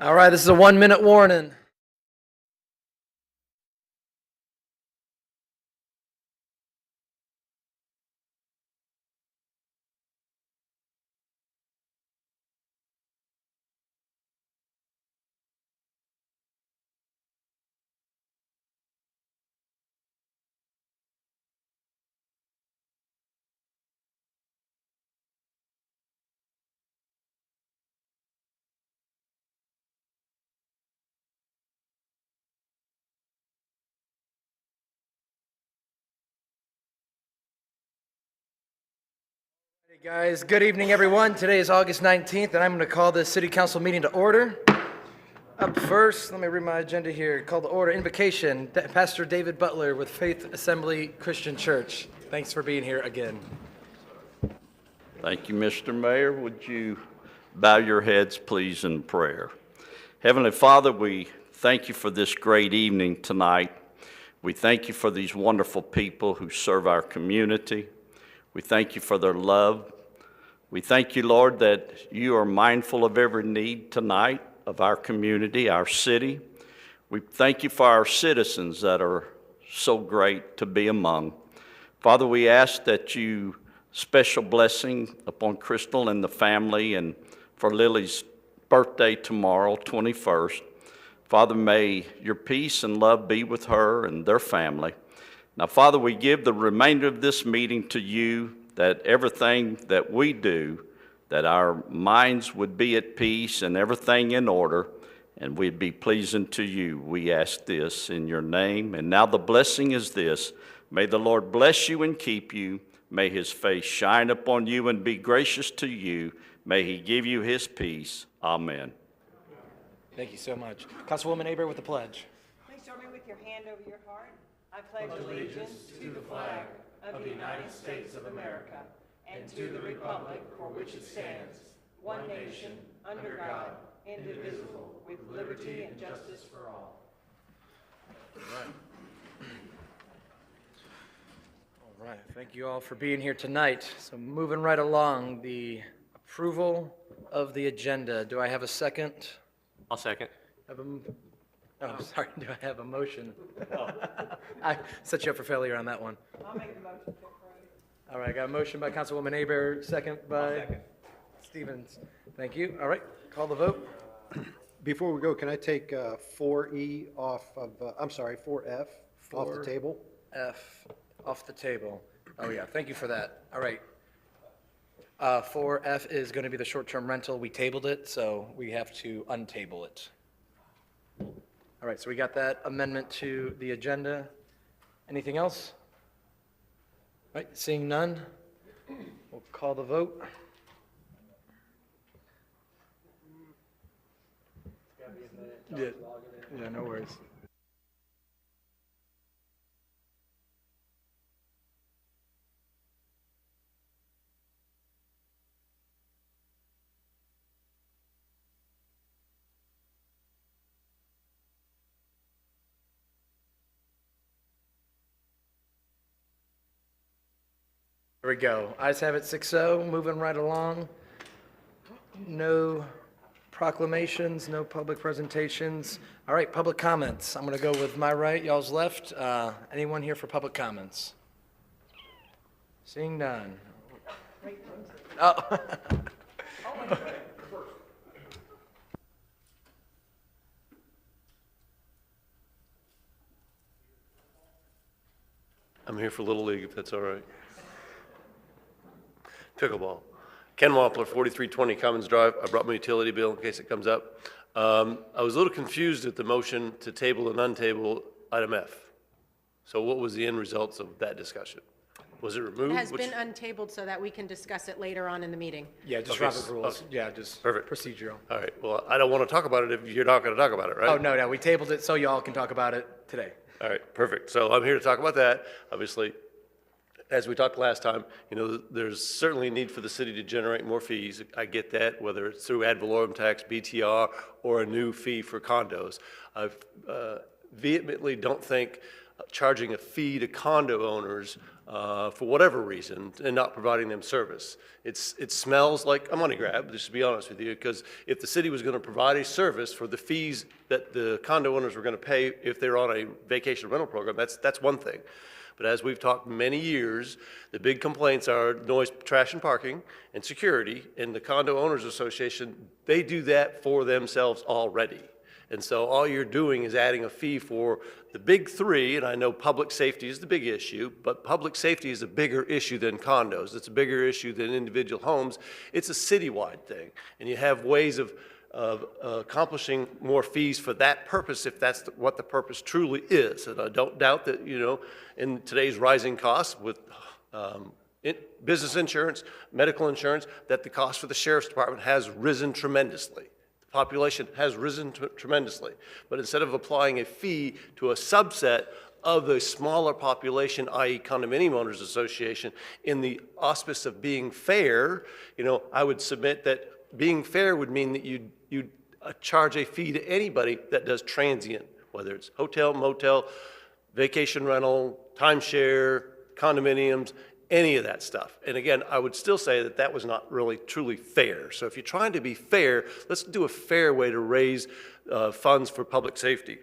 All right, this is a 1-minute warning. Hey guys, good evening everyone. Today is August 19th and I'm going to call this city council meeting to order. Up first, let me read my agenda here. Call to order invocation, Pastor David Butler with Faith Assembly Christian Church. Thanks for being here again. Thank you, Mr. Mayor. Would you bow your heads, please, in prayer? Heavenly Father, we thank you for this great evening tonight. We thank you for these wonderful people who serve our community. We thank you for their love. We thank you, Lord, that you are mindful of every need tonight of our community, our city. We thank you for our citizens that are so great to be among. Father, we ask that you special blessing upon Crystal and the family, and for Lily's birthday tomorrow, 21st. Father, may your peace and love be with her and their family. Now, Father, we give the remainder of this meeting to you, that everything that we do, that our minds would be at peace and everything in order, and we'd be pleasing to you. We ask this in your name. And now the blessing is this: may the Lord bless you and keep you. May his face shine upon you and be gracious to you. May he give you his peace. Amen. Thank you so much. Councilwoman Aber with the pledge. Please join me with your hand over your heart. I pledge allegiance to the flag of the United States of America and to the republic for which it stands, one nation, under God, indivisible, with liberty and justice for all. All right, thank you all for being here tonight. So moving right along, the approval of the agenda. Do I have a second? I'll second. Sorry, do I have a motion? I set you up for failure on that one. I'll make the motion to approve. All right, I got a motion by Councilwoman Aber, second by Stevens. Thank you. All right, call the vote. Before we go, can I take 4E off of, 4F off the table? F off the table. Oh yeah, thank you for that. All right. 4F is going to be the short-term rental. We tabled it, so we have to untable it. All right, so we got that amendment to the agenda. Anything else? All right, seeing none, we'll call the vote. Yeah, no worries. There we go. Ayes have it 6-0. Moving right along. No proclamations, no public presentations. All right, public comments. I'm going to go with my right, y'all's left. Anyone here for public comments? Seeing none. Oh. I'm here for Little League, if that's all right. Pickleball. Ken Wampler, 4320 Commons Drive. I brought my utility bill in case it comes up. I was a little confused at the motion to table and untable item F. So what was the end results of that discussion? Was it removed? It has been untabled so that we can discuss it later on in the meeting. Yeah, just Okay, Robert rules. okay. Yeah, just Perfect. procedural. All right, well, I don't want to talk about it if you're not going to talk about it, right? Oh, no, we tabled it so y'all can talk about it today. All right, perfect. So I'm here to talk about that. Obviously, as we talked last time, there's certainly a need for the city to generate more fees. I get that, whether it's through ad valorem tax, BTR, or a new fee for condos. I vehemently don't think charging a fee to condo owners for whatever reason, and not providing them service. It smells like a money grab, just to be honest with you, because if the city was going to provide a service for the fees that the condo owners were going to pay if they're on a vacation rental program, that's one thing. But as we've talked many years, the big complaints are noise, trash and parking, and security. And the Condo Owners Association, they do that for themselves already. And so all you're doing is adding a fee for the big three, and I know public safety is the big issue, but public safety is a bigger issue than condos. It's a bigger issue than individual homes. It's a citywide thing. And you have ways of accomplishing more fees for that purpose if that's what the purpose truly is. And I don't doubt that, you know, in today's rising costs with business insurance, medical insurance, that the cost for the sheriff's department has risen tremendously. The population has risen tremendously. But instead of applying a fee to a subset of the smaller population, i.e. Condominium Owners Association, in the auspice of being fair, you know, I would submit that being fair would mean that you'd charge a fee to anybody that does transient, whether it's hotel, motel, vacation rental, timeshare, condominiums, any of that stuff. And again, I would still say that that was not really truly fair. So if you're trying to be fair, let's do a fair way to raise funds for public safety.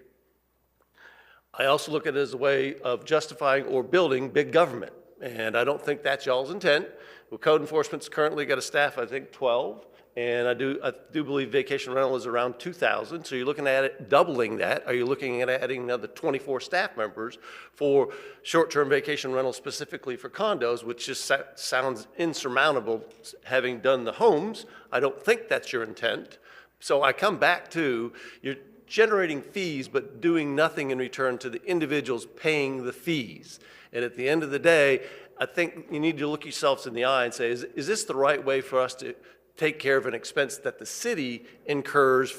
I also look at it as a way of justifying or building big government. And I don't think that's y'all's intent. Well, code enforcement's currently got a staff, I think, 12. And I do believe vacation rental is around 2,000. So you're looking at it doubling that. Are you looking at adding another 24 staff members for short-term vacation rental specifically for condos, which just sounds insurmountable having done the homes? I don't think that's your intent. So I come back to you're generating fees but doing nothing in return to the individuals paying the fees. And at the end of the day, I think you need to look yourselves in the eye and say, is this the right way for us to take care of an expense that the city incurs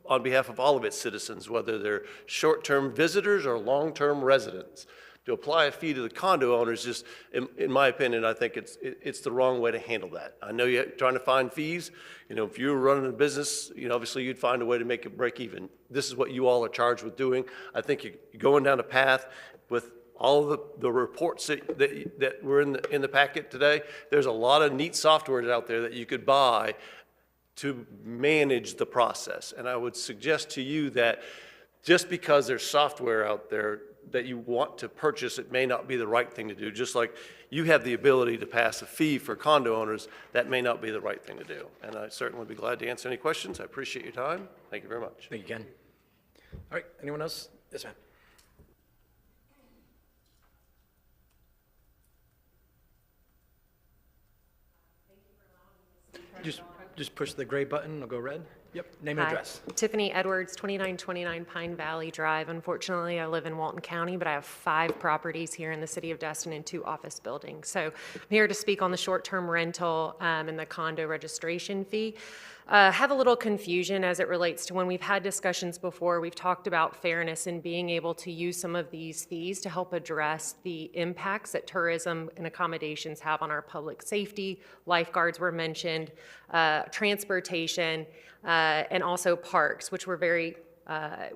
on behalf of all of its citizens, whether they're short-term visitors or long-term residents? To apply a fee to the condo owners, just in my opinion, I think it's the wrong way to handle that. I know you're trying to find fees. You know, if you were running a business, you know, obviously you'd find a way to make it break even. This is what you all are charged with doing. I think you're going down a path with all the reports that were in the packet today. There's a lot of neat software out there that you could buy to manage the process. And I would suggest to you that just because there's software out there that you want to purchase, it may not be the right thing to do. Just like you have the ability to pass a fee for condo owners, that may not be the right thing to do. And I certainly would be glad to answer any questions. I appreciate your time. Thank you very much. Thank you, Ken. All right, anyone else? Yes, ma'am. Just push the gray button, it'll go red. Yep, name and Hi. address. Tiffany Edwards, 2929 Pine Valley Drive. Unfortunately, I live in Walton County, but I have 5 properties here in the city of Destin and 2 office buildings. So I'm here to speak on the short-term rental and the condo registration fee. Have a little confusion as it relates to when we've had discussions before. We've talked about fairness and being able to use some of these fees to help address the impacts that tourism and accommodations have on our public safety. Lifeguards were mentioned, transportation, and also parks, which were very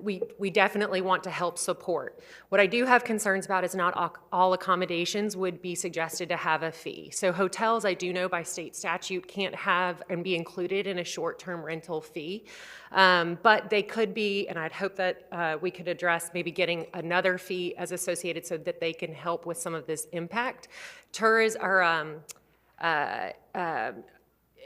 we definitely want to help support. What I do have concerns about is not all accommodations would be suggested to have a fee. So hotels, I do know by state statute, can't have and be included in a short-term rental fee. But they could be, and I'd hope that we could address maybe getting another fee as associated so that they can help with some of this impact. Tours are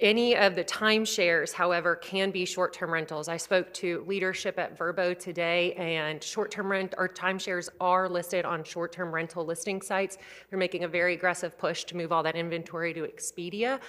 any of the timeshares, however, can be short-term rentals. I spoke to leadership at Verbo today, and short-term rent or timeshares are listed on short-term rental listing sites. They're making a very aggressive push to move all that inventory to Expedia.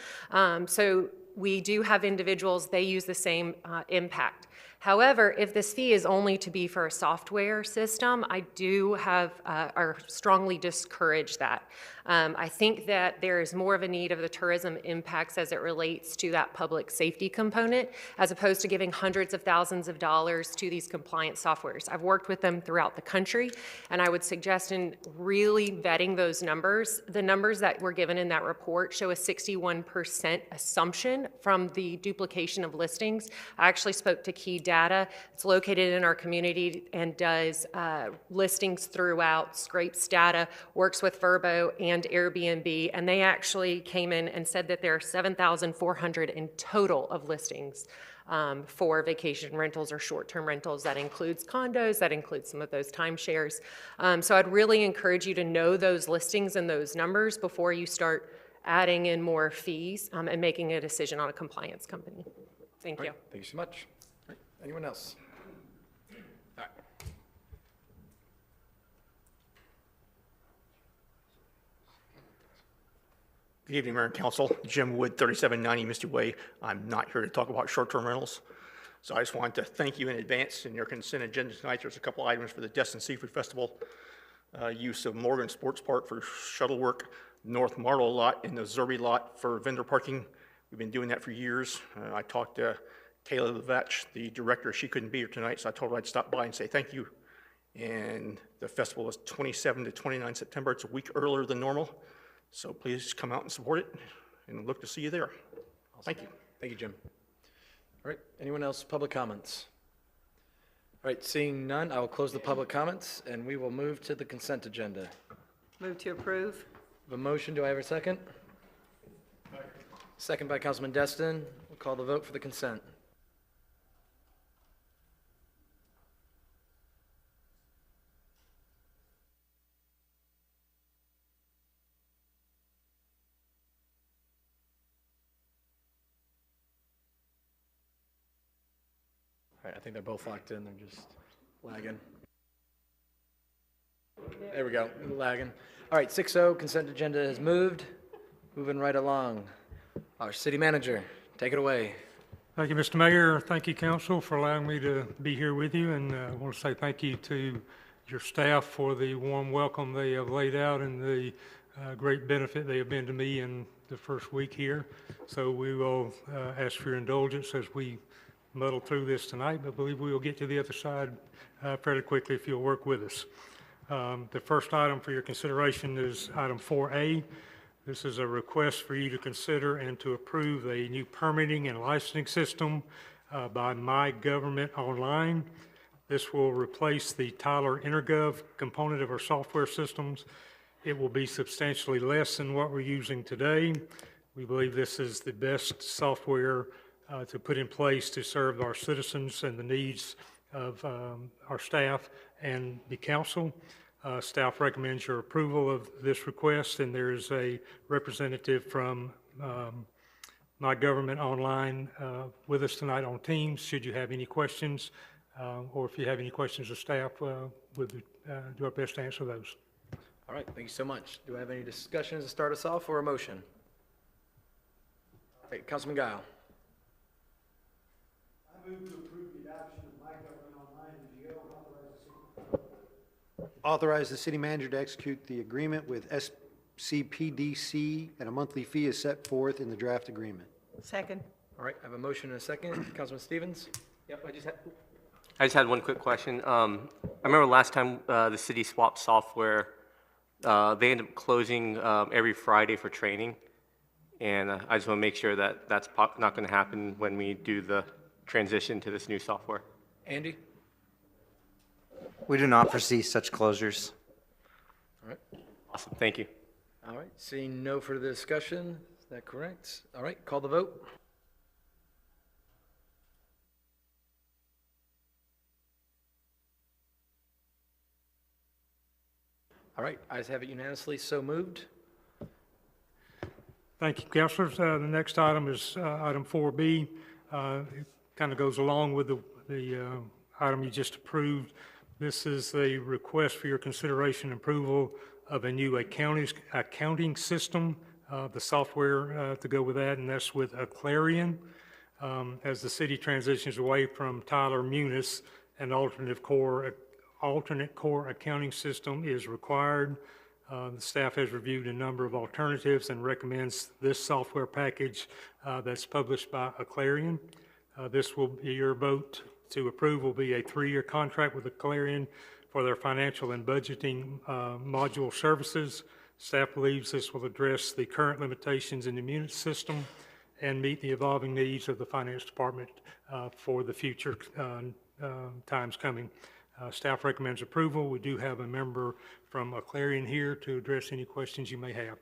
So we do have individuals, they use the same impact. However, if this fee is only to be for a software system, I do have, or strongly discourage that. I think that there is more of a need of the tourism impacts as it relates to that public safety component, as opposed to giving hundreds of thousands of dollars to these compliance softwares. I've worked with them throughout the country, and I would suggest in really vetting those numbers, the numbers that were given in that report show a 61% assumption from the duplication of listings. I actually spoke to Key Data. It's located in our community and does listings throughout, scrapes data, works with Vrbo and Airbnb, and they actually came in and said that there are 7,400 in total of listings for vacation rentals or short-term rentals. That includes condos, that includes some of those timeshares. So I'd really encourage you to know those listings and those numbers before you start adding in more fees and making a decision on a compliance company. Thank you. Thank you so much. All right, anyone else? All right. Good evening, Mayor and Council. Jim Wood, 3790 Misty Way. I'm not here to talk about short-term rentals. So I just wanted to thank you in advance. In your consent agenda tonight, there's a couple items for the Destin Seafood Festival. Use of Morgan Sports Park for shuttle work, North Marlow lot and the Zerby lot for vendor parking. We've been doing that for years. I talked to Kayla Levetch, the director. She couldn't be here tonight, so I told her I'd stop by and say thank you. And the festival is 27 to 29 September. It's a week earlier than normal. So please come out and support it, and look to see you there. Thank you. Thank you, Jim. All right, anyone else, public comments? All right, seeing none, I will close the public comments, and we will move to the consent agenda. Move to approve. The motion, do I have a second? Second by Councilman Destin. We'll call the vote for the consent. All right, I think they're both locked in, they're just lagging. There we go, lagging. All right, 6-0, consent agenda is moved. Moving right along. Our city manager, take it away. Thank you, Mr. Mayor. Thank you, council, for allowing me to be here with you. And I want to say thank you to your staff for the warm welcome they have laid out and the great benefit they have been to me in the first week here. So we will ask for your indulgence as we muddle through this tonight, but believe we will get to the other side fairly quickly if you'll work with us. The first item for your consideration is item 4A. This is a request for you to consider and to approve a new permitting and licensing system by My Government Online. This will replace the Tyler Intergov component of our software systems. It will be substantially less than what we're using today. We believe this is the best software to put in place to serve our citizens and the needs of our staff and the council. Staff recommends your approval of this request, and there is a representative from My Government Online with us tonight on Teams. Should you have any questions, or if you have any questions of staff, we'll do our best to answer those. All right, thank you so much. Do I have any discussions to start us off or a motion? All right, Councilman Guile. I move to approve the adoption of My Government Online and authorize the city manager to execute the agreement with SCPDC at a monthly fee as set forth in the draft agreement. Second. All right, I have a motion and a second. Councilman Stevens? Yep, I just had one quick question. I remember last time the city swapped software, they ended up closing every Friday for training. And I just want to make sure that that's not going to happen when we do the transition to this new software. Andy? We do not foresee such closures. All right. Awesome, thank you. All right, seeing no further discussion, is that correct? All right, call the vote. All right, ayes have it unanimously, so moved. Thank you, councilors. The next item is item 4B. It kind of goes along with the item you just approved. This is a request for your consideration and approval of a new accounting system, the software to go with that, and that's with Aclarion. As the city transitions away from Tyler Munis, an alternate core accounting system is required. The staff has reviewed a number of alternatives and recommends this software package that's published by Aclarion. This will be your vote to approve will be a 3-year contract with Aclarion for their financial and budgeting module services. Staff believes this will address the current limitations in the Munis system and meet the evolving needs of the Finance Department for the future times coming. Staff recommends approval. We do have a member from Clarion here to address any questions you may have.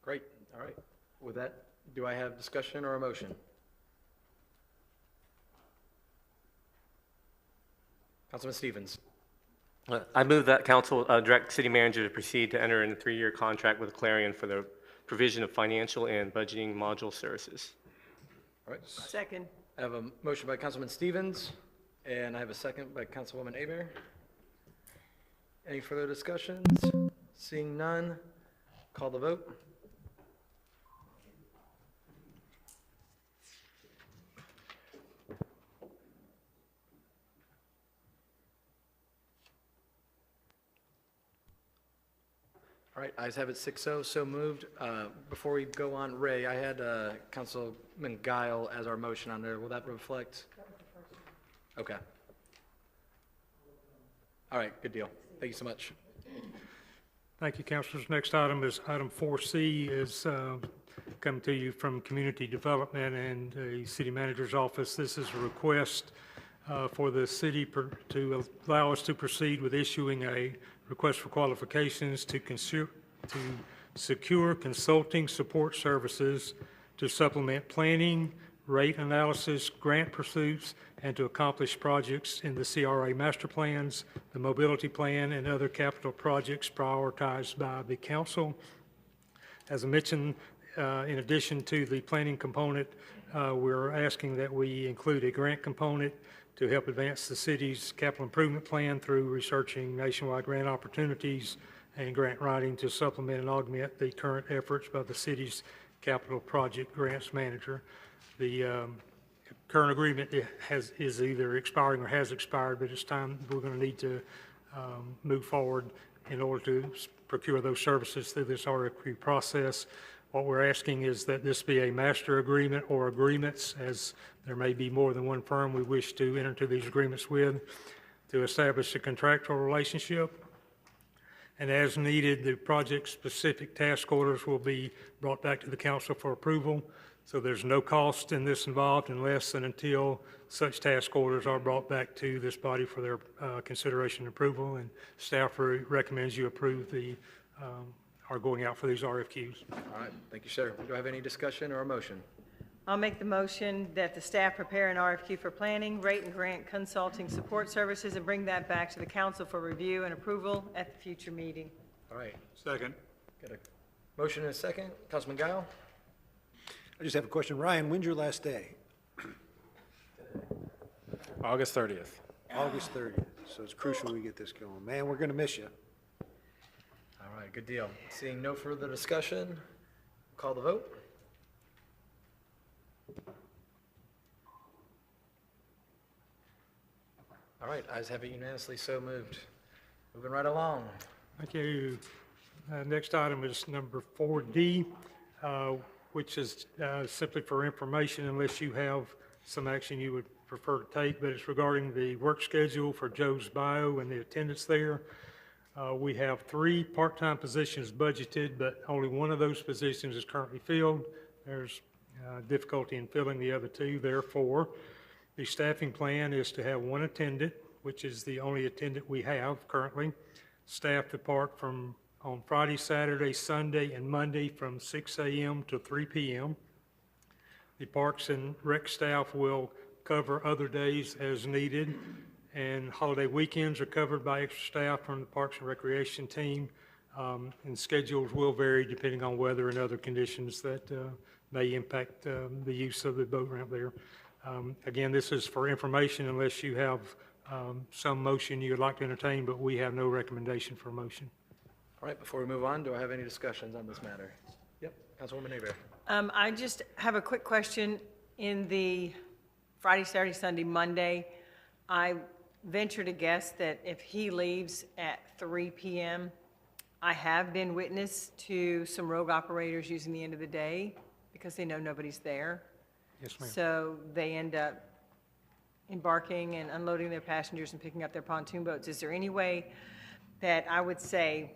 Great, all right. With that, do I have discussion or a motion? Councilman Stevens. I move that council direct city manager to proceed to enter in a 3-year contract with Clarion for the provision of financial and budgeting module services. All right, Second. I have a motion by Councilman Stevens, and I have a second by Councilwoman Aber. Any further discussions? Seeing none, call the vote. All right, ayes have it 6-0, so moved. Before we go on, Ray, I had Councilman Guile as our motion on there. Will that reflect? Okay. All right, good deal. Thank you so much. Thank you, councilors. Next item is item 4C is coming to you from Community Development and the City Manager's Office. This is a request for the city to allow us to proceed with issuing a request for qualifications to secure consulting support services to supplement planning, rate analysis, grant pursuits, and to accomplish projects in the CRA master plans, the mobility plan, and other capital projects prioritized by the council. As I mentioned, in addition to the planning component, we're asking that we include a grant component to help advance the city's capital improvement plan through researching nationwide grant opportunities and grant writing to supplement and augment the current efforts by the city's capital project grants manager. The current agreement is either expiring or has expired, but it's time we're going to need to move forward in order to procure those services through this RFQ process. What we're asking is that this be a master agreement or agreements, as there may be more than one firm we wish to enter into these agreements with, to establish a contractual relationship. And as needed, the project-specific task orders will be brought back to the council for approval. So there's no cost in this involved unless and until such task orders are brought back to this body for their consideration and approval. And staff recommends you approve the are going out for these RFQs. All right, thank you, sir. Do I have any discussion or a motion? I'll make the motion that the staff prepare an RFQ for planning, rate and grant consulting support services and bring that back to the council for review and approval at the future meeting. All right, Second. got a motion and a second. Councilman Guile? I just have a question. Ryan, when's your last day? August 30th. August 30th. So it's crucial we get this going. Man, we're going to miss you. All right, good deal. Seeing no further discussion, call the vote. All right, ayes have it unanimously, so moved. Moving right along. Thank you. Next item is number 4D, which is simply for information unless you have some action you would prefer to take, but it's regarding the work schedule for Joe's Bio and the attendance there. We have 3 part-time positions budgeted, but only one of those positions is currently filled. There's difficulty in filling the other 2. Therefore, the staffing plan is to have 1 attendant, which is the only attendant we have currently. Staff depart from on Friday, Saturday, Sunday, and Monday from 6 a.m. to 3 p.m. The Parks and Rec staff will cover other days as needed, and holiday weekends are covered by extra staff from the Parks and Recreation team, and schedules will vary depending on weather and other conditions that may impact the use of the boat ramp there. Again, this is for information unless you have some motion you would like to entertain, but we have no recommendation for a motion. All right, before we move on, do I have any discussions on this matter? Yep, Councilwoman Aber. I just have a quick question. In the Friday, Saturday, Sunday, Monday, I venture to guess that if he leaves at 3 p.m., I have been witness to some rogue operators using the end of the day because they know nobody's there. Yes, ma'am. So they end up embarking and unloading their passengers and picking up their pontoon boats. Is there any way that I would say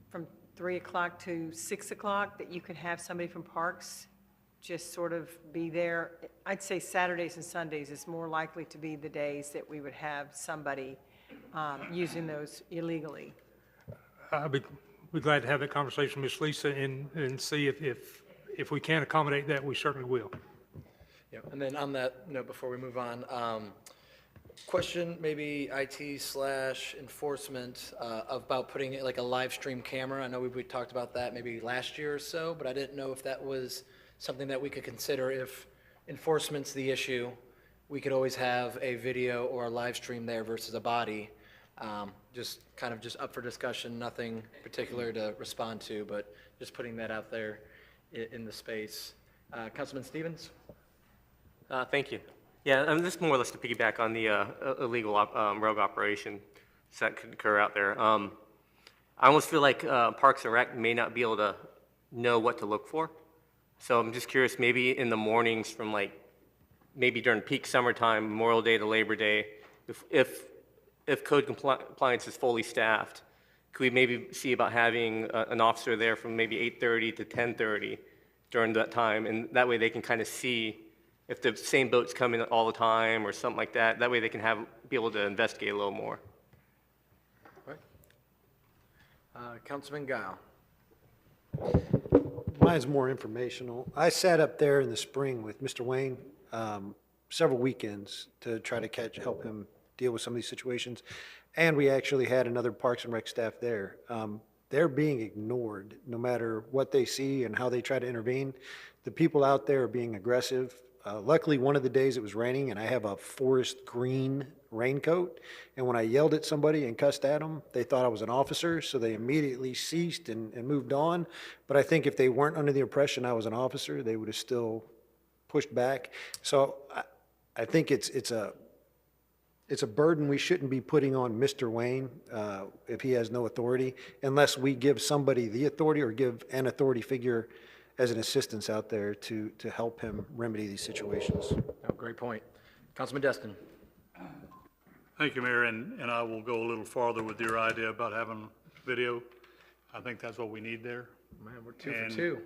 from 3 o'clock to 6 o'clock that you could have somebody from Parks just sort of be there. I'd say Saturdays and Sundays is more likely to be the days that we would have somebody using those illegally. I'd be glad to have that conversation with Ms. Lisa and see if we can accommodate that, we certainly will. Yeah, and then on that note, before we move on, question maybe IT/enforcement about putting it like a live stream camera. I know we talked about that maybe last year or so, but I didn't know if that was something that we could consider. If enforcement's the issue, we could always have a video or a live stream there versus a body. Just kind of just up for discussion, nothing particular to respond to, but just putting that out there in the space. Councilman Stevens? Thank you. Yeah, this is more or less to piggyback on the illegal rogue operation that could occur out there. I almost feel like Parks and Rec may not be able to know what to look for. So I'm just curious, maybe in the mornings from maybe during peak summertime, Memorial Day to Labor Day, if code compliance is fully staffed, could we maybe see about having an officer there from maybe 8:30 to 10:30 during that time? And that way they can kind of see if the same boats come in all the time or something like that. That way they can be able to investigate a little more. All right. Councilman Guile? Mine's more informational. I sat up there in the spring with Mr. Wayne several weekends to try to help him deal with some of these situations. And we actually had another Parks and Rec staff there. They're being ignored no matter what they see and how they try to intervene. The people out there are being aggressive. Luckily, one of the days it was raining and I have a forest green raincoat. And when I yelled at somebody and cussed at them, they thought I was an officer, so they immediately ceased and moved on. But I think if they weren't under the impression I was an officer, they would have still pushed back. So I think it's a burden we shouldn't be putting on Mr. Wayne if he has no authority, unless we give somebody the authority or give an authority figure as an assistance out there to help him remedy these situations. Oh, great point. Councilman Destin? Thank you, Mayor, and I will go a little farther with your idea about having video. I think that's what we need there. Man, we're two for two.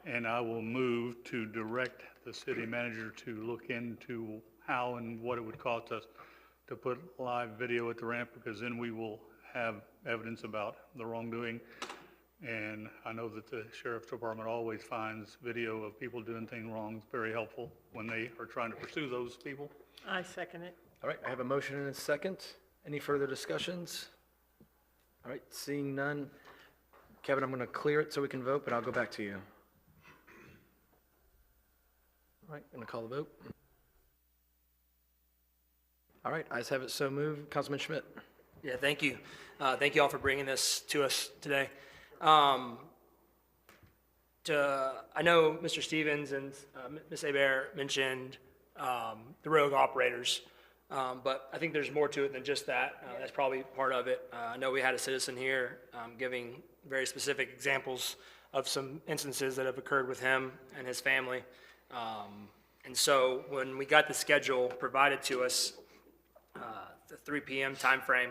And I will move to direct the city manager to look into how and what it would cost us to put live video at the ramp, because then we will have evidence about the wrongdoing. And I know that the Sheriff's Department always finds video of people doing things wrong. It's very helpful when they are trying to pursue those people. I second it. All right, I have a motion and a second. Any further discussions? All right, seeing none. Kevin, I'm going to clear it so we can vote, but I'll go back to you. All right, going to call the vote. All right, ayes have it, so moved. Councilman Schmidt. Yeah, thank you. Thank you all for bringing this to us today. I know Mr. Stevens and Ms. Hebert mentioned the rogue operators, but I think there's more to it than just that. That's probably part of it. I know we had a citizen here giving very specific examples of some instances that have occurred with him and his family. And so when we got the schedule provided to us, the 3 p.m. timeframe,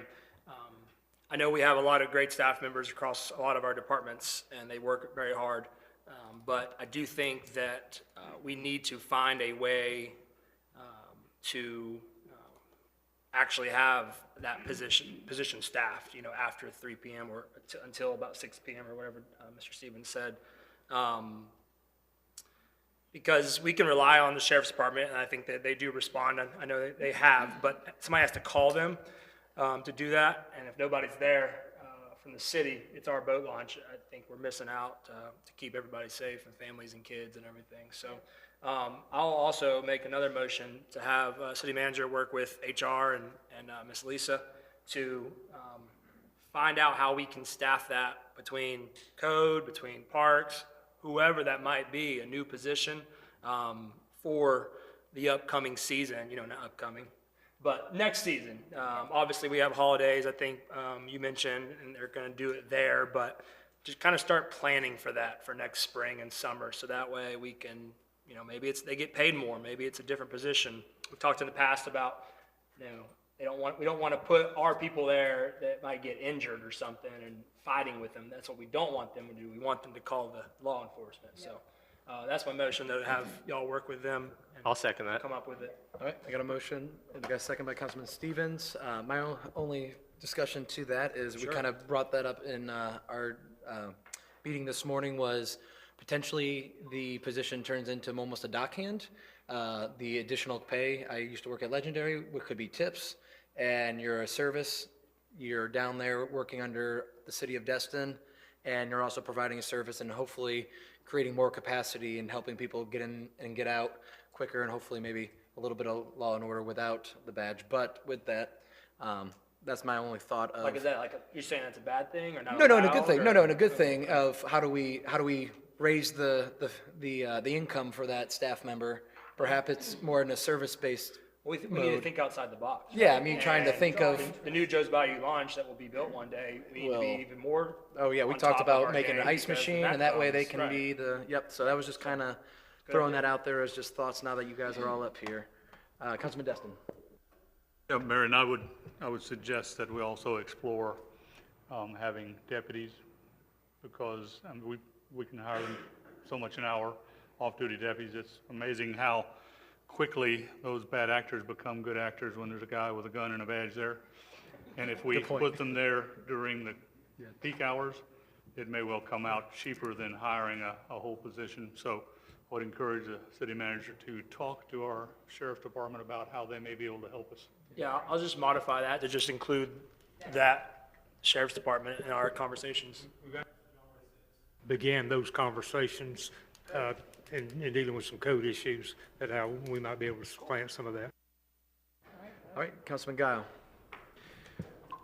I know we have a lot of great staff members across a lot of our departments, and they work very hard. But I do think that we need to find a way to actually have that position staffed, after 3 p.m. or until about 6 p.m. or whatever Mr. Stevens said. Because we can rely on the Sheriff's Department, and I think that they do respond. I know they have, but somebody has to call them to do that. And if nobody's there from the city, it's our boat launch. I think we're missing out to keep everybody safe and families and kids and everything. So I'll also make another motion to have city manager work with HR and Ms. Lisa to find out how we can staff that between code, between parks, whoever that might be, a new position for the upcoming season, not upcoming, but next season. Obviously, we have holidays, I think you mentioned, and they're going to do it there, but just kind of start planning for that for next spring and summer, so that way we can, maybe they get paid more, maybe it's a different position. We've talked in the past about, we don't want to put our people there that might get injured or something and fighting with them. That's what we don't want them to do. We want them to call the law enforcement. So That's my motion, though, to have y'all work with them and I'll second that. come up with it. All right, I got a motion, and I got a second by Councilman Stevens. My only discussion to that is we kind of brought that up in our meeting this morning was potentially the position turns into almost a dockhand. The additional pay, I used to work at Legendary, what could be tips, and you're a service, you're down there working under the city of Destin, and you're also providing a service and hopefully creating more capacity and helping people get in and get out quicker, and hopefully maybe a little bit of law and order without the badge. But with that, that's my only thought of. Like, is that like, you're saying that's a bad thing or not? No, in a good allowed, thing. or- No, in a good thing of how do we raise the income for that staff member? Perhaps it's more in a service-based We need to think outside the box. Yeah, I mean, trying to And think of. The new Joe's Bayou launch that will be built one day, we need to be Well, even more. Oh, yeah, we on talked top of about our making an game ice because when machine, and that way they comes, can right. be yep, so that was just kind of throwing that out there as just thoughts now that you guys are all up here. Councilman Destin. Yeah, Mayor, and I would suggest that we also explore having deputies, because we can hire them so much an hour, off-duty deputies. It's amazing how quickly those bad actors become good actors when there's a guy with a gun and a badge there. And if we put them there during the peak hours, it may well come out cheaper than hiring a whole position. So I would encourage the city manager to talk to our sheriff's department about how they may be able to help us. Yeah, I'll just modify that to just include that sheriff's department in our conversations. Began those conversations in dealing with some code issues, that how we might be able to supplant some of that. All right, Councilman Guile.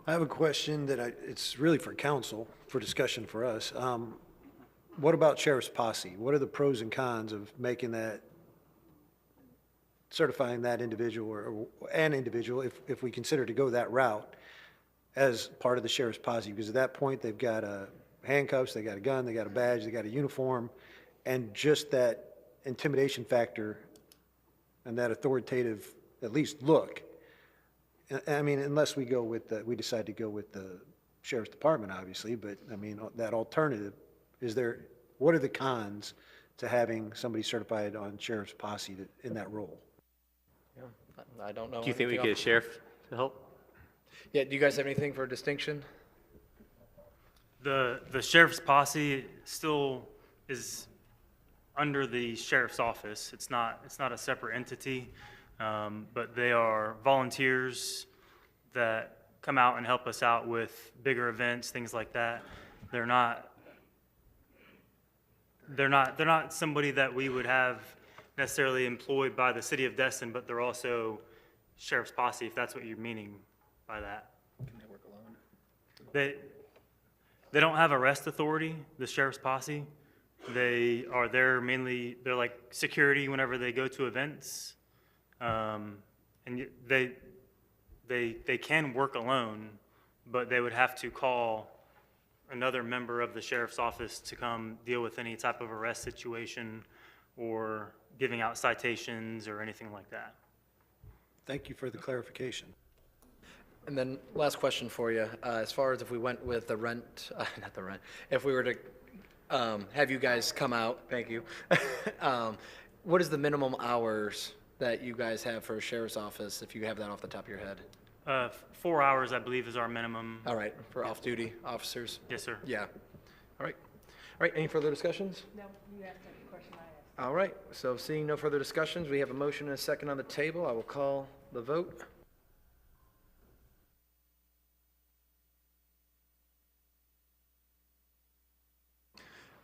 I have a question that it's really for council, for discussion for us. What about sheriff's posse? What are the pros and cons of making that, certifying that individual or an individual, if we consider to go that route, as part of the sheriff's posse? Because at that point, they've got handcuffs, they got a gun, they got a badge, they got a uniform, and just that intimidation factor and that authoritative, at least look. I mean, unless we decide to go with the sheriff's department, obviously, but I mean, that alternative, what are the cons to having somebody certified on sheriff's posse in that role? Yeah, I don't know. Do you think we anything get a else. sheriff to help? Yeah, do you guys have anything for distinction? The sheriff's posse still is under the sheriff's office. It's not a separate entity, but they are volunteers that come out and help us out with bigger events, things like that. They're not somebody that we would have necessarily employed by the city of Destin, but they're also sheriff's posse, if that's what you're meaning by that. Can they work alone? They don't have arrest authority, the sheriff's posse. They are there mainly, they're like security whenever they go to events. And they can work alone, but they would have to call another member of the sheriff's office to come deal with any type of arrest situation or giving out citations or anything like that. Thank you for the clarification. And then last question for you, as far as if we went with the rent, not the rent, if we were to have you guys come out, thank you. What is the minimum hours that you guys have for a sheriff's office, if you have that off the top of your head? 4 hours, I believe, is our minimum. All right, for off-duty officers? Yes, sir. Yeah. All right. All right, any further discussions? No, you asked every question I asked. All right, so seeing no further discussions, we have a motion and a second on the table. I will call the vote.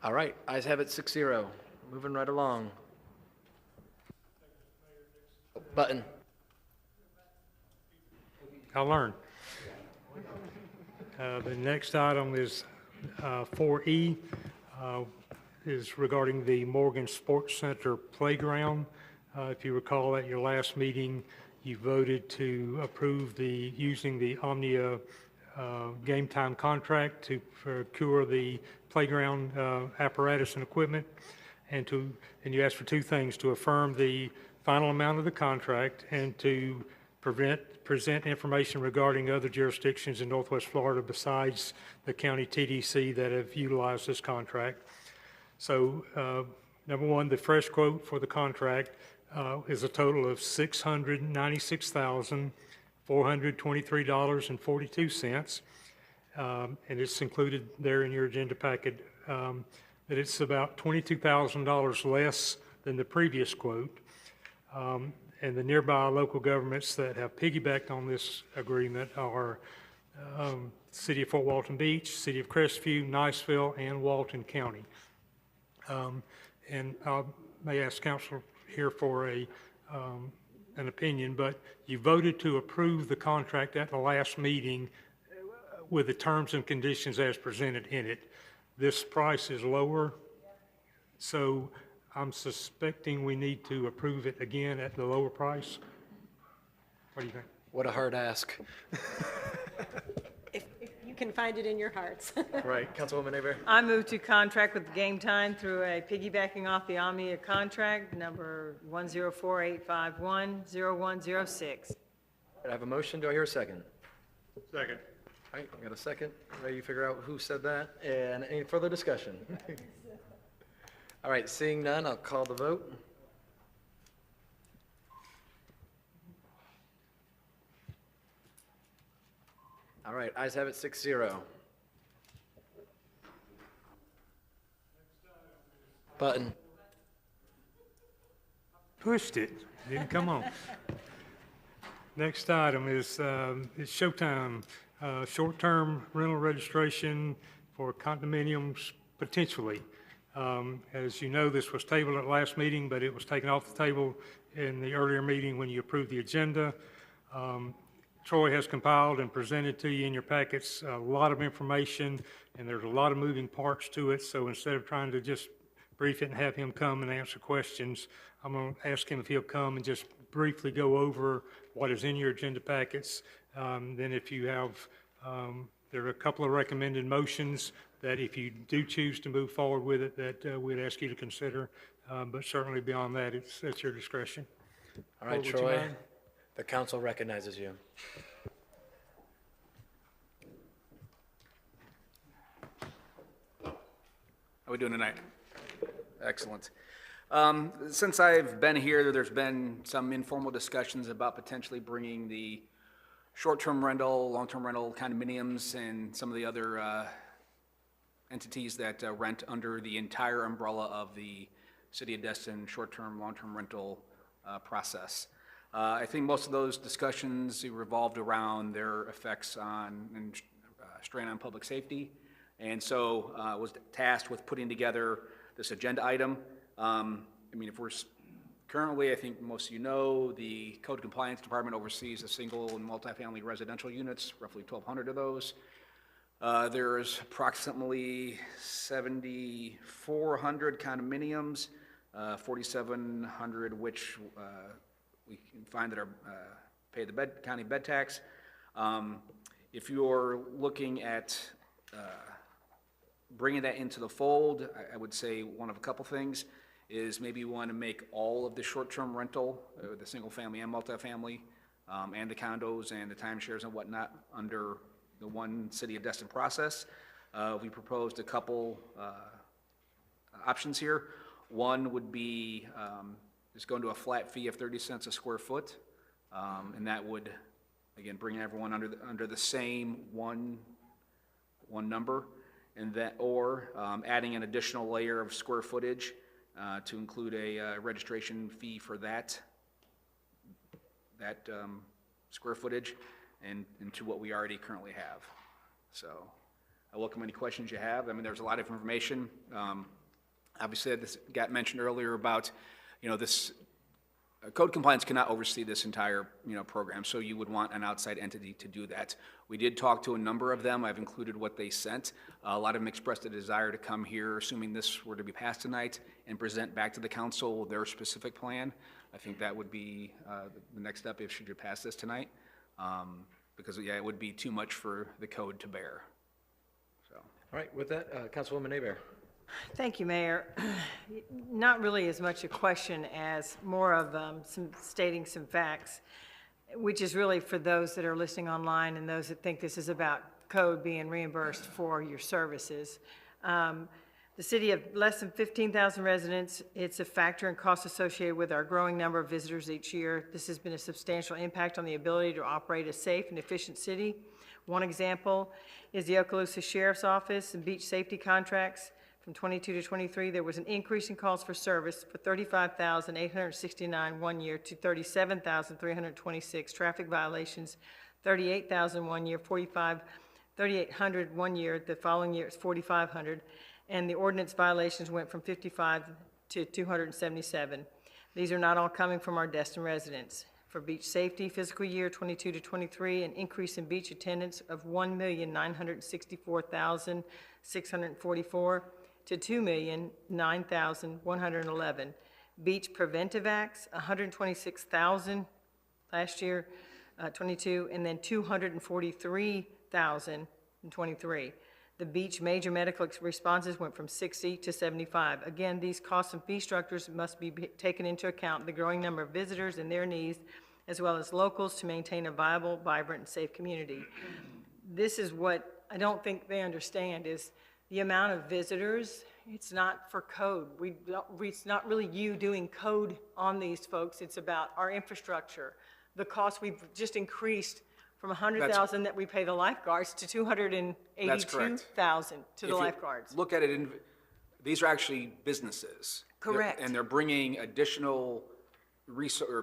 All right, ayes have it 6-0. Moving right along. Button. I'll learn. The next item is 4E, is regarding the Morgan Sports Center playground. If you recall at your last meeting, you voted to approve using the Omnia game time contract to procure the playground apparatus and equipment, and you asked for two things: to affirm the final amount of the contract and to present information regarding other jurisdictions in Northwest Florida besides the county TDC that have utilized this contract. So Number one, the fresh quote for the contract is a total of $696,423.42. And it's included there in your agenda packet, that it's about $22,000 less than the previous quote. And the nearby local governments that have piggybacked on this agreement are City of Fort Walton Beach, City of Crestview, Niceville, and Walton County. And I may ask council here for an opinion, but you voted to approve the contract at the last meeting with the terms and conditions as presented in it. This price is lower, so I'm suspecting we need to approve it again at the lower price. What do you think? What a hard ask. If you can find it in your hearts. Right, Councilwoman Aber? I move to contract with Game Time through a piggybacking off the Omnia contract, number 10485100106. I have a motion. Do I hear a second? Second. All right, we got a second. Ready to figure out who said that? And any further discussion? All right, seeing none, I'll call the vote. All right, ayes have it 6-0. Button. Pushed it, didn't come on. Next item is Showtime, short-term rental registration for condominiums potentially. As you know, this was tabled at last meeting, but it was taken off the table in the earlier meeting when you approved the agenda. Troy has compiled and presented to you in your packets a lot of information, and there's a lot of moving parts to it. So instead of trying to just brief it and have him come and answer questions, I'm going to ask him if he'll come and just briefly go over what is in your agenda packets. Then if you have, there are a couple of recommended motions that if you do choose to move forward with it, that we'd ask you to consider. But certainly beyond that, it's at your discretion. All right, Would you Troy, mind? the council recognizes you. How we doing tonight? Excellent. Since I've been here, there's been some informal discussions about potentially bringing the short-term rental, long-term rental condominiums, and some of the other entities that rent under the entire umbrella of the City of Destin short-term, long-term rental process. I think most of those discussions revolved around their effects on and strain on public safety, and so was tasked with putting together this agenda item. I mean, if we're currently, I think most of you know, the Code Compliance Department oversees the single and multifamily residential units, roughly 1,200 of those. There's approximately 7,400 condominiums, 4,700 which we can find that are pay the county bed tax. If you're looking at bringing that into the fold, I would say one of a couple things is maybe you want to make all of the short-term rental, the single-family and multifamily, and the condos and the timeshares and whatnot under the one City of Destin process. We proposed a couple options here. One would be just going to a flat fee of 30 cents a square foot, and that would, again, bring everyone under the same one number, and that, or adding an additional layer of square footage to include a registration fee for that square footage and into what we already currently have. So I welcome any questions you have. I mean, there's a lot of information. Obviously, this got mentioned earlier about, this code compliance cannot oversee this entire, program, so you would want an outside entity to do that. We did talk to a number of them. I've included what they sent. A lot of them expressed a desire to come here, assuming this were to be passed tonight, and present back to the council their specific plan. I think that would be the next step if should you pass this tonight, because it would be too much for the code to bear. So. All right, with that, Councilwoman Aber. Thank you, Mayor. Not really as much a question as more of stating some facts, which is really for those that are listening online and those that think this is about code being reimbursed for your services. The city of less than 15,000 residents, it's a factor in costs associated with our growing number of visitors each year. This has been a substantial impact on the ability to operate a safe and efficient city. One example is the Okaloosa Sheriff's Office and beach safety contracts. From 22 to 23, there was an increase in calls for service for 35,869 one year to 37,326. Traffic violations, 38,000 one year, 3,800 one year. The following year, it's 4,500. And the ordinance violations went from 55 to 277. These are not all coming from our Destin residents. For beach safety, fiscal year 22 to 23, an increase in beach attendance of 1,964,644 to 2,009,111. Beach preventive acts, 126,000 last year, 22, and then 243,000 in 23. The beach major medical responses went from 60 to 75. Again, these costs and fee structures must be taken into account, the growing number of visitors and their needs, as well as locals to maintain a viable, vibrant, and safe community. This is what I don't think they understand is the amount of visitors. It's not for code. It's not really you doing code on these folks. It's about our infrastructure. The cost we've just increased from 100,000 that we pay the lifeguards to 282,000 to the lifeguards. Look at it, these are actually businesses. Correct. And they're bringing additional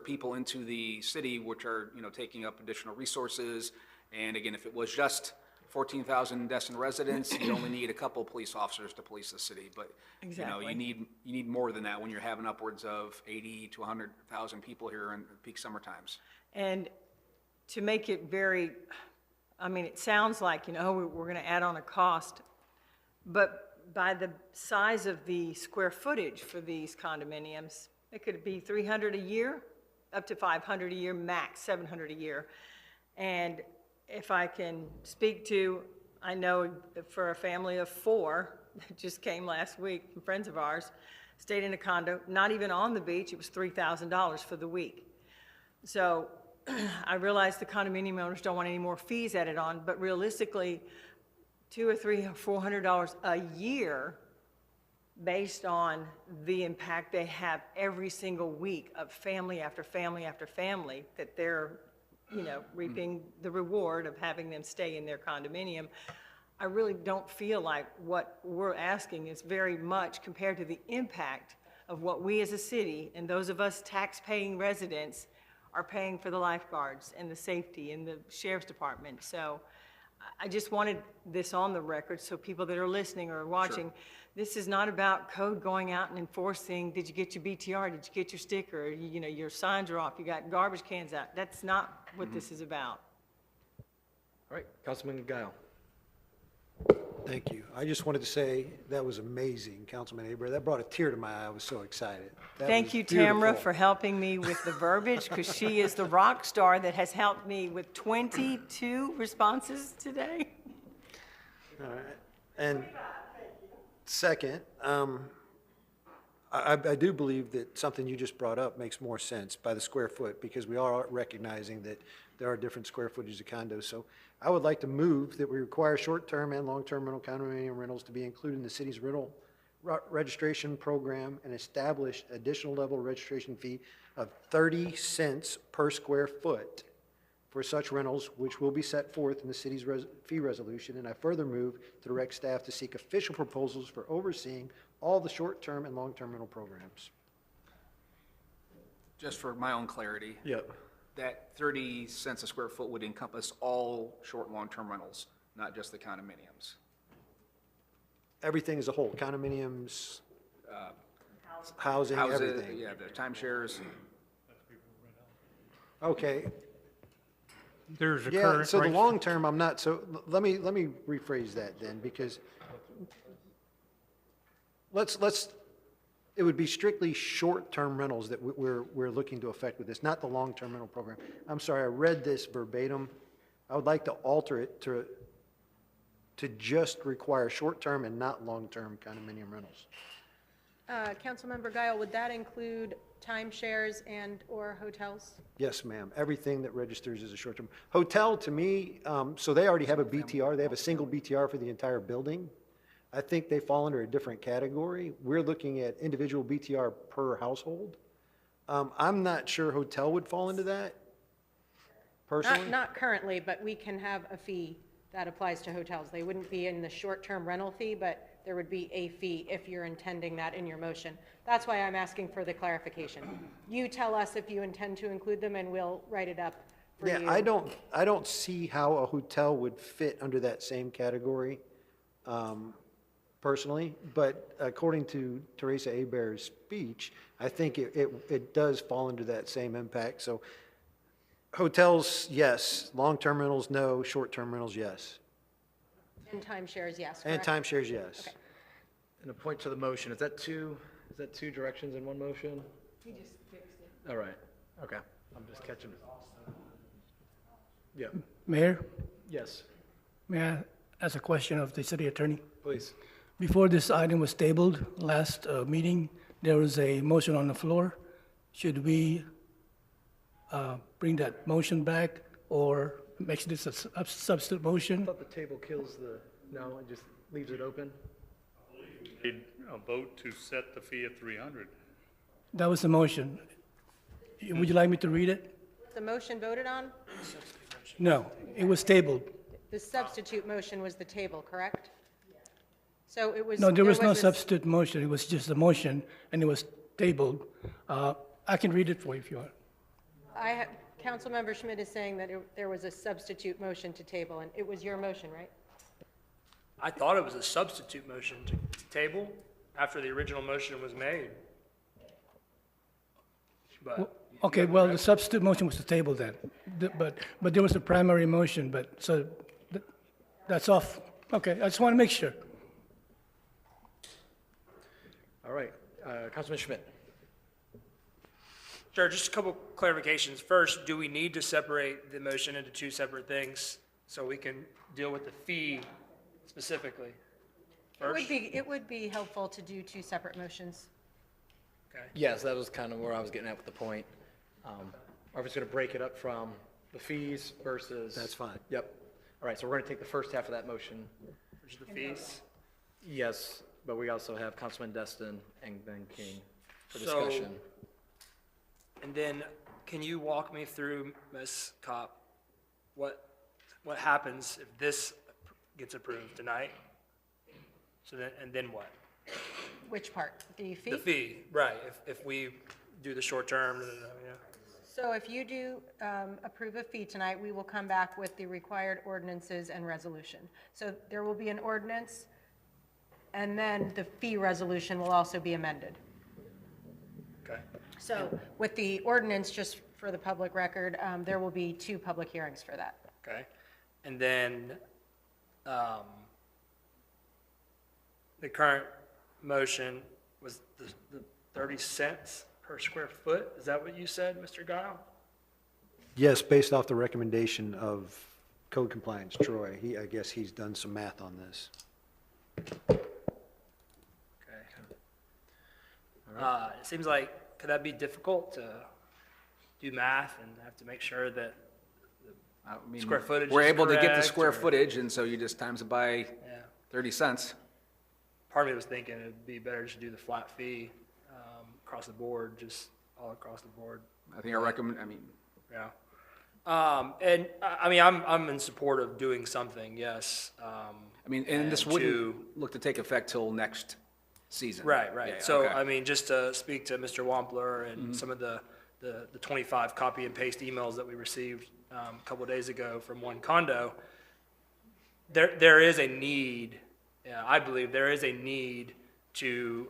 people into the city, which are, taking up additional resources. And again, if it was just 14,000 Destin residents, you only need a couple police officers to police the city. But, Exactly. you need more than that when you're having upwards of 80 to 100,000 people here in peak summer times. And to make it very, it sounds like, we're going to add on a cost, but by the size of the square footage for these condominiums, it could be 300 a year, up to 500 a year, max 700 a year. And if I can speak to, I know for a family of 4 that just came last week, some friends of ours, stayed in a condo, not even on the beach, it was $3,000 for the week. So I realize the condominium owners don't want any more fees added on, but realistically, $200 or $300 or $400 a year based on the impact they have every single week of family after family after family that they're, reaping the reward of having them stay in their condominium. I really don't feel like what we're asking is very much compared to the impact of what we as a city and those of us tax-paying residents are paying for the lifeguards and the safety and the sheriff's department. So I just wanted this on the record so people that are listening or watching, this is not about code going out and enforcing, did you get your BTR, did you get your sticker, your signs are off, you got garbage cans out. That's not what this is about. All right, Councilman Guile. Thank you. I just wanted to say that was amazing, Councilman Aber. That brought a tear to my eye. I was so excited. That Thank was you, Tamara, beautiful. for helping me with the verbiage, because she is the rock star that has helped me with 22 responses today. All right. And second, I do believe that something you just brought up makes more sense by the square foot, because we are recognizing that there are different square footage of condos. So I would like to move that we require short-term and long-term rental condominium rentals to be included in the city's rental registration program and establish additional level registration fee of 30 cents per square foot for such rentals, which will be set forth in the city's fee resolution. And I further move to direct staff to seek official proposals for overseeing all the short-term and long-term rental programs. Just for my own clarity. Yep. That 30 cents a square foot would encompass all short and long-term rentals, not just the condominiums. Everything as a whole, condominiums, housing, everything. Yeah, the timeshares. Okay. There's a Yeah, current. so the rate- long term, I'm not, so let me rephrase that then, because it would be strictly short-term rentals that we're looking to affect with this, not the long-term rental program. I'm sorry, I read this verbatim. I would like to alter it to just require short-term and not long-term condominium rentals. Councilmember Guile, would that include timeshares and/or hotels? Yes, ma'am. Everything that registers as a short-term. Hotel, to me, so they already have a BTR. They have a single BTR for the entire building. I think they fall under a different category. We're looking at individual BTR per household. I'm not sure hotel would fall into that, personally. Not currently, but we can have a fee that applies to hotels. They wouldn't be in the short-term rental fee, but there would be a fee if you're intending that in your motion. That's why I'm asking for the clarification. You tell us if you intend to include them, and we'll write it up for you. Yeah, I don't see how a hotel would fit under that same category, personally, but according to Teresa Abear's speech, I think it does fall under that same impact. So hotels, yes. Long-term rentals, no. Short-term rentals, yes. And timeshares, yes, And correct? timeshares, yes. Okay. And a point to the motion, is that two directions in one motion? He just fixed it. All right, okay, I'm just catching. Yeah, Mayor, yes, may I ask a question of the city attorney? please. Before this item was tabled last meeting, there was a motion on the floor. Should we bring that motion back or make this a substitute I motion? thought the table kills no, it just leaves it open? Need a vote to set the fee at 300. That was the motion. Would you like me to read it? The motion voted on? No, it was tabled. The substitute motion was the table, correct? So it was. No, there was no a- substitute motion. It was just a motion, and it was tabled. I can read it for you if you want. Councilmember Schmidt is saying that there was a substitute motion to table, and it was your motion, right? I thought it was a substitute motion to table after the original motion was made. But, Okay, well, the substitute motion was to table then, but there was a primary motion, that's off. Okay, I just want to make sure. All right, Councilman Schmidt. sure, just a couple clarifications. First, do we need to separate the motion into two separate things so we can deal with the fee specifically? First? It would be helpful to do two separate motions. Okay. Yes, that was kind of where I was getting at with the point. Or if it's going to break it up from the fees versus. That's fine. Yep. All right, so we're going to take the first half of that motion. Which is the fees? Yes, but we also have Councilman Destin and then King for So- discussion. And then, can you walk me through, Ms. Kopp, what happens if this gets approved tonight? So then, and then what? Which part? The fee? The fee, right, if we do the short term, yeah. So if you do approve a fee tonight, we will come back with the required ordinances and resolution. So there will be an ordinance, and then the fee resolution will also be amended. Okay. So with the ordinance, just for the public record, there will be two public hearings for that. Okay, and then, the current motion was the 30 cents per square foot? Is that what you said, Mr. Guile? Yes, based off the recommendation of Code Compliance, Troy. I guess he's done some math on this. Okay. It seems like, could that be difficult to do math and have to make sure that I mean, square footage we're is able to get the correct, square or- footage, and so you just times it by Yeah. 30 cents. Part of me was thinking it'd be better just to do the flat fee across the board, just all across the board. I think I mean, Yeah. And I mean, I'm in support of doing something, yes. and this to- wouldn't look to take effect till next season. Right, Yeah, right. yeah, So, okay. I mean, just to speak to Mr. Wampler and some of the 25 copy and paste emails that we received a couple of days ago from one condo, there is a need, I believe there is a need to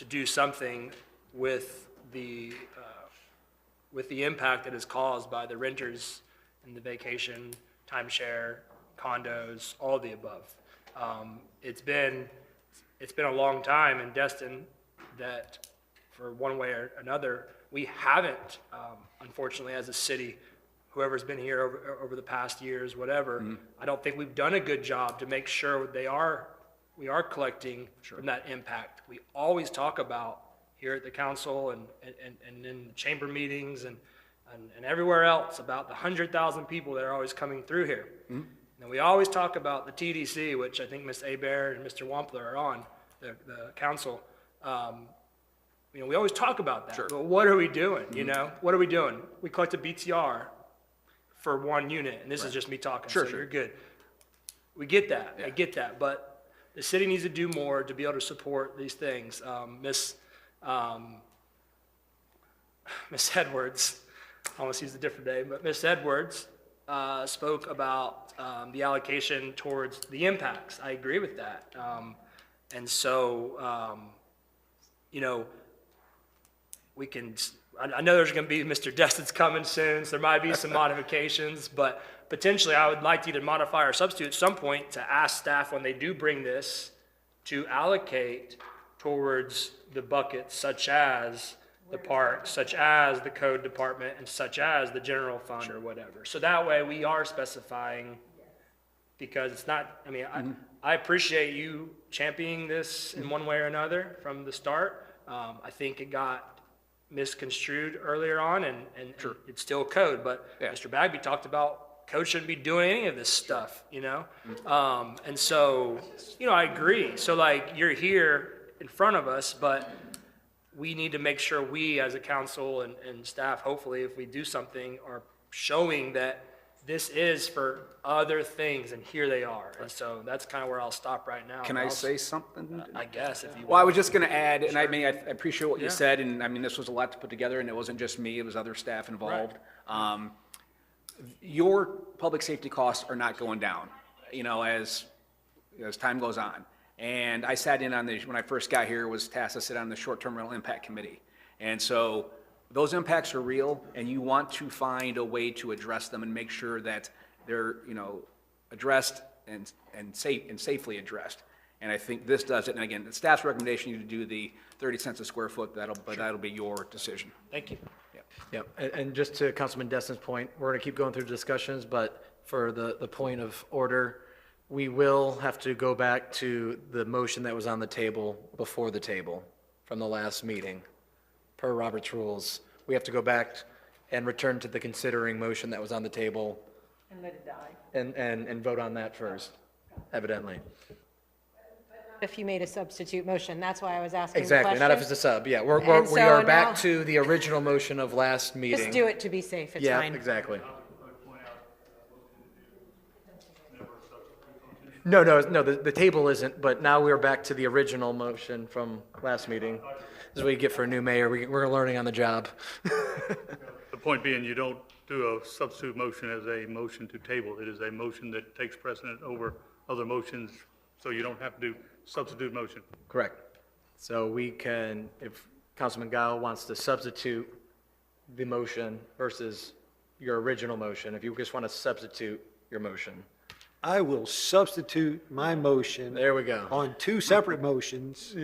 do something with the impact that is caused by the renters in the vacation, timeshare, condos, all of the above. It's been a long time in Destin that, for one way or another, we haven't, unfortunately, as a city, whoever's been here over the past years, whatever, I don't think we've done a good job to make sure we are collecting from that impact. We always talk about here at the council and in chamber meetings and everywhere else about the 100,000 people that are always coming through here. Now, we always talk about the TDC, which I think Ms. Abear and Mr. Wampler are on, the council. You know, we always talk about that, but what are we doing, you know? What are we doing? We collect a BTR for one unit, and this is just me talking, so you're good. We get that, I get that, but the city needs to do more to be able to support these things. Miss Edwards, I almost used a different name, but Miss Edwards spoke about the allocation towards the impacts. I agree with that. And so, you know, we can, I know there's going to be Mr. Destin's coming soon, so there might be some modifications, but potentially I would like to either modify or substitute at some point to ask staff when they do bring this to allocate towards the buckets such as the park, such as the code department, and such as the general fund or whatever. So that way we are specifying, because it's not, I mean, I appreciate you championing this in one way or another from the start. I think it got misconstrued earlier on, and it's still code, but Mr. Bagby talked about code shouldn't be doing any of this stuff, you know? And so, you know, I agree. So like, you're here in front of us, but we need to make sure we as a council and staff, hopefully, if we do something, are showing that this is for other things, and here they are. And so that's kind of where I'll stop right now. Can I say something? I guess, if you want. Well, I was just going to add, and I mean, I appreciate what you said, and I mean, this was a lot to put together, and it wasn't just me, it was other staff involved. Your public safety costs are not going down, you know, as time goes on. And I sat in on when I first got here, was tasked to sit on the short-term rental impact committee. And so those impacts are real, and you want to find a way to address them and make sure that they're, you know, addressed and safely addressed. And I think this does it. And again, the staff's recommendation you to do the 30 cents a square foot, that'll be your decision. Thank you. Yep, and just to Councilman Destin's point, we're going to keep going through discussions, but for the point of order, we will have to go back to the motion that was on the table before the table from the last meeting. Per Robert's rules, we have to go back and return to the considering motion that was on the table And let it die. and vote on that first, evidently. If you made a substitute motion, that's why I was asking the Exactly, not if it's question. a sub, yeah. And We so are now- back to the original motion of last meeting. Just do it to be safe, it's Yeah, fine. exactly. No, the table isn't, but now we're back to the original motion from last meeting. This is what you get for a new mayor, we're learning on the job. The point being, you don't do a substitute motion as a motion to table. It is a motion that takes precedent over other motions, so you don't have to do substitute motion. Correct. So we can, if Councilman Gao wants to substitute the motion versus your original motion, if you just want to substitute your motion. I will substitute my motion. There we go. On two separate motions,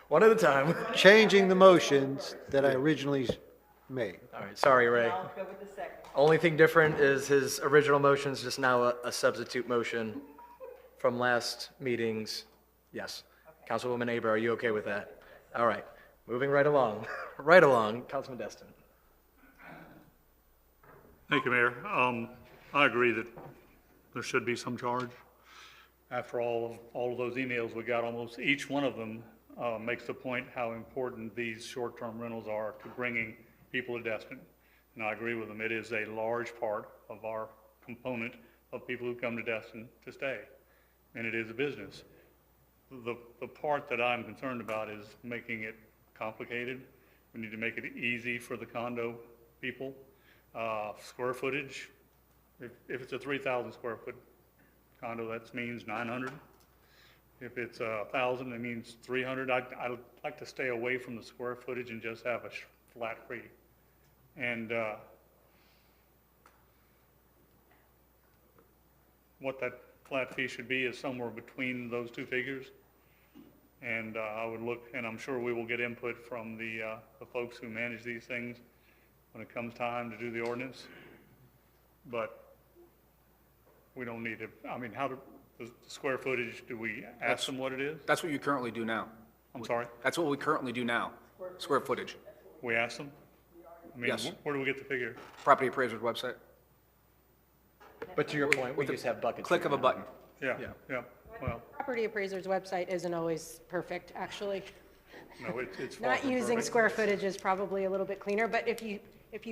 One at a time. changing the motions that I originally made. All right, sorry, Ray. I'll go with the second. Only thing different is his original motion is just now a substitute motion from last meeting's. Yes. Councilwoman Aber, are you okay with that? All right, moving right along, Councilman Destin. Thank you, Mayor. I agree that there should be some charge. After all of those emails we got, almost each one of them makes the point how important these short-term rentals are to bringing people to Destin. And I agree with them. It is a large part of our component of people who come to Destin to stay, and it is a business. The part that I'm concerned about is making it complicated. We need to make it easy for the condo people. Square footage, if it's a 3,000 square foot condo, that means 900. If it's 1,000, it means 300. I'd like to stay away from the square footage and just have a flat fee. And what that flat fee should be is somewhere between those two figures. And I would look, and I'm sure we will get input from the folks who manage these things when it comes time to do the ordinance. But we don't need to, I mean, the square footage, do we ask them what it is? That's what you currently do now. I'm sorry? That's what we currently do now, square footage. We ask them? I mean, Yes. where do we get the figure? Property appraiser's website. But to your point, we just have buckets. Click of a button. Yeah, yeah, well, Property appraiser's website isn't always perfect, actually. no, it's far Not from using perfect. square footage is probably a little bit cleaner, but if you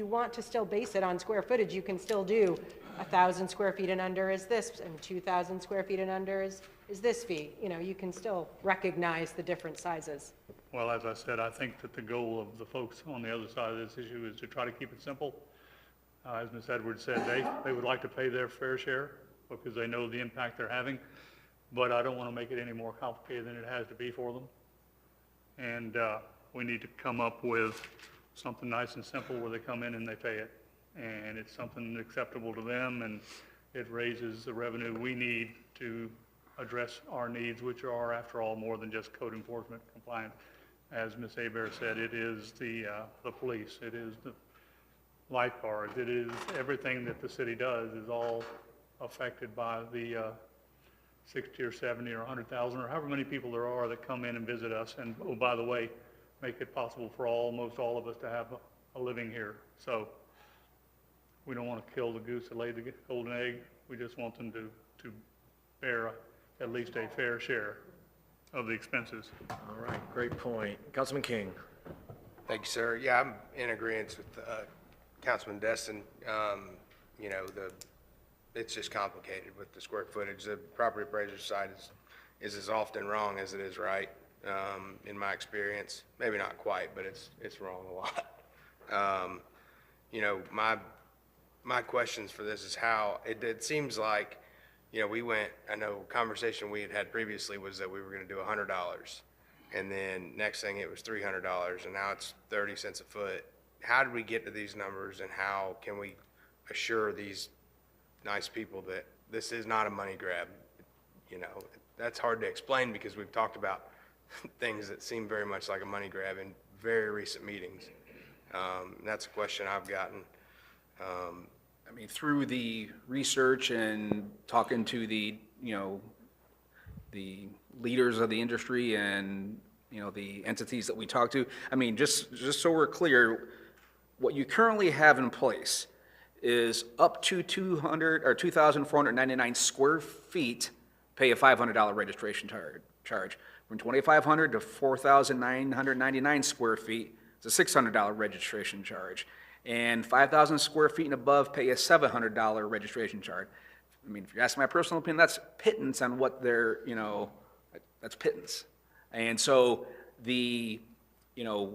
want to still base it on square footage, you can still do 1,000 square feet and under is this, and 2,000 square feet and under is this fee. You know, you can still recognize the different sizes. Well, as I said, I think that the goal of the folks on the other side of this issue is to try to keep it simple. As Ms. Edwards said, they would like to pay their fair share because they know the impact they're having, but I don't want to make it any more complicated than it has to be for them. And we need to come up with something nice and simple where they come in and they pay it. And it's something acceptable to them, and it raises the revenue we need to address our needs, which are, after all, more than just code enforcement compliance. As Ms. Hebert said, it is the police, it is the lifeguards, it is everything that the city does is all affected by the 60 or 70 or 100,000 or however many people there are that come in and visit us. And, oh, by the way, make it possible for almost all of us to have a living here. So we don't want to kill the goose that laid the golden egg. We just want them to bear at least a fair share of the expenses. All right, great point. Councilman King. Thank you, sir. Yeah, I'm in agreement with Councilman Destin. You know, it's just complicated with the square footage. The property appraiser side is as often wrong as it is right, in my experience. Maybe not quite, but it's wrong a lot. You know, my questions for this is how, it seems like, you know, I know conversation we had previously was that we were gonna do $100. And then next thing it was $300, and now it's 30 cents a foot. How did we get to these numbers, and how can we assure these nice people that this is not a money grab? You know, that's hard to explain because we've talked about things that seem very much like a money grab in very recent meetings. That's a question I've gotten. I mean, through the research and talking to the, you know, the leaders of the industry and, you know, the entities that we talk to, I mean, just so we're clear, what you currently have in place is up to 2,499 square feet, pay a $500 registration charge. From 2,500 to 4,999 square feet, it's a $600 registration charge. And 5,000 square feet and above, pay a $700 registration charge. I mean, if you ask my personal opinion, that's pittance on what they're, you know, that's pittance. And so you know,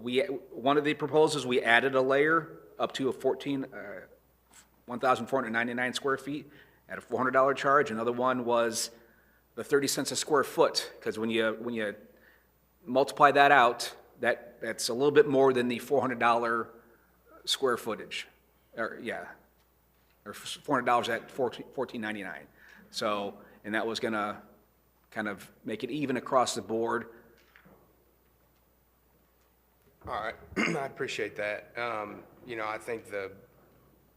one of the proposals, we added a layer up to 1,499 square feet at a $400 charge. Another one was the 30 cents a square foot, because when you multiply that out, that's a little bit more than the $400 square footage, or $400 at $14.99. So, and that was gonna kind of make it even across the board. All right, I appreciate that. You know, I think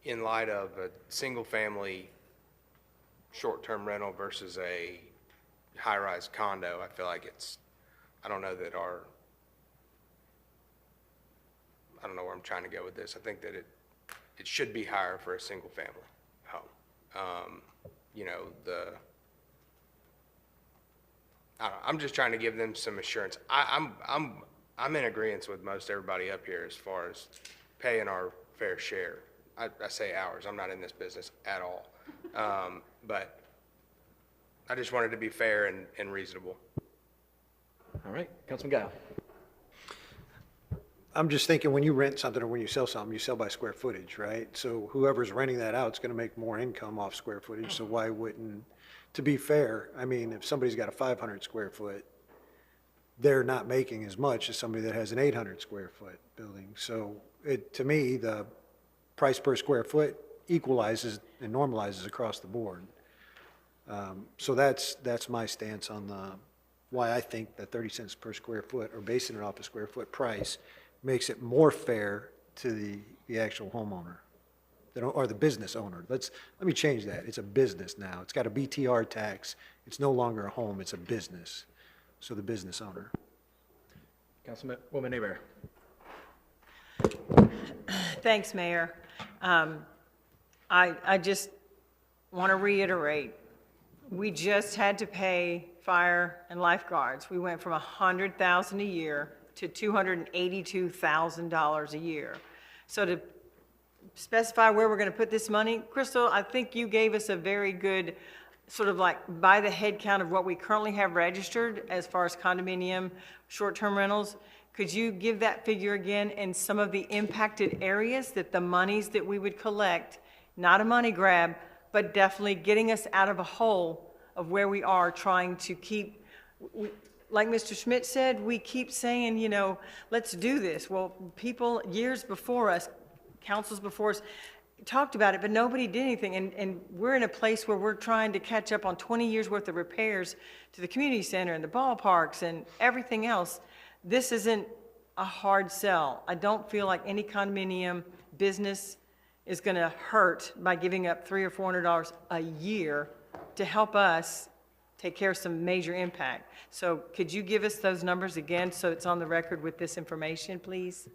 in light of a single-family short-term rental versus a high-rise condo, I feel like I don't know where I'm trying to go with this. I think that it should be higher for a single-family home. You know, I don't know, I'm just trying to give them some assurance. I'm in agreement with most everybody up here as far as paying our fair share. I say ours, I'm not in this business at all. But I just wanted to be fair and reasonable. All right, Councilman Guile. I'm just thinking when you rent something or when you sell something, you sell by square footage, right? So whoever's renting that out is going to make more income off square footage, so why wouldn't, to be fair, I mean, if somebody's got a 500 square foot, they're not making as much as somebody that has an 800 square foot building. So to me, the price per square foot equalizes and normalizes across the board. So that's my stance on why I think that 30 cents per square foot, or basing it off a square foot price, makes it more fair to the actual homeowner, or the business owner. Let me change that. It's a business now. It's got a BTR tax. It's no longer a home, it's a business. So the business owner. Councilwoman Hebert. Thanks, Mayor. I just want to reiterate, we just had to pay fire and lifeguards. We went from $100,000 a year to $282,000 a year. So to specify where we're going to put this money, Crystal, I think you gave us a very good sort of like by the head count of what we currently have registered as far as condominium, short-term rentals. Could you give that figure again and some of the impacted areas that the monies that we would collect, not a money grab, but definitely getting us out of a hole of where we are trying to keep, like Mr. Schmidt said, we keep saying, you know, let's do this. Well, people years before us, councils before us, talked about it, but nobody did anything. And we're in a place where we're trying to catch up on 20 years worth of repairs to the community center and the ballparks and everything else. This isn't a hard sell. I don't feel like any condominium business is going to hurt by giving up $300 or $400 a year to help us take care of some major impact. So could you give us those numbers again so it's on the record with this information, please?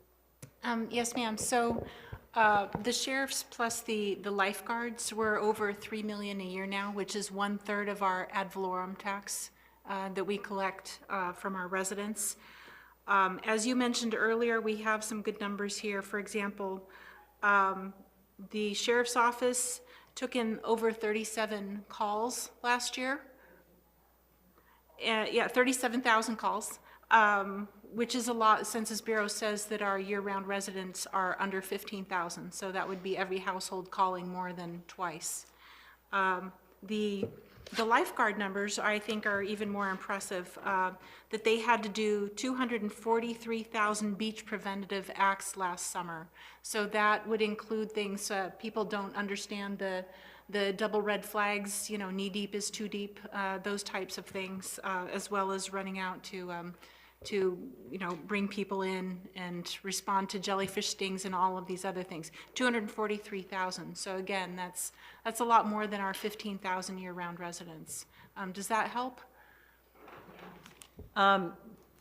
Yes, ma'am. So the sheriffs plus the lifeguards, we're over $3 million a year now, which is 1/3 of our ad valorem tax that we collect from our residents. As you mentioned earlier, we have some good numbers here. For example, the sheriff's office took in over 37 calls last year. Yeah, 37,000 calls, which is a lot. Census Bureau says that our year-round residents are under 15,000, so that would be every household calling more than twice. The lifeguard numbers, I think, are even more impressive, that they had to do 243,000 beach preventative acts last summer. So that would include things, people don't understand the double red flags, you know, knee deep is too deep, those types of things, as well as running out to, you know, bring people in and respond to jellyfish stings and all of these other things. 243,000. So again, that's a lot more than our 15,000 year-round residents. Does that help?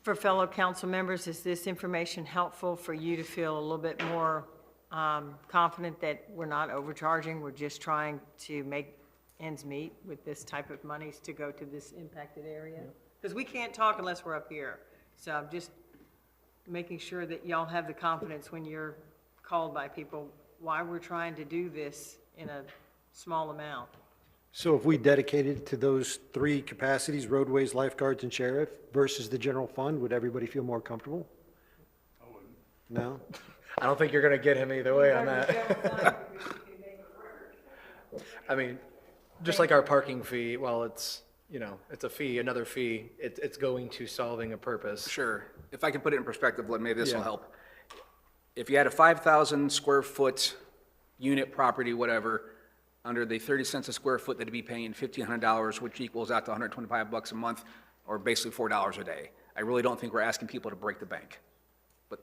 For fellow council members, is this information helpful for you to feel a little bit more confident that we're not overcharging, we're just trying to make ends meet with this type of monies to go to this impacted area? Because we can't talk unless we're up here. So I'm just making sure that y'all have the confidence when you're called by people why we're trying to do this in a small amount. So if we dedicated to those three capacities, roadways, lifeguards, and sheriff, versus the general fund, would everybody feel more comfortable? I wouldn't. No? I don't think you're going to get him either way on that. I mean, just like our parking fee, while it's, you know, it's a fee, another fee, it's going to solving a purpose. Sure. If I can put it in perspective, maybe this will Yeah. help. If you had a 5,000 square foot unit property, whatever, under the 30 cents a square foot, that'd be paying $1,500, which equals out to $125 a month, or basically $4 a day. I really don't think we're asking people to break the bank, but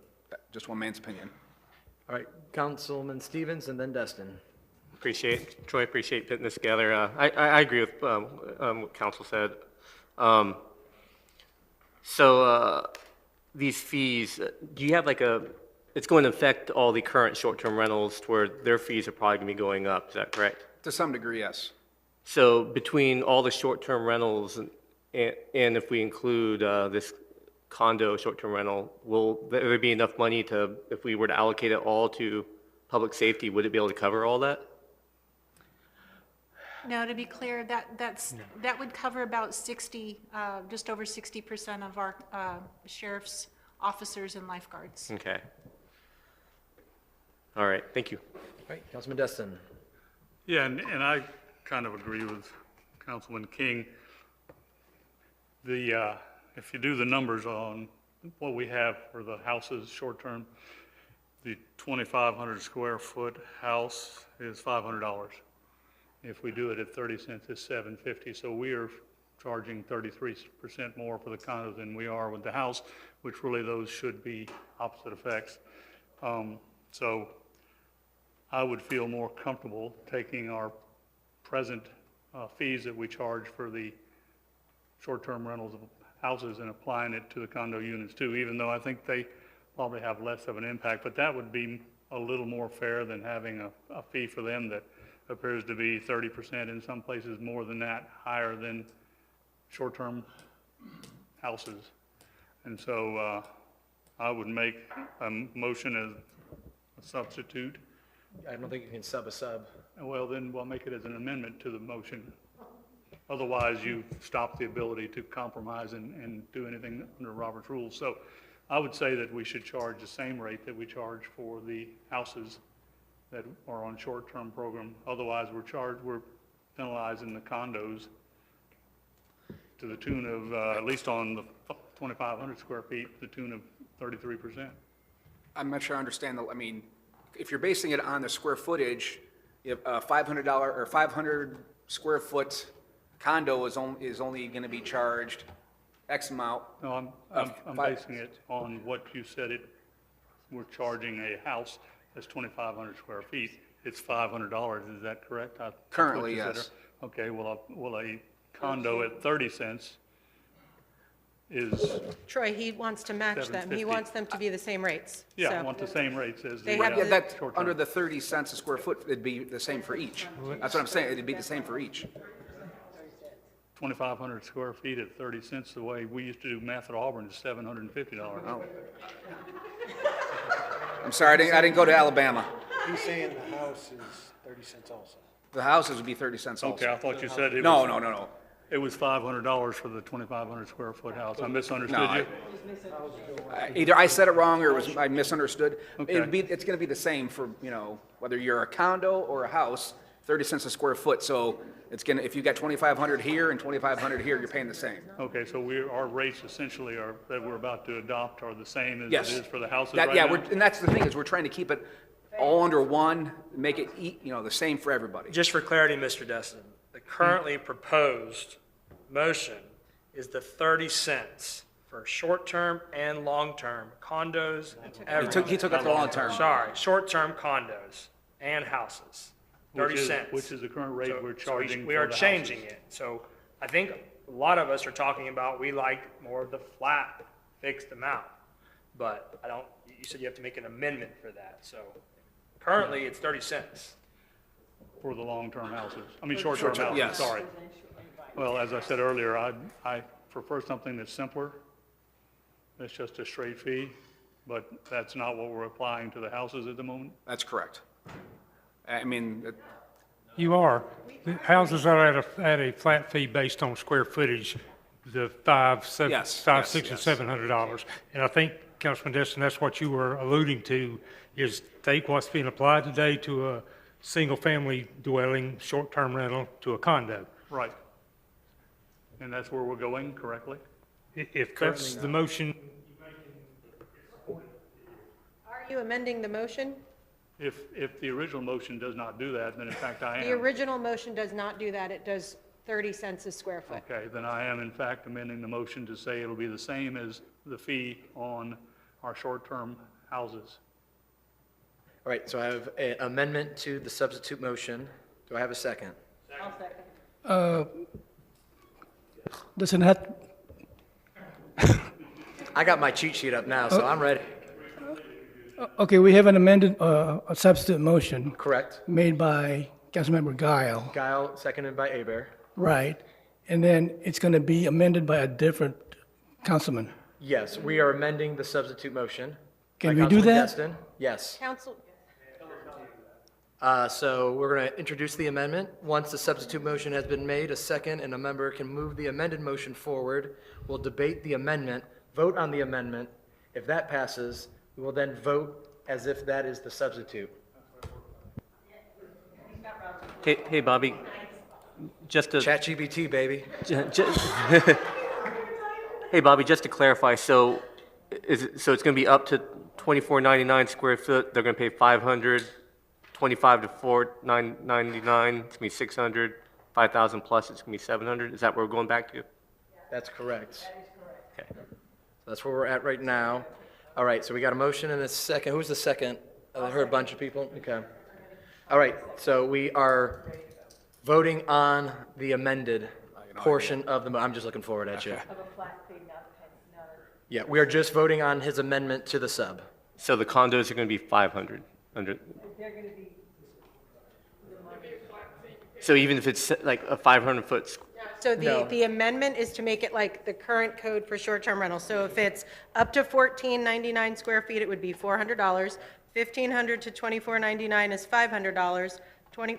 just one man's opinion. All right, Councilman Stevens and then Destin. Troy, appreciate putting this together. I agree with what council said. These fees, do you have like it's going to affect all the current short-term rentals to where their fees are probably going to be going up, is that correct? To some degree, yes. So between all the short-term rentals and if we include this condo short-term rental, will there be enough money to, if we were to allocate it all to public safety, would it be able to cover all that? No, to be clear, that would cover about 60, just over 60% of our sheriff's officers and lifeguards. Okay. All right, thank you. All right, Councilman Destin. Yeah, and I kind of agree with Councilman King. If you do the numbers on what we have for the houses short-term, the 2,500 square foot house is $500. If we do it at 30 cents, it's $750. So we are charging 33% more for the condo than we are with the house, which really those should be opposite effects. So I would feel more comfortable taking our present fees that we charge for the short-term rentals of houses and applying it to the condo units too, even though I think they probably have less of an impact. But that would be a little more fair than having a fee for them that appears to be 30%, in some places more than that, higher than short-term houses. And so I would make a motion as a substitute. I don't think you can sub a sub. Well, then we'll make it as an amendment to the motion. Otherwise, you stop the ability to compromise and do anything under Robert's rules. So I would say that we should charge the same rate that we charge for the houses that are on short-term program. Otherwise, we're penalizing the condos to the tune of, at least on the 2,500 square feet, the tune of 33%. I'm not sure I understand, I mean, if you're basing it on the square footage, if a $500 or 500 square foot condo is only going to be charged X amount. No, I'm basing it on what you said we're charging a house that's 2,500 square feet. It's $500, is that correct? That's what Currently, you said. yes. Okay, well, a condo at 30 cents is, Troy, he wants to match them. He $7.50. wants them to be the same rates. yeah, I So- want the same rates as the They have Yeah, the- that, short-term. under the 30 cents a square foot, it'd be the same for each. That's what I'm saying, it'd be the same for each. 2,500 square feet at 30 cents, the way we used to do math at Auburn is $750. Oh. I'm sorry, I didn't go to Alabama. He's saying the house is 30 cents also. The houses would be 30 cents also. Okay, I thought you said it No, was. no. It was $500 for the 2,500 square foot house. I misunderstood No, you? Either I said it wrong or I misunderstood. Okay. It's gonna be the same for, whether you're a condo or a house, 30 cents a square foot. So it's gonna, if you got 2,500 here and 2,500 here, you're paying the same. Okay, so our rates essentially that we're about to adopt are the same as Yes. it is for the houses That- right yeah, now? and that's the thing, is we're trying to keep it all under one, make it, the same for everybody. Just for clarity, Mr. Destin, the currently proposed motion is the 30 cents for short-term and long-term condos and everything. He took up the long-term. Sorry, short-term condos and houses, 30 Which is- cents. which is the current rate So- we're so charging we for are the changing houses. it. So I think a lot of us are talking about, we like more of the flat, fixed amount. But you said you have to make an amendment for that, so currently it's 30 cents. For the long-term houses, short-term houses, yes. sorry. Well, as I said earlier, I prefer something that's simpler. It's just a straight fee, but that's not what we're applying to the houses at the moment. That's correct. I mean, You are. The houses are at a flat fee based on square footage, the five, six, and $700. And I think, Councilman Destin, that's what you were alluding to, is take what's being applied today to a single-family dwelling, short-term rental, to a condo. Right. And that's where we're going, correctly? If that's the motion, Are you amending the motion? If the original motion does not do that, then in fact I The am. original motion does not do that. It does 30 cents a square foot. Okay, then I am in fact amending the motion to say it'll be the same as the fee on our short-term houses. All right, so I have an amendment to the substitute motion. Do I have a second? Doesn't have, I got my cheat sheet up now, so I'm ready. okay, we have an amended, a substitute motion Correct. made by Councilmember Guile, Guile, seconded by Abear. right? And then it's going to be amended by a different councilman. Yes, we are amending the substitute motion. Can by we do Councilman that? Destin. Yes. Council, So we're going to introduce the amendment. Once the substitute motion has been made, a second, and a member can move the amended motion forward. We'll debate the amendment, vote on the amendment. If that passes, we will then vote as if that is the substitute. Hey, Bobby, just to. ChatGPT, baby. Hey, Bobby, just to clarify, so it's going to be up to $24.99 square foot, they're going to pay $500, 25 to $499, it's going to be $600, 5,000 plus, it's going to be $700, is that where we're going back to? That's correct. Okay. So that's where we're at right now. All right, so we got a motion and a second. Who's the second? I heard a bunch of people. Okay. All right, so we are voting on the amended portion of the, I'm just looking forward at you. Yeah, we are just voting on his amendment to the sub. So the condos are going to be 500 under, So even if it's like a 500-foot, So No. the amendment is to make it like the current code for short-term rental. So if it's up to 1499 square feet, it would be $400. 1,500 to 2,499 is $500. 20,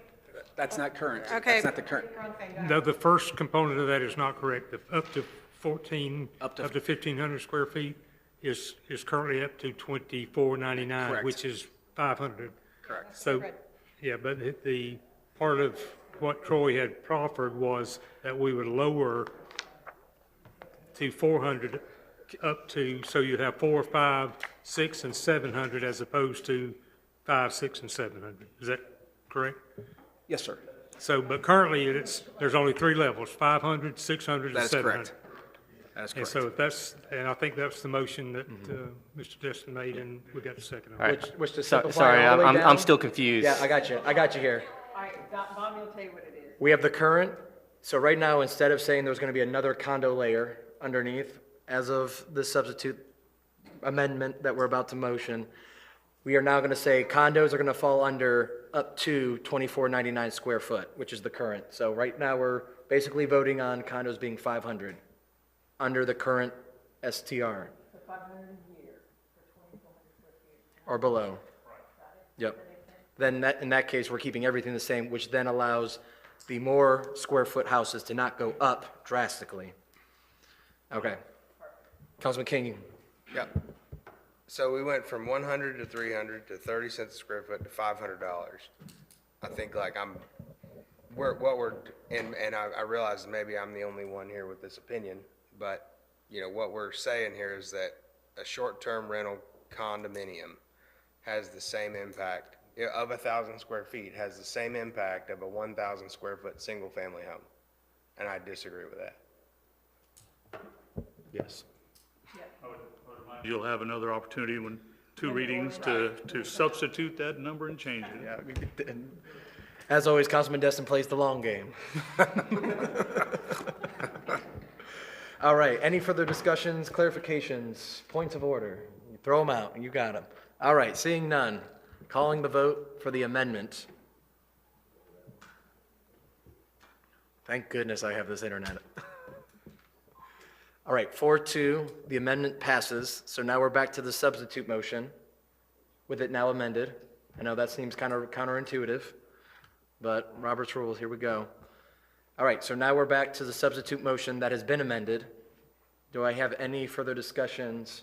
That's not current. okay. That's not the current. The first component of that is not correct. The up to 14, Up to- up to 1,500 square feet is currently up to 2,499, Correct. which is 500. Correct. So, yeah, but the part of what Troy had proffered was that we would lower to 400 up to, so you'd have 4, 5, 6, and 700 as opposed to 5, 6, and 700. Is that correct? Yes, sir. So, but currently there's only 3 levels, 500, 600, and That is 700. correct. That is And correct. so and I think that's the motion that Mr. Destin made, and we got a second on All it. right. Which to So- simplify sorry, all the way I'm down- still confused. Yeah, I got you here. All right, Bobby will tell you what it is. We have the current, so right now, instead of saying there's gonna be another condo layer underneath, as of the substitute amendment that we're about to motion, we are now gonna say condos are gonna fall under up to 2,499 square foot, which is the current. So right now, we're basically voting on condos being 500, under the current STR. Or below. Yep. Then in that case, we're keeping everything the same, which then allows the more square foot houses to not go up drastically. Okay. Councilman King, Yep. So we went from 100 to 300 to 30 cents a square foot to $500. I think like and I realize maybe I'm the only one here with this opinion, but what we're saying here is that a short-term rental condominium has the same impact of 1,000 square feet, has the same impact of a 1,000 square foot single-family home. And I disagree with that. yes. You'll have another opportunity when 2 readings to substitute that number and change it. As always, Councilman Destin plays the long game. All right, any further discussions, clarifications, points of order? You throw them out, and you got them. All right, seeing none, calling the vote for the amendment. Thank goodness I have this internet. All right, 4-2, the amendment passes. So now we're back to the substitute motion with it now amended. I know that seems kind of counterintuitive, but Robert's rules, here we go. All right, so now we're back to the substitute motion that has been amended. Do I have any further discussions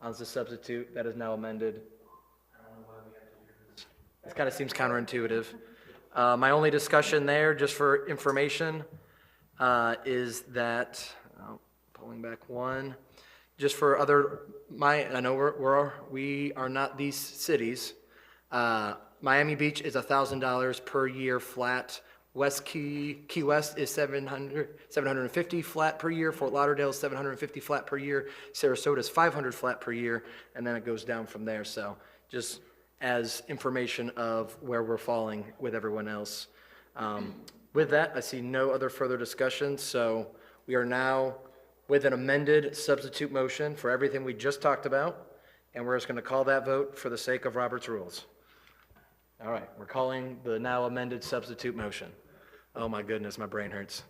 on the substitute that is now amended? This kind of seems counterintuitive. My only discussion there, just for information, is that, pulling back one, just for I know we are not these cities. Miami Beach is $1,000 per year flat. Key West is $750 flat per year. Fort Lauderdale is $750 flat per year. Sarasota is $500 flat per year, and then it goes down from there. So just as information of where we're falling with everyone else. With that, I see no other further discussion, so we are now with an amended substitute motion for everything we just talked about, and we're just going to call that vote for the sake of Robert's rules. All right, we're calling the now amended substitute motion. Oh my goodness, my brain hurts.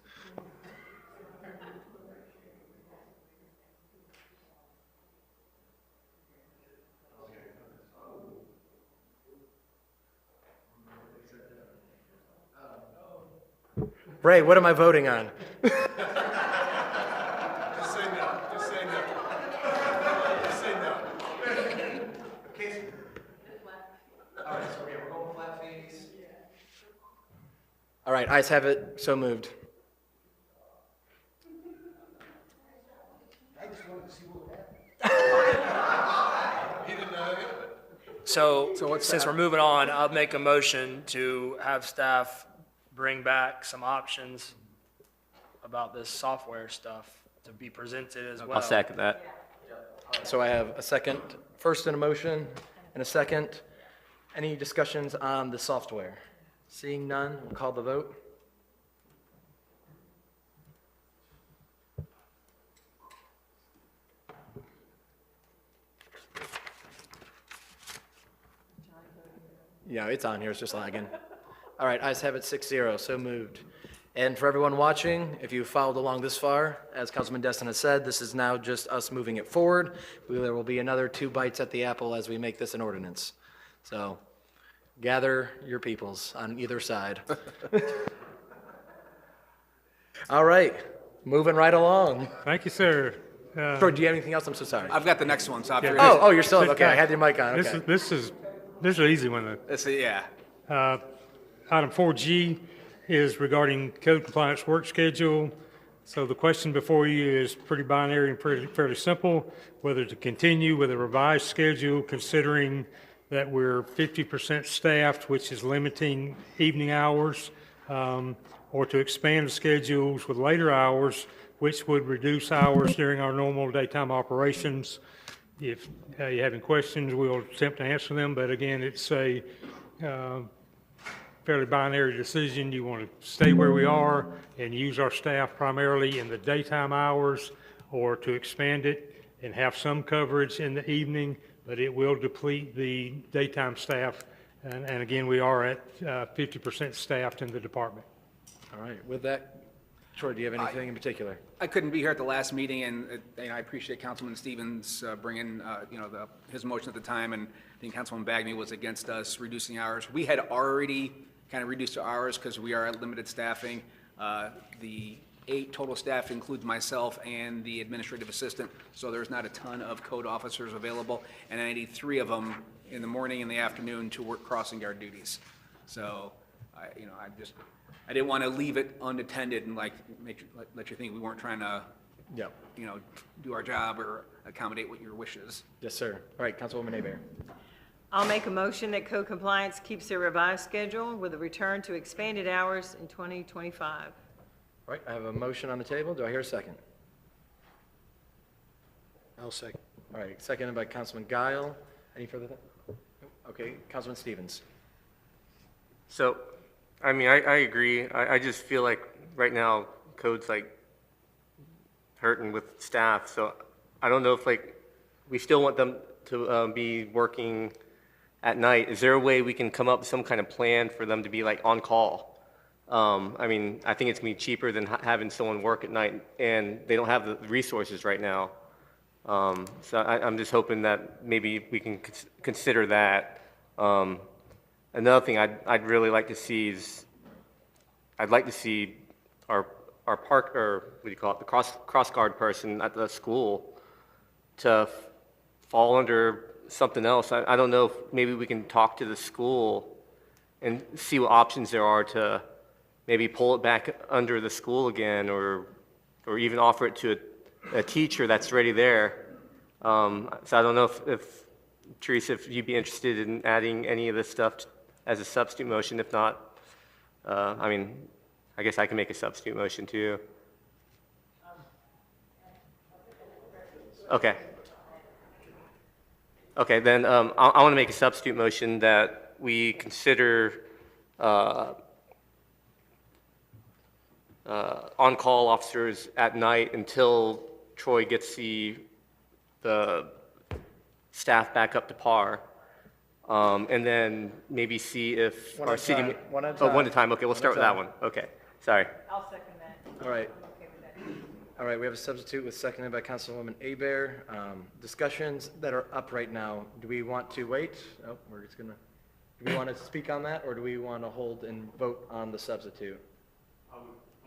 Ray, what am I voting on? Just say no. Just say no. Just say no. All right, so we're going flat fees. All right, ayes have it, so moved. So since we're moving on, I'll make a motion to have staff bring back some options about this software stuff to be presented as well. I'll second that. So I have a second, first in a motion and a second. Any discussions on the software? Seeing none, we'll call the vote. Yeah, it's on here, it's just lagging. All right, ayes have it 6-0, so moved. And for everyone watching, if you followed along this far, as Councilman Destin has said, this is now just us moving it forward. There will be another 2 bites at the apple as we make this an ordinance. So gather your peoples on either side. All right, moving right along. Thank you, sir. Troy, do you have anything else? I'm so sorry. I've got the next one, so I'll Oh, you're still, okay, I had your mic on, This okay. is an easy one. Let's see, yeah. Item 4G is regarding code compliance work schedule. So the question before you is pretty binary and fairly simple, whether to continue with a revised schedule considering that we're 50% staffed, which is limiting evening hours, or to expand the schedules with later hours, which would reduce hours during our normal daytime operations. If you have any questions, we'll attempt to answer them, but again, it's a fairly binary decision. You want to stay where we are and use our staff primarily in the daytime hours, or to expand it and have some coverage in the evening, but it will deplete the daytime staff. And again, we are at 50% staffed in the department. All right, with that, Troy, do you have anything in particular? I couldn't be here at the last meeting, and I appreciate Councilman Stevens bringing, his motion at the time, and I think Councilman Bagby was against us reducing hours. We had already kind of reduced our hours because we are at limited staffing. The 8 total staff includes myself and the administrative assistant, so there's not a ton of code officers available, and I need 3 of them in the morning and the afternoon to work crossing guard duties. So, I didn't want to leave it unattended and let you think we weren't trying to, do our job or accommodate what your wishes. Yes, sir. All right, Councilwoman Abear. I'll make a motion that code compliance keeps their revised schedule with a return to expanded hours in 2025. All right, I have a motion on the table. Do I hear a second? I'll second. All right, seconded by Councilman Guile. Any further? Okay, Councilman Stevens. So, I mean, I agree. I just feel like right now code's like hurting with staff. So I don't know if we still want them to be working at night. Is there a way we can come up with some kind of plan for them to be on call? I mean, I think it's gonna be cheaper than having someone work at night, and they don't have the resources right now. So I'm just hoping that maybe we can consider that. Another thing I'd really like to see is, I'd like to see our park, or what do you call it, the cross guard person at the school to fall under something else. I don't know if maybe we can talk to the school and see what options there are to maybe pull it back under the school again, or even offer it to a teacher that's already there. So I don't know if Teresa, if you'd be interested in adding any of this stuff as a substitute motion. If not, I mean, I guess I can make a substitute motion too. Okay. Okay, then I want to make a substitute motion that we consider on-call officers at night until Troy gets the staff back up to par. And then maybe see if One our at a city. time. One at a Oh, time. one at a time, okay, we'll One start at with a that time. one, okay, sorry. I'll second that. All right. Okay with that. All right, we have a substitute with seconded by Councilwoman Abear. Discussions that are up right now, do we want to wait? Oh, we're just gonna, do we want to speak on that, or do we want to hold and vote on the substitute? I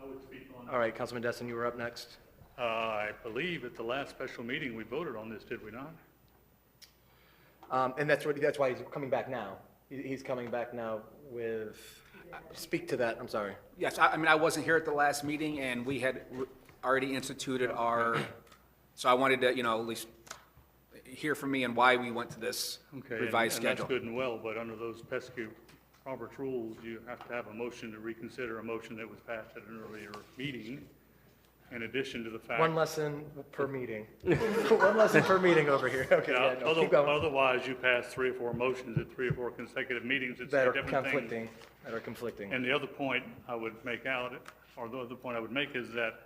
would speak on. All right, Councilman Destin, you were up next. I believe at the last special meeting, we voted on this, did we not? And that's why he's coming back now. He's coming back now with, speak to that, I'm sorry. Yes, I mean, I wasn't here at the last meeting, and we had already instituted so I wanted to, at least hear from me and why we went to this Okay, revised and schedule. that's good and well, but under those pesky Robert's rules, you have to have a motion to reconsider a motion that was passed at an earlier meeting, in addition to the fact. One lesson per meeting. One lesson per meeting over here. Okay, Yeah, yeah, no, keep going. otherwise, you pass 3 or 4 motions at 3 or 4 consecutive meetings. It's That a are different thing. conflicting, that are conflicting. And the other point I would make out, or the other point I would make is that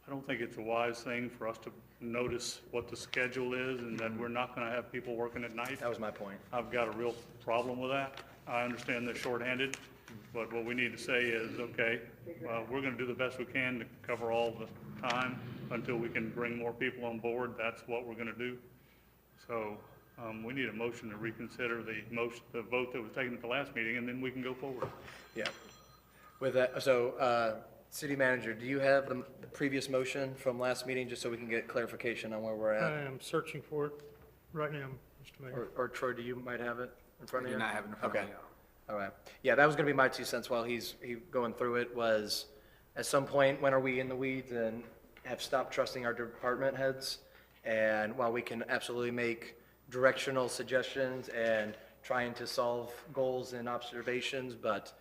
I don't think it's a wise thing for us to notice what the schedule is and that we're not going to have people working at night. That was my point. I've got a real problem with that. I understand they're shorthanded, but what we need to say is, okay, we're going to do the best we can to cover all the time until we can bring more people on board. That's what we're going to do. So we need a motion to reconsider the vote that was taken at the last meeting, and then we can go forward. Yeah. With that, so, city manager, do you have the previous motion from last meeting, just so we can get clarification on where we're I at? am searching for it right now, Mr. Mayor. Or Troy, do you might have it in front of I you? do not have it in front of Okay. me, All right. Yeah, that was gonna be my 2 cents while he going through it, was at some point, when are we in the weeds and have stopped trusting our department heads? And while we can absolutely make directional suggestions and trying to solve goals and observations, but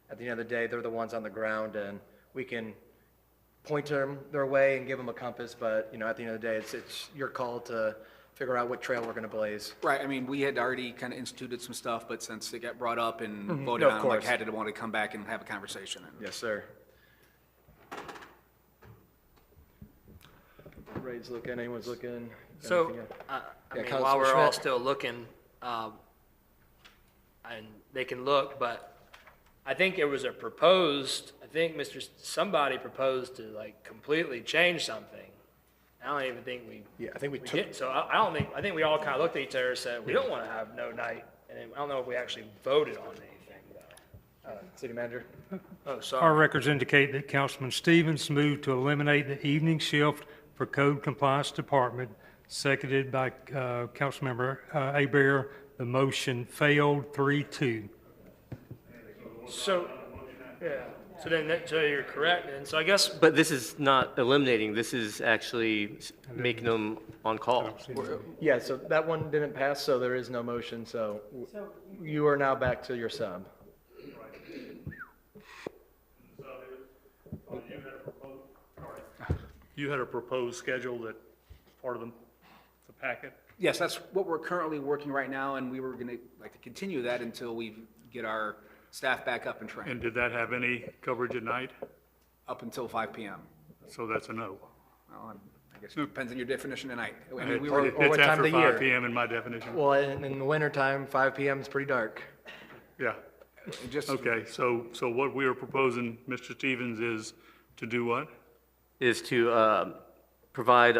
at the end of the day, they're the ones on the ground, and we can point them their way and give them a compass, but, you know, at the end of the day, it's your call to figure out what trail we're gonna blaze. Right, I mean, we had already kind of instituted some stuff, but since it got brought up and Mhm. voted No, of on, like, course. had to want to come back and have a conversation. Yes, sir. Ray's looking, anyone's looking? Got So, anything else? I Yeah, mean, Councilman while we're all Schmidt. still looking, and they can look, but I think it was I think somebody proposed to like completely change something. I don't even think Yeah, I think we did. So I think we all kind of looked at each other and said, we don't want to have no night. And then I don't know if we actually voted on anything though. City manager? Oh, Our sorry. records indicate that Councilman Stevens moved to eliminate the evening shift for Code Compliance Department, seconded by Councilmember Abear. The motion failed 3-2. So, yeah, so you're correct. And so I guess But this is not eliminating, this is actually making them on call. Yeah, so that one didn't pass, so there is no motion, so you are now back to your sub. You had a proposed schedule that part of the packet? Yes, that's what we're currently working right now, and we were going to like to continue that until we get our staff back up and trained, And did that have any coverage at night? up until 5 PM. So that's a no. Well, I guess it depends on your definition of night. I And mean, it- we were, or It's what time after of the year. 5 PM in my definition. Well, in the wintertime, 5 PM is pretty dark. Yeah. just, Okay, so what we are proposing, Mr. Stevens, is to do what? Is to provide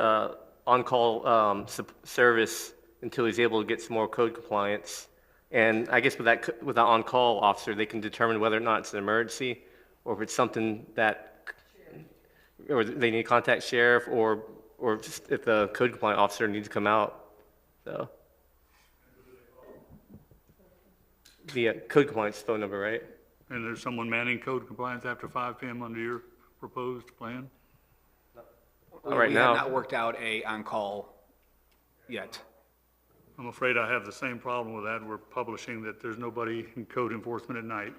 on-call service until he's able to get some more code compliance. And I guess with that on-call officer, they can determine whether or not it's an emergency, or if it's something that, or they need to contact sheriff, or just if the code compliant officer needs to come out, so. The code compliance phone number, right? And there's someone manning code compliance after 5 PM under your proposed plan? Right we now. have not worked out a on-call yet. I'm afraid I have the same problem with that. We're publishing that there's nobody in code enforcement at night.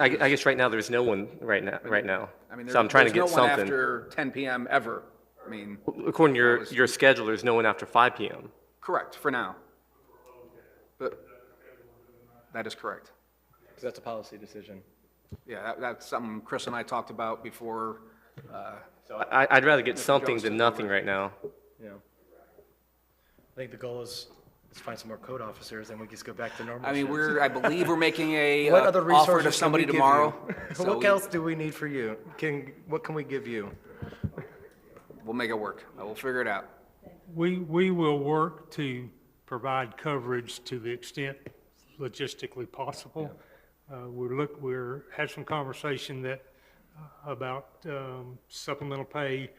I guess right now, there's no one right now. I mean, So I'm trying to there's get no one something. after 10 PM ever. I mean, According to your schedule, there's no one after 5 PM. correct, for now. But that is correct. 'Cause that's a policy decision. Yeah, that's something Chris and I talked about before. I'd rather get Mr. something Jones than took nothing over. right now. Yeah. I think the goal is, let's find some more code officers, and we just go back to normal. I mean, shifts. I believe we're making a What other offer resources to can somebody we give tomorrow. you? So What we- else do we need for you? What can we give you? We'll make it work. We'll figure it out. We will work to provide coverage to the extent logistically possible. We're had some conversation about supplemental pay,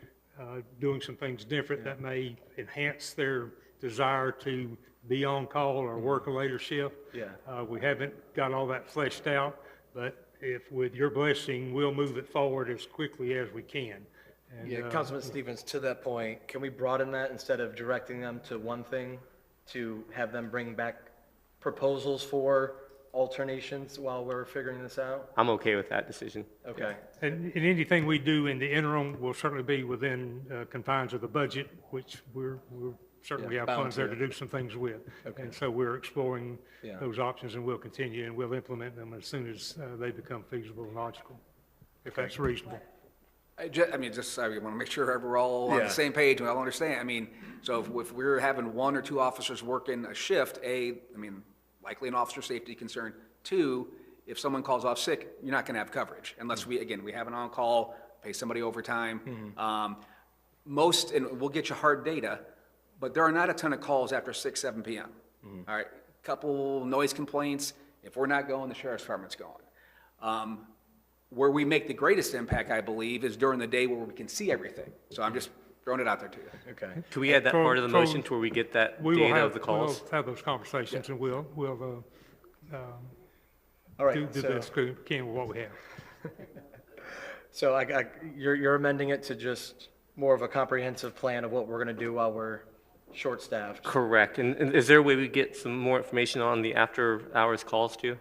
doing some things different that may enhance their desire to be on call or work a later shift. Yeah. We haven't got all that fleshed out, but if, with your blessing, we'll move it forward as quickly as we can. And, Yeah, Councilman Stevens, to that point, can we broaden that instead of directing them to one thing, to have them bring back proposals for alternations while we're figuring this out? I'm okay with that decision. Okay. And anything we do in the interim will certainly be within confines of the budget, which we're certainly Yeah, have bound funds there to. to do some things with. Okay. And so we're exploring Yeah. those options, and we'll continue, and we'll implement them as soon as they become feasible and logical, if that's reasonable. I want to make sure we're all on Yeah. the same page, we all understand. I mean, so if we're having one or two officers working a shift, likely an officer safety concern, Two, if someone calls off sick, you're not gonna have coverage unless we have an on-call, pay somebody overtime. Most, and we'll get you hard data, but there are not a ton of calls after 6, 7 PM. All right, couple noise complaints. If we're not going, the sheriff's department's going. Where we make the greatest impact, I believe, is during the day where we can see everything. So I'm just throwing it out there to you. Okay. Can we add that part of the motion to where we get that We will data have, of the calls? we'll have those conversations and we'll All right, do the so- best we can with what we have. So you're amending it to just more of a comprehensive plan of what we're going to do while we're short-staffed? Correct. And is there a way we get some more information on the after-hours calls too?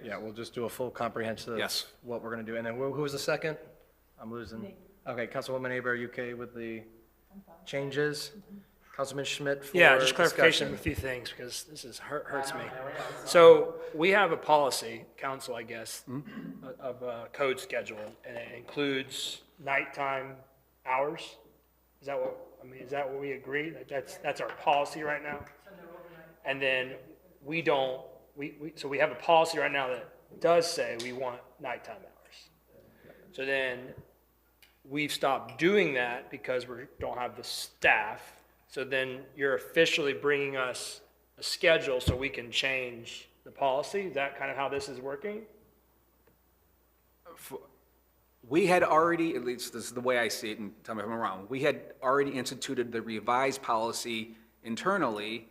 Yeah, we'll just do a full comprehensive. Yes. What we're going to do. And then who was the second? I'm losing. Okay, Councilwoman Aber, are you okay with the changes? Councilman Schmidt for Yeah, just clarification of a discussion. few things, because this is, hurts me. So we have a policy, council, I guess, of a code schedule, and it includes nighttime hours? Is that what, is that what we agree? That's our policy right now? And then we don't, so we have a policy right now that does say we want nighttime hours. So then we've stopped doing that because we don't have the staff. So then you're officially bringing us a schedule so we can change the policy? Is that kind of how this is working? We had already, at least this is the way I see it, and tell me if I'm wrong, we had already instituted the revised policy internally.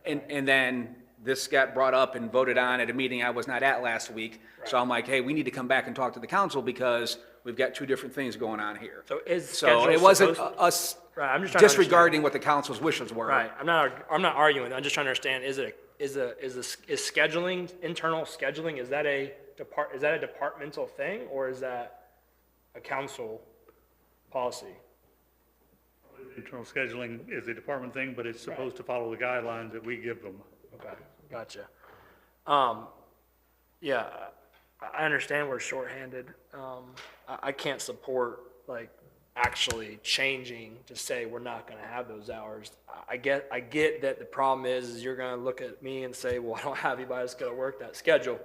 And then this got brought up and voted on at a meeting I was not at last week. So I'm like, hey, we need to come back and talk to the council because we've got two different things going on here. So is So schedule it wasn't supposed- us Right, I'm just trying to disregarding what the council's wishes were. Right, I'm not arguing, I'm just trying to understand, is scheduling, internal scheduling, is that a departmental thing, or is that a council policy? Internal scheduling is a department thing, but it's supposed to follow the guidelines that we give them. Okay, gotcha. Yeah, I understand we're shorthanded. I can't support, like, actually changing to say we're not gonna have those hours. I get that the problem is you're gonna look at me and say, well, I don't have anybody that's gonna work that schedule.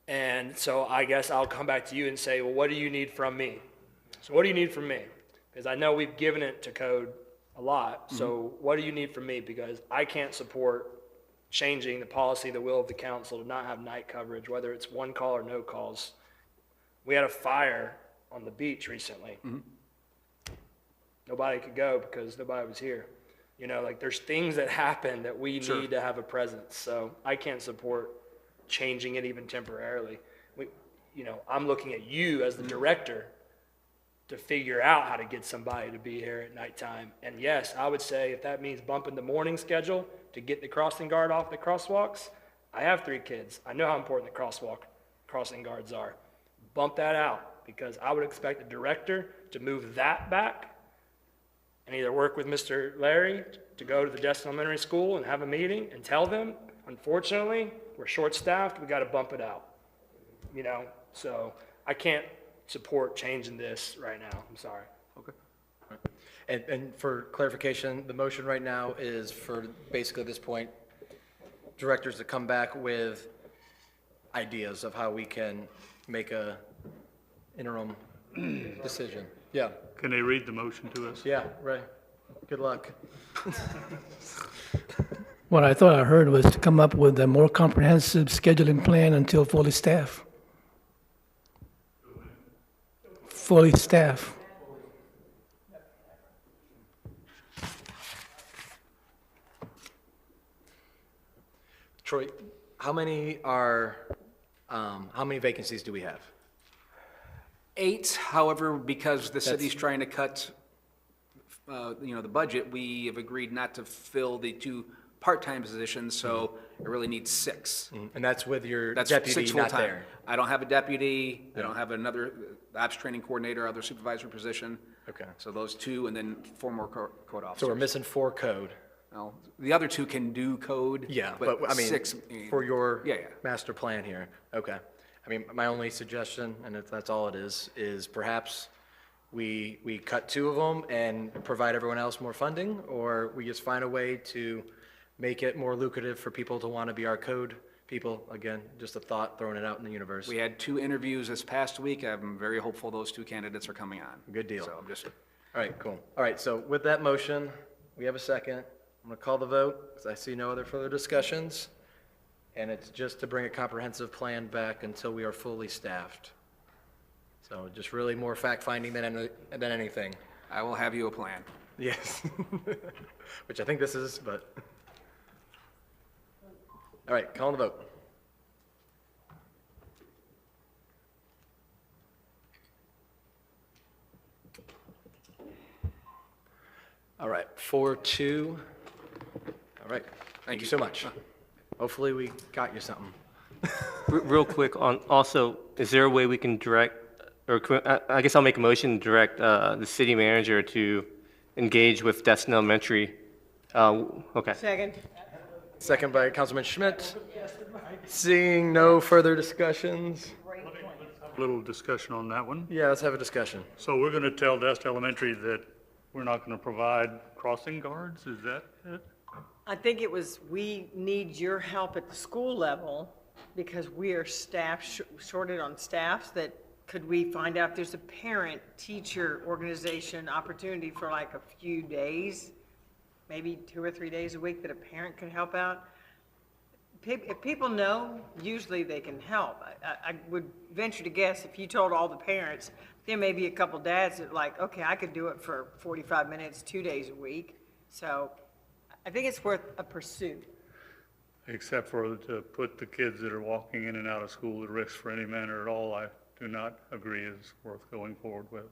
And so I guess I'll come back to you and say, well, what do you need from me? So what do you need from me? Because I know we've given it to code a lot, so what do you need from me? Because I can't support changing the policy, the will of the council to not have night coverage, whether it's one call or no calls. We had a fire on the beach recently. Nobody could go because nobody was here. You know, like, there's things that happen that we need to have a presence, so I can't support changing it even temporarily. I'm looking at you as the director to figure out how to get somebody to be here at nighttime. And yes, I would say if that means bumping the morning schedule to get the crossing guard off the crosswalks, I have 3 kids. I know how important the crossing guards are. Bump that out, because I would expect the director to move that back and either work with Mr. Larry to go to the Destin Elementary School and have a meeting and tell them, unfortunately, we're short-staffed, we gotta bump it out. So I can't support changing this right now, I'm sorry. Okay. And for clarification, the motion right now is for basically at this point, directors to come back with ideas of how we can make a interim decision. Yeah, Can they read the motion to us? yeah, right. Good luck. What I thought I heard was to come up with a more comprehensive scheduling plan until fully staffed. Fully staffed. Troy, how many vacancies do we have? 8, however, because the city's trying to cut, the budget, we have agreed not to fill the 2 part-time positions, so it really needs 6. And that's with your That's deputy 6 not full-time. there? I don't have a deputy, I don't have another ops training coordinator, other supervisor position. Okay. So those 2, and then 4 more code officers. So we're missing 4 code. Well, the other 2 can do code. Yeah, but I mean, 6. for your Yeah, yeah. master plan here, okay. I mean, my only suggestion, and if that's all it is perhaps we cut 2 of them and provide everyone else more funding, or we just find a way to make it more lucrative for people to want to be our code people? Again, just a thought, throwing it out in the universe. We had 2 interviews this past week. I'm very hopeful those 2 candidates are coming on. Good deal. So I'm just, All right, cool. All right, so with that motion, we have a second. I'm going to call the vote because I see no other further discussions. And it's just to bring a comprehensive plan back until we are fully staffed. So just really more fact-finding than anything. I will have you a plan. Yes. Which I think this is, but. All right, call the vote. All right, 4-2. All right, thank you so much. Hopefully we got you something. Real quick on, also, is there a way we can direct, or I guess I'll make a motion to direct the city manager to engage with Destin Elementary. Okay. Second. Second by Councilman Schmidt. Seeing no further discussions. Little discussion on that one. Yeah, let's have a discussion. So we're going to tell Destin Elementary that we're not going to provide crossing guards, is that it? I think it was, we need your help at the school level because we are shorted on staffs. That could we find out if there's a parent-teacher organization opportunity for like a few days, maybe 2 or 3 days a week that a parent could help out? If people know, usually they can help. I would venture to guess if you told all the parents, there may be a couple dads that are like, okay, I could do it for 45 minutes, 2 days a week. So I think it's worth a pursuit. Except for to put the kids that are walking in and out of school at risk for any manner at all, I do not agree is worth going forward with.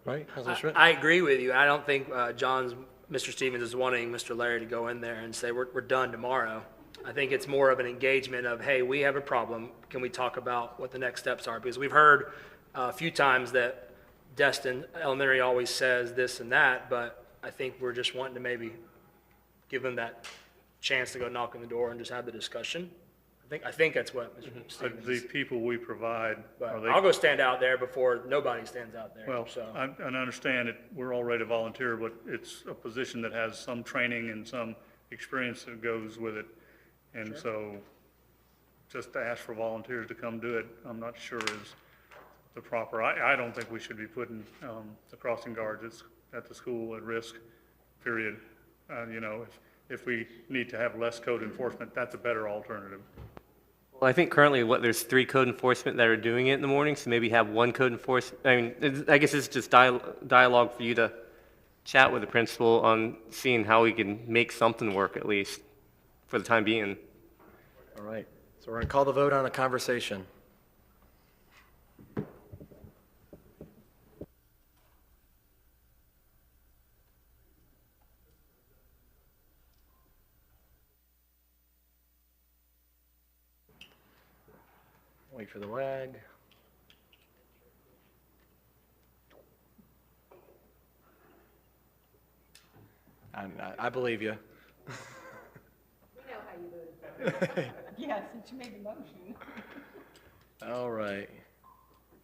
Right, Councilman Schmidt? I agree with you. I don't think Mr. Stevens is wanting Mr. Larry to go in there and say, we're done tomorrow. I think it's more of an engagement of, hey, we have a problem. Can we talk about what the next steps are? Because we've heard a few times that Destin Elementary always says this and that, but I think we're just wanting to maybe give them that chance to go knock on the door and just have the discussion. I think that's what Mr. Stevens The people we provide, But are they? I'll go stand out there before nobody stands out there. Well, So I understand it, we're all ready to volunteer, but it's a position that has some training and some experience that goes with it. And so just to ask for volunteers to come do it, I'm not sure is the proper, I don't think we should be putting the crossing guards at the school at risk, period. You know, if we need to have less code enforcement, that's a better alternative. Well, I think currently there's 3 code enforcement that are doing it in the morning, so maybe have 1 code enforcement. I mean, I guess it's just dialogue for you to chat with the principal on seeing how we can make something work at least for the time being. All right, so we're going to call the vote on a conversation. Wait for the WAG. I believe you. We know how you voted. Yes, since you made the motion. All right.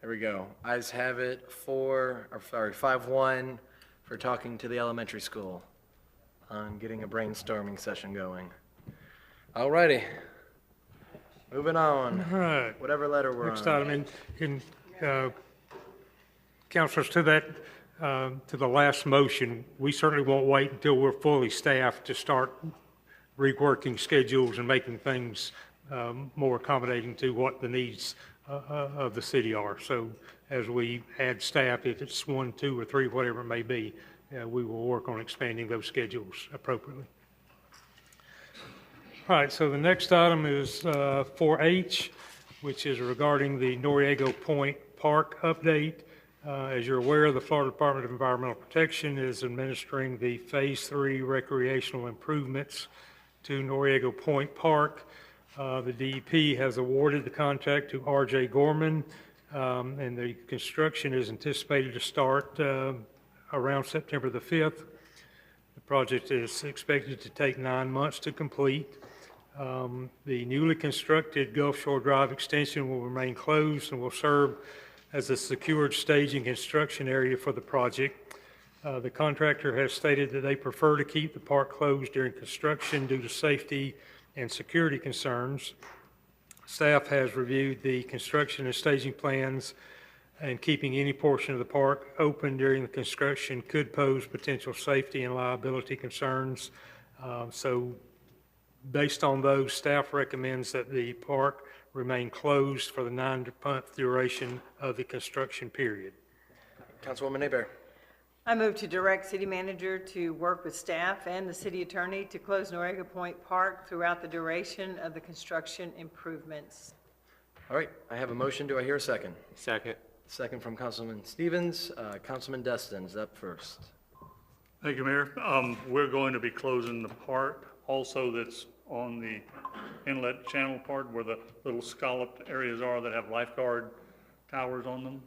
There we go. Ayes have it 5-1 for talking to the elementary school on getting a brainstorming session going. All righty. Moving on. All right. Whatever letter we're on. Next item, councilors, to the last motion, we certainly won't wait until we're fully staffed to start reworking schedules and making things more accommodating to what the needs of the city are. So as we add staff, if it's 1, 2, or 3, whatever it may be, we will work on expanding those schedules appropriately. All right, so the next item is 4H, which is regarding the Noriego Point Park update. As you're aware, the Florida Department of Environmental Protection is administering the Phase 3 recreational improvements to Noriego Point Park. The DEP has awarded the contract to R.J. Gorman, and the construction is anticipated to start around September the 5th. The project is expected to take 9 months to complete. The newly constructed Gulf Shore Drive extension will remain closed and will serve as a secured staging construction area for the project. The contractor has stated that they prefer to keep the park closed during construction due to safety and security concerns. Staff has reviewed the construction and staging plans, and keeping any portion of the park open during the construction could pose potential safety and liability concerns. So based on those, staff recommends that the park remain closed for the 9-month duration of the construction period. Councilwoman Aber. I move to direct city manager to work with staff and the city attorney to close Noriega Point Park throughout the duration of the construction improvements. All right, I have a motion. Do I hear a second? Second. Second from Councilman Stevens. Councilman Destin is up first. Thank you, Mayor. We're going to be closing the part also that's on the inlet channel part where the little scalloped areas are that have lifeguard towers on them.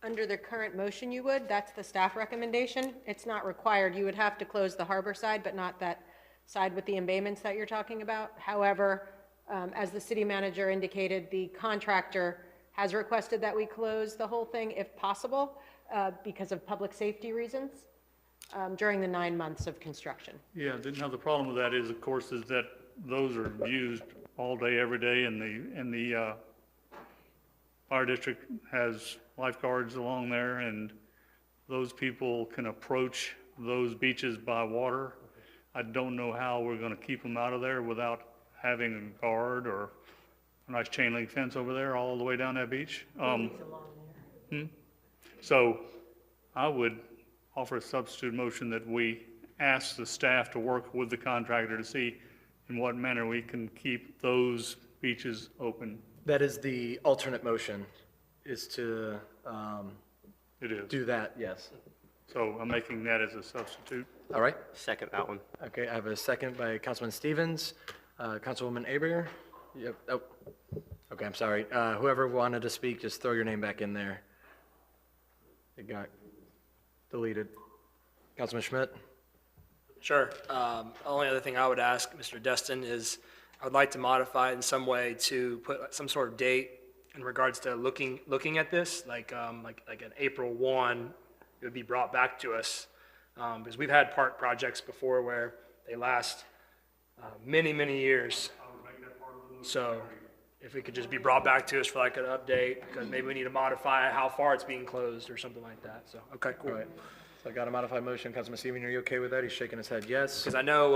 Under the current motion, you would. That's the staff recommendation. It's not required. You would have to close the harbor side, but not that side with the embayments that you're talking about. However, as the city manager indicated, the contractor has requested that we close the whole thing if possible because of public safety reasons during the 9 months of construction. Yeah, now the problem with that is, of course, is that those are used all day, every day, and the fire district has lifeguards along there, and those people can approach those beaches by water. I don't know how we're going to keep them out of there without having a guard or a nice chain link fence over there all the way down that beach. So I would offer a substitute motion that we ask the staff to work with the contractor to see in what manner we can keep those beaches open. That is the alternate motion, is to It is. do that, yes. So I'm making that as a substitute. All right. Second that one. Okay, I have a second by Councilman Stevens. Councilwoman Aber? Yep, oh, okay, I'm sorry. Whoever wanted to speak, just throw your name back in there. It got deleted. Councilman Schmidt? Sure. Only other thing I would ask Mr. Destin is I would like to modify it in some way to put some sort of date in regards to looking at this, like an April 1, it would be brought back to us. Because we've had park projects before where they last many, many years. So if it could just be brought back to us for like an update, because maybe we need to modify how far it's being closed or something like that. So, okay, cool. All right. So I got a modified motion. Councilman Stevens, are you okay with that? He's shaking his head yes. Because I know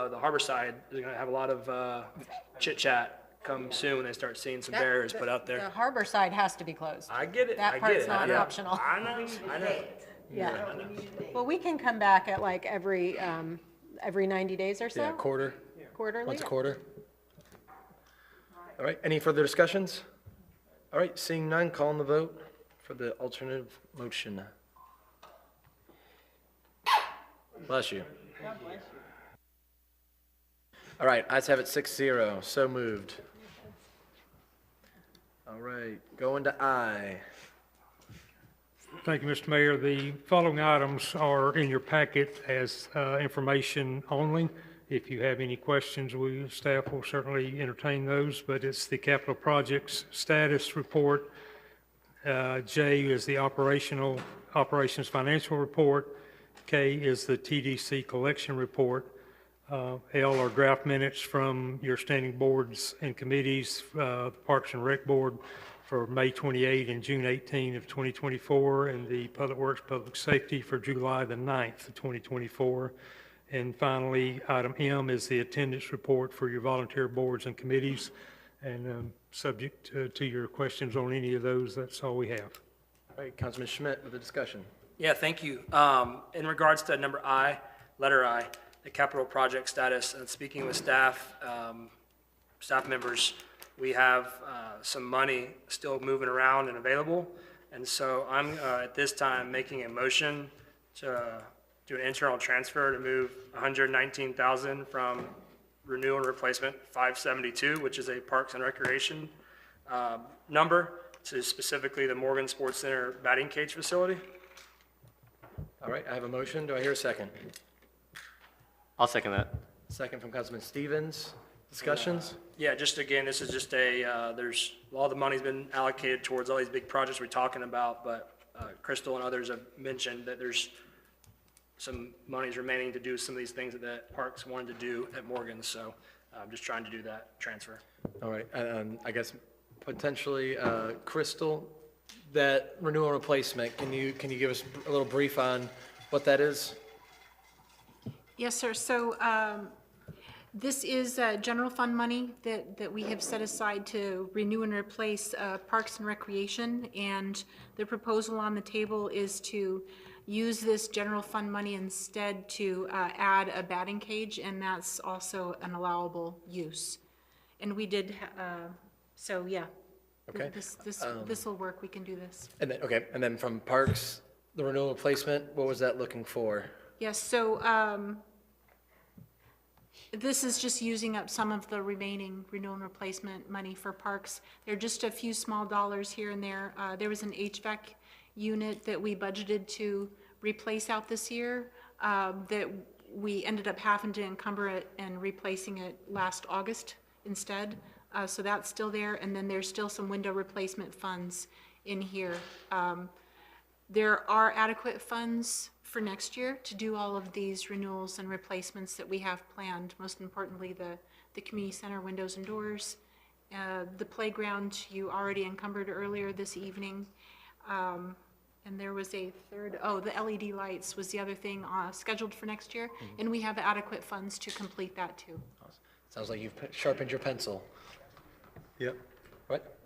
the harbor side is going to have a lot of chit chat come soon when they start seeing some barriers put out The there. harbor side has to be closed. I get it. That I get part's it. not Yeah. optional. I know. Yeah. Well, we can come back at like every 90 days or so. Yeah, quarter, Quarterly. once a quarter. All right, any further discussions? All right, seeing none, calling the vote for the alternative motion. Bless you. All right, ayes have it 6-0, so moved. All right, going to I. Thank you, Mr. Mayor. The following items are in your packet as information only. If you have any questions, staff will certainly entertain those, but it's the capital projects status report. J is the operations financial report. K is the TDC collection report. L are draft minutes from your standing boards and committees, Parks and Rec Board for May 28 and June 18 of 2024, and the Public Works Public Safety for July the 9th of 2024. And finally, item M is the attendance report for your volunteer boards and committees. And subject to your questions on any of those, that's all we have. All right, Councilman Schmidt with the discussion. Yeah, thank you. In regards to number I, letter I, the capital project status, and speaking with staff, staff members, we have some money still moving around and available. And so I'm at this time making a motion to do an internal transfer to move $119,000 from renewal and replacement 572, which is a Parks and Recreation number, to specifically the Morgan Sports Center batting cage facility. All right, I have a motion. Do I hear a second? I'll second that. Second from Councilman Stevens. Discussions? Yeah, just again, this is just a, there's, all the money's been allocated towards all these big projects we're talking about, but Crystal and others have mentioned that there's some monies remaining to do some of these things that Parks wanted to do at Morgan. So I'm just trying to do that transfer. All right, I guess potentially, Crystal, that renewal and replacement, can you give us a little brief on what that is? Yes, sir. So this is general fund money that we have set aside to renew and replace Parks and Recreation. And the proposal on the table is to use this general fund money instead to add a batting cage, and that's also an allowable use. And we did, so yeah. Okay. This will work. We can do this. And then, okay, and then from Parks, the renewal and replacement, what was that looking for? Yes, so this is just using up some of the remaining renewal and replacement money for parks. There are just a few small dollars here and there. There was an HVAC unit that we budgeted to replace out this year that we ended up having to encumber it and replacing it last August instead. So that's still there, and then there's still some window replacement funds in here. There are adequate funds for next year to do all of these renewals and replacements that we have planned, most importantly, the community center windows and doors. The playground you already encumbered earlier this evening. And there was a third, the LED lights was the other thing scheduled for next year, and we have adequate funds to complete that too. Sounds like you've sharpened your pencil. Yep. What?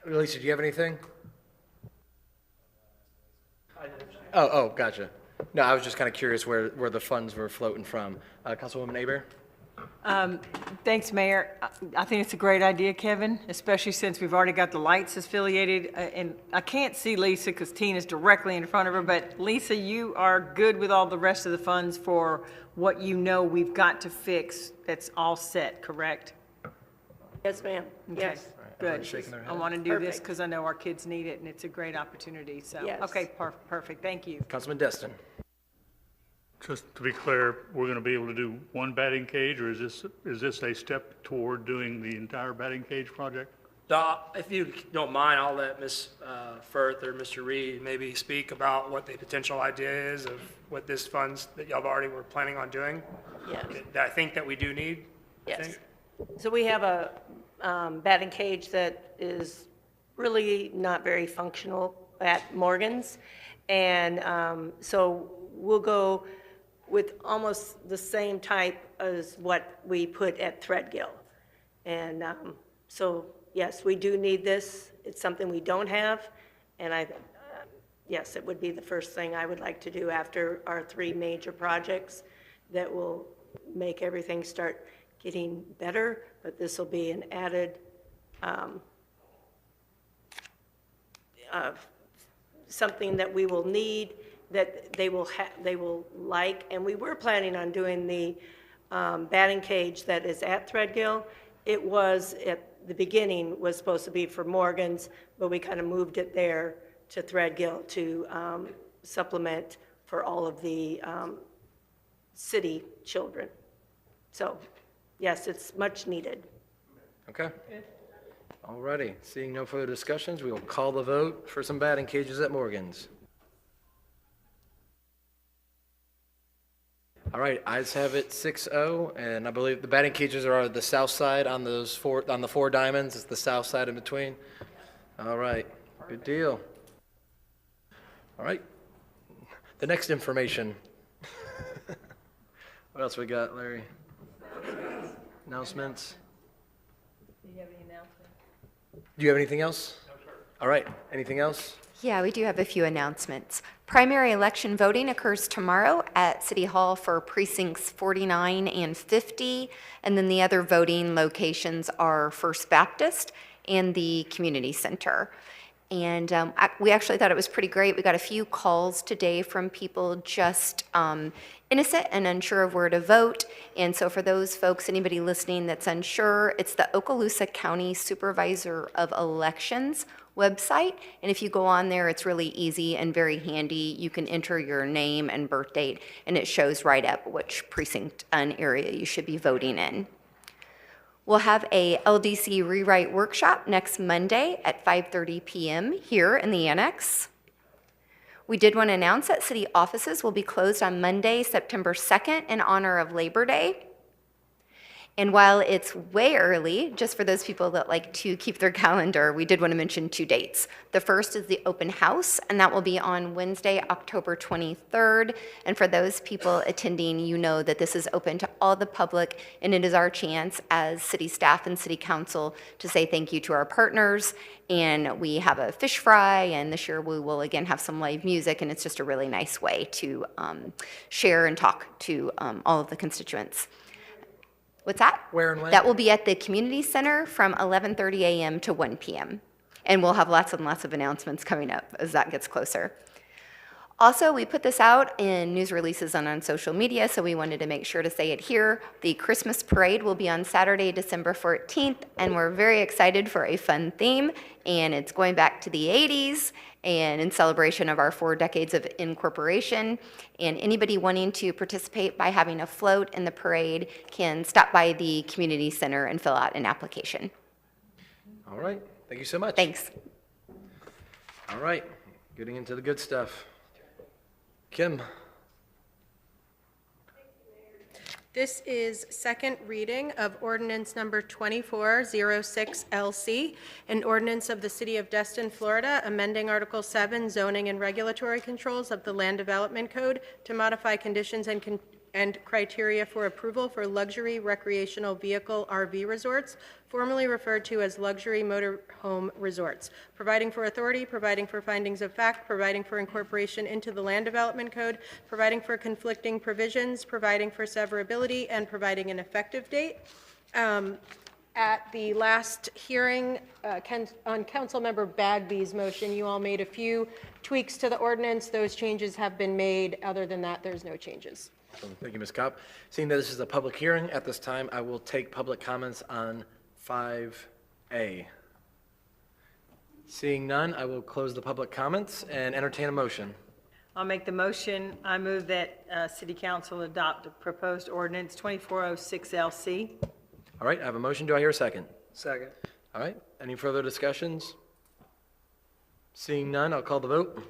Lisa, do you have anything? Oh, gotcha. No, I was just kind of curious where the funds were floating from. Councilwoman Aber? Thanks, Mayor. I think it's a great idea, Kevin, especially since we've already got the lights affiliated. And I can't see Lisa because Tina's directly in front of her, but Lisa, you are good with all the rest of the funds for what you know we've got to fix that's all set, correct? Yes, ma'am. Okay, Yes. good. Everyone's shaking their I head. want to do this Perfect. because I know our kids need it and it's a great opportunity, so. Yes. Okay, perfect, thank you. Councilman Destin? Just to be clear, we're going to be able to do one batting cage, or is this a step toward doing the entire batting cage project? If you don't mind, I'll let Ms. Firth or Mr. Reed maybe speak about what the potential idea is of what this funds that y'all already were planning on doing. Yes. That I think that we do need. I Yes. think. So we have a batting cage that is really not very functional at Morgan's. And so we'll go with almost the same type as what we put at Threadgill. And so, yes, we do need this. It's something we don't have. And yes, it would be the first thing I would like to do after our 3 major projects that will make everything start getting better, but this will be an added something that we will need, that they will like. And we were planning on doing the batting cage that is at Threadgill. It was, at the beginning, was supposed to be for Morgan's, but we kind of moved it there to Threadgill to supplement for all of the city children. So, yes, it's much needed. Okay. All righty. Seeing no further discussions, we will call the vote for some batting cages at Morgan's. All right, ayes have it 6-0, and I believe the batting cages are the south side on the 4 diamonds. It's the south side in between. All right, good deal. All right, the next information. What else we got, Larry? Announcements? Do you have any announcements? Do you have anything else? All right, anything else? Yeah, we do have a few announcements. Primary election voting occurs tomorrow at City Hall for precincts 49 and 50, and then the other voting locations are First Baptist and the Community Center. And we actually thought it was pretty great. We got a few calls today from people just innocent and unsure of where to vote. And so for those folks, anybody listening that's unsure, it's the Okaloosa County Supervisor of Elections website. And if you go on there, it's really easy and very handy. You can enter your name and birth date, and it shows right up which precinct and area you should be voting in. We'll have a LDC rewrite workshop next Monday at 5:30 p.m. here in the annex. We did want to announce that city offices will be closed on Monday, September 2nd in honor of Labor Day. And while it's way early, just for those people that like to keep their calendar, we did want to mention 2 dates. The first is the open house, and that will be on Wednesday, October 23rd. And for those people attending, you know that this is open to all the public, and it is our chance as city staff and city council to say thank you to our partners. And we have a fish fry, and this year we will again have some live music, and it's just a really nice way to share and talk to all of the constituents. What's that? Where and when? That will be at the community center from 11:30 a.m. to 1 p.m. And we'll have lots and lots of announcements coming up as that gets closer. Also, we put this out in news releases and on social media, so we wanted to make sure to say it here. The Christmas parade will be on Saturday, December 14th, and we're very excited for a fun theme, and it's going back to the 80s and in celebration of our 4 decades of incorporation. And anybody wanting to participate by having a float in the parade can stop by the community center and fill out an application. All right, thank you so much. Thanks. All right, getting into the good stuff. Kim? This is second reading of ordinance number 2406LC, an ordinance of the City of Destin, Florida, amending Article 7 zoning and regulatory controls of the Land Development Code to modify conditions and criteria for approval for luxury recreational vehicle RV resorts, formerly referred to as luxury motorhome resorts, providing for authority, providing for findings of fact, providing for incorporation into the Land Development Code, providing for conflicting provisions, providing for severability, and providing an effective date. At the last hearing on Councilmember Bagby's motion, you all made a few tweaks to the ordinance. Those changes have been made. Other than that, there's no changes. Thank you, Ms. Kopp. Seeing that this is a public hearing, at this time, I will take public comments on 5A. Seeing none, I will close the public comments and entertain a motion. I'll make the motion. I move that City Council adopt the proposed ordinance 2406LC. All right, I have a motion. Do I hear a second? Second. All right, any further discussions? Seeing none, I'll call the vote.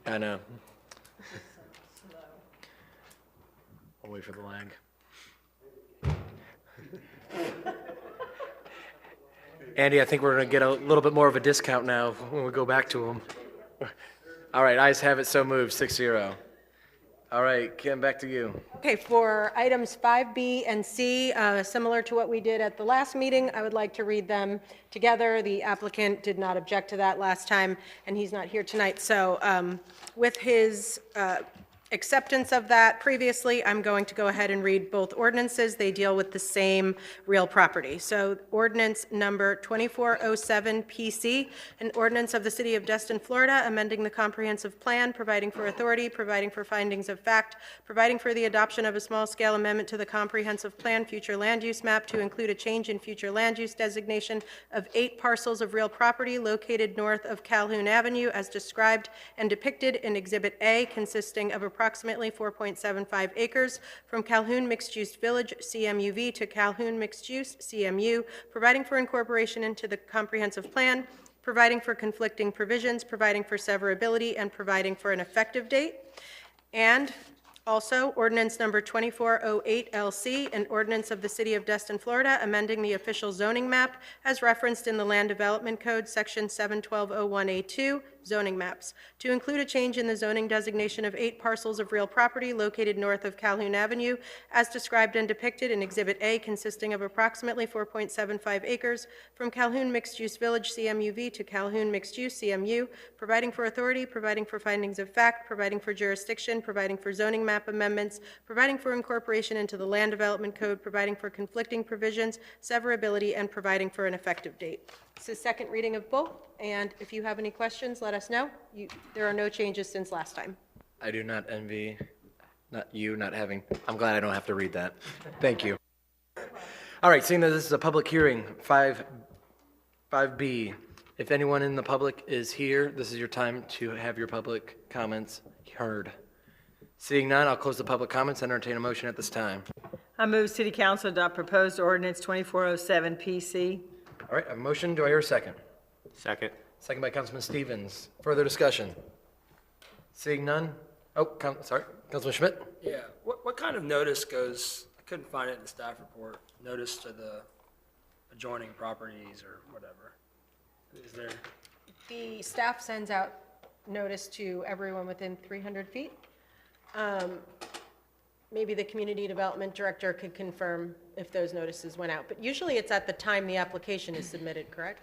I know. I'll wait for the lag. Andy, I think we're going to get a little bit more of a discount now when we go back to them. All right, ayes have it, so moved, 6-0. All right, Kim, back to you. Okay, for items 5B and C, similar to what we did at the last meeting, I would like to read them together. The applicant did not object to that last time, and he's not here tonight. So with his acceptance of that previously, I'm going to go ahead and read both ordinances. They deal with the same real property. So ordinance number 2407 PC, an ordinance of the City of Destin, Florida, amending the comprehensive plan, providing for authority, providing for findings of fact, providing for the adoption of a small-scale amendment to the comprehensive plan future land use map to include a change in future land use designation of 8 parcels of real property located north of Calhoun Avenue as described and depicted in Exhibit A, consisting of approximately 4.75 acres from Calhoun Mixed Use Village, CMUV, to Calhoun Mixed Use, CMU, providing for incorporation into the comprehensive plan, providing for conflicting provisions, providing for severability, and providing for an effective date. And also, ordinance number 2408 LC, an ordinance of the City of Destin, Florida, amending the official zoning map as referenced in the Land Development Code, Section 71201A2, zoning maps, to include a change in the zoning designation of 8 parcels of real property located north of Calhoun Avenue, as described and depicted in Exhibit A, consisting of approximately 4.75 acres from Calhoun Mixed Use Village, CMUV, to Calhoun Mixed Use, CMU, providing for authority, providing for findings of fact, providing for jurisdiction, providing for zoning map amendments, providing for incorporation into the Land Development Code, providing for conflicting provisions, severability, and providing for an effective date. This is second reading of both, and if you have any questions, let us know. There are no changes since last time. I do not envy, not having, I'm glad I don't have to read that. Thank you. All right, seeing that this is a public hearing, 5B, if anyone in the public is here, this is your time to have your public comments heard. Seeing none, I'll close the public comments and entertain a motion at this time. I move City Council adopt proposed ordinance 2407 PC. All right, I have a motion. Do I hear a second? Second. Second by Councilman Stevens. Further discussion? Seeing none? Oh, sorry, Councilman Schmidt? Yeah, what kind of notice goes, I couldn't find it in the staff report, notice to the adjoining properties or whatever? Is there, The staff sends out notice to everyone within 300 feet. Maybe the community development director could confirm if those notices went out, but usually it's at the time the application is submitted, correct?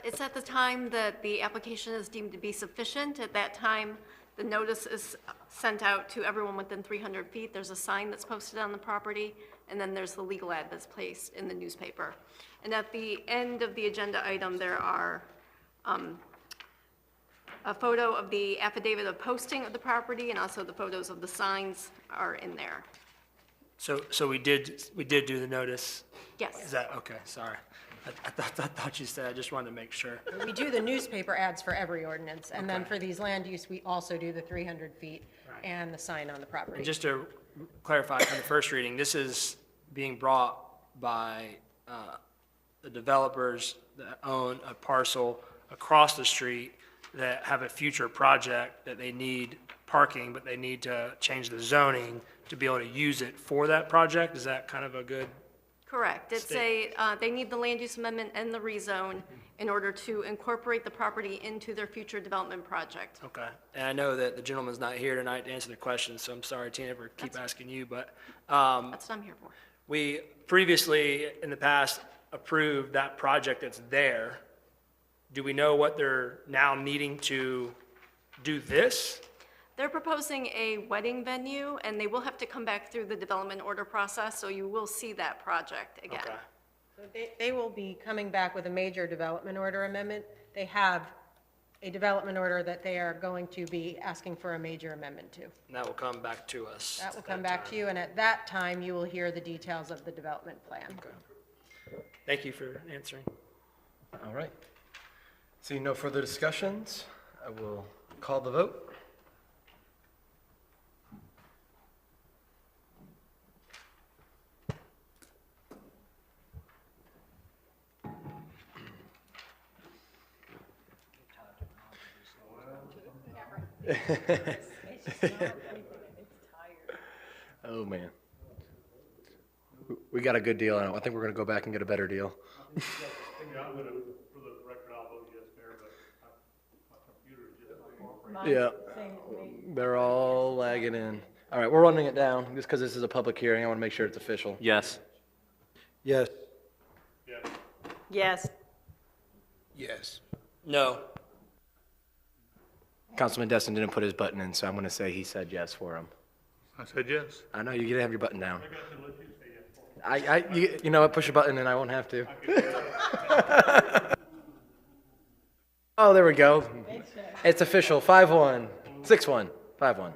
It's at the time that the application is deemed to be sufficient. At that time, the notice is sent out to everyone within 300 feet. There's a sign that's posted on the property, and then there's the legal ad that's placed in the newspaper. And at the end of the agenda item, there are a photo of the affidavit of posting of the property, and also the photos of the signs are in there. so we did do the notice? Yes. Is that, okay, sorry. I thought you said, I just wanted to make sure. We do the newspaper ads for every ordinance, and then for these land use, we also do the 300 feet and the sign on the property. And just to clarify from the first reading, this is being brought by the developers that own a parcel across the street that have a future project that they need parking, but they need to change the zoning to be able to use it for that project. Is that kind of a good? Correct. It's they need the land use amendment and the rezone in order to incorporate the property into their future development project. Okay. And I know that the gentleman's not here tonight to answer the questions, so I'm sorry, Tina, for keep asking you, but That's what I'm here for. we previously, in the past, approved that project that's there. Do we know what they're now needing to do this? They're proposing a wedding venue, and they will have to come back through the development order process, so you will see that project again. Okay. So they will be coming back with a major development order amendment. They have a development order that they are going to be asking for a major amendment to. And that will come back to us. That will come back to you, and at that time, you will hear the details of the development plan. Thank you for answering. All right. Seeing no further discussions, I will call the vote. Oh, man. We got a good deal on it. I think we're going to go back and get a better deal. Yeah, they're all lagging in. All right, we're running it down just because this is a public hearing. I want to make sure it's official. Yes. Yes. Yes. Yes. No. Councilman Destin didn't put his button in, so I'm going to say he said yes for him. I said yes. I know, you get to have your button down. You know what, push a button and I won't have to. Oh, there we go. It's official, 5-1, 6-1, 5-1,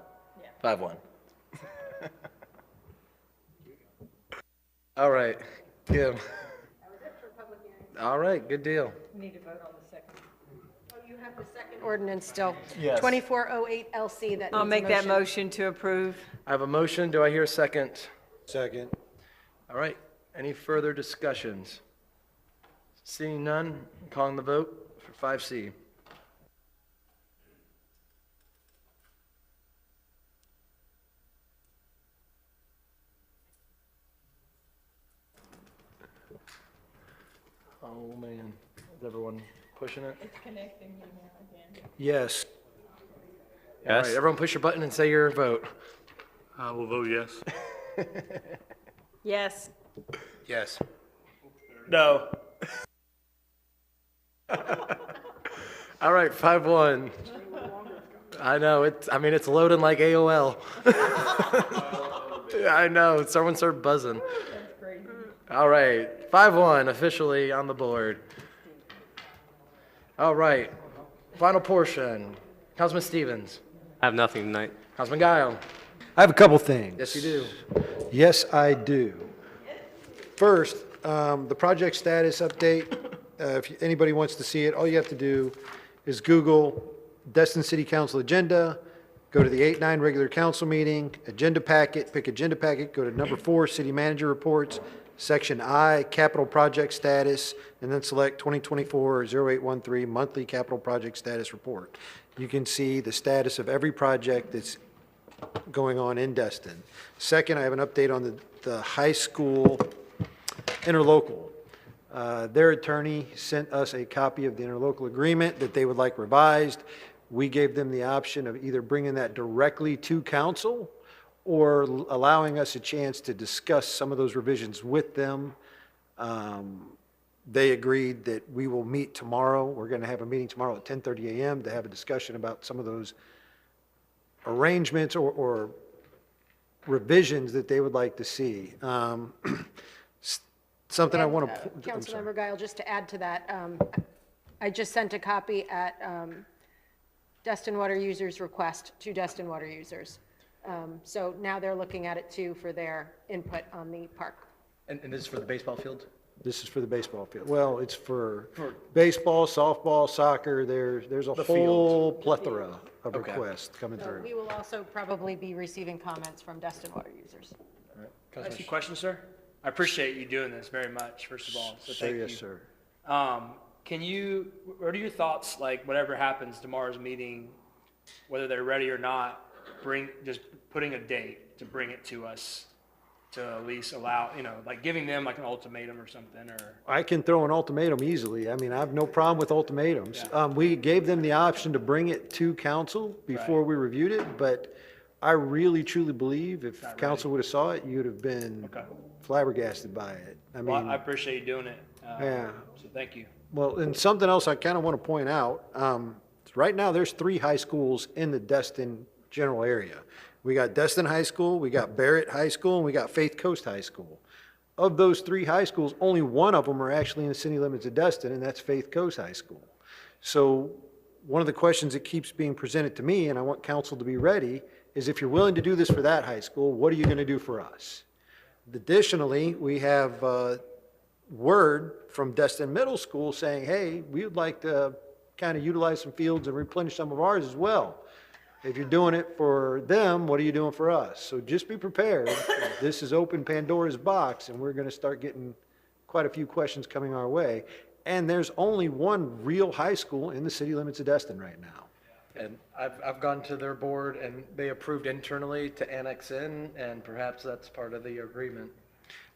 5-1. All right, Kim. All right, good deal. We need to vote on the second. Oh, you have the second ordinance still. Yes. 2408 LC that I'll needs a make that motion to approve. I have a motion, do I hear a second? Second. All right, any further discussions? Seeing none, calling the vote for 5C. Oh, man, is everyone pushing it? It's connecting you now again. Yes. All right, everyone push your button and say your vote. I will vote yes. Yes. Yes. No. All right, 5-1. I know, it's loading like AOL. I know, someone started buzzing. All right, 5-1 officially on the board. All right, final portion. Councilman Stevens. I have nothing tonight. Councilman Guile. I have a couple things. Yes, you do. Yes, I do. First, the project status update. If anybody wants to see it, all you have to do is Google Destin City Council agenda, go Go to the 8-9 regular council meeting, agenda packet, pick agenda packet, go to number 4, city manager reports, section I, capital project status, and then select 2024-0813 monthly capital project status report. You can see the status of every project that's going on in Destin. Second, I have an update on the high school interlocal. Their attorney sent us a copy of the interlocal agreement that they would like revised. We gave them the option of either bringing that directly to council or allowing us a chance to discuss some of those revisions with them. They agreed that we will meet tomorrow. We're going to have a meeting tomorrow at 10:30 a.m. to have a discussion about some of those arrangements or revisions that they would like to see. Something I want to. Councilmember Guile, just to add to that, I just sent a copy at Destin Water users' request to Destin Water users. So now they're looking at it too for their input on the park. And this is for the baseball field? This is for the baseball field. Well, it's for baseball, softball, soccer. There's a whole plethora of requests coming So through. we will also probably be receiving comments from Destin Water users. Can I ask you a question, sir? I appreciate you doing this very much, first of all, so Sir, thank you. yes, sir. What are your thoughts, like, whatever happens tomorrow's meeting, whether they're ready or not, just putting a date to bring it to us, to at least allow, like giving them like an ultimatum or something, or? I can throw an ultimatum easily. I mean, I have no problem with ultimatums. We gave them the option to bring it to council before we reviewed it, but I really truly believe if council would have saw it, you'd have been flabbergasted by it. I Well, mean, I appreciate you doing it. Yeah. So thank you. well, and something else I kind of want to point out, right now, there's 3 high schools in the Destin general area. We got Destin High School, we got Barrett High School, and we got Faith Coast High School. Of those 3 high schools, only one of them are actually in the city limits of Destin, and that's Faith Coast High School. So one of the questions that keeps being presented to me, and I want council to be ready, is if you're willing to do this for that high school, what are you going to do for us? Additionally, we have word from Destin Middle School saying, hey, we would like to kind of utilize some fields and replenish some of ours as well. If you're doing it for them, what are you doing for us? So just be prepared. This is open Pandora's box, and we're going to start getting quite a few questions coming our way. And there's only one real high school in the city limits of Destin right now. And I've gone to their board, and they approved internally to annex in, and perhaps that's part of the agreement.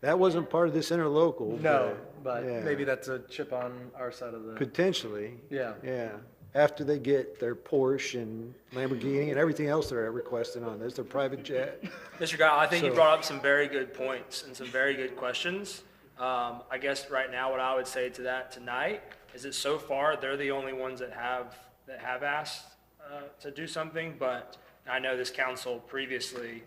That wasn't part of this interlocal. No, but yeah. maybe that's a chip on our side of the. Potentially. Yeah. Yeah. After they get their Porsche and Lamborghini and everything else they're requesting on this, their private jet. Mr. Guile, I think you So- brought up some very good points and some very good questions. I guess right now, what I would say to that tonight is that so far, they're the only ones that have asked to do something, but I know this council previously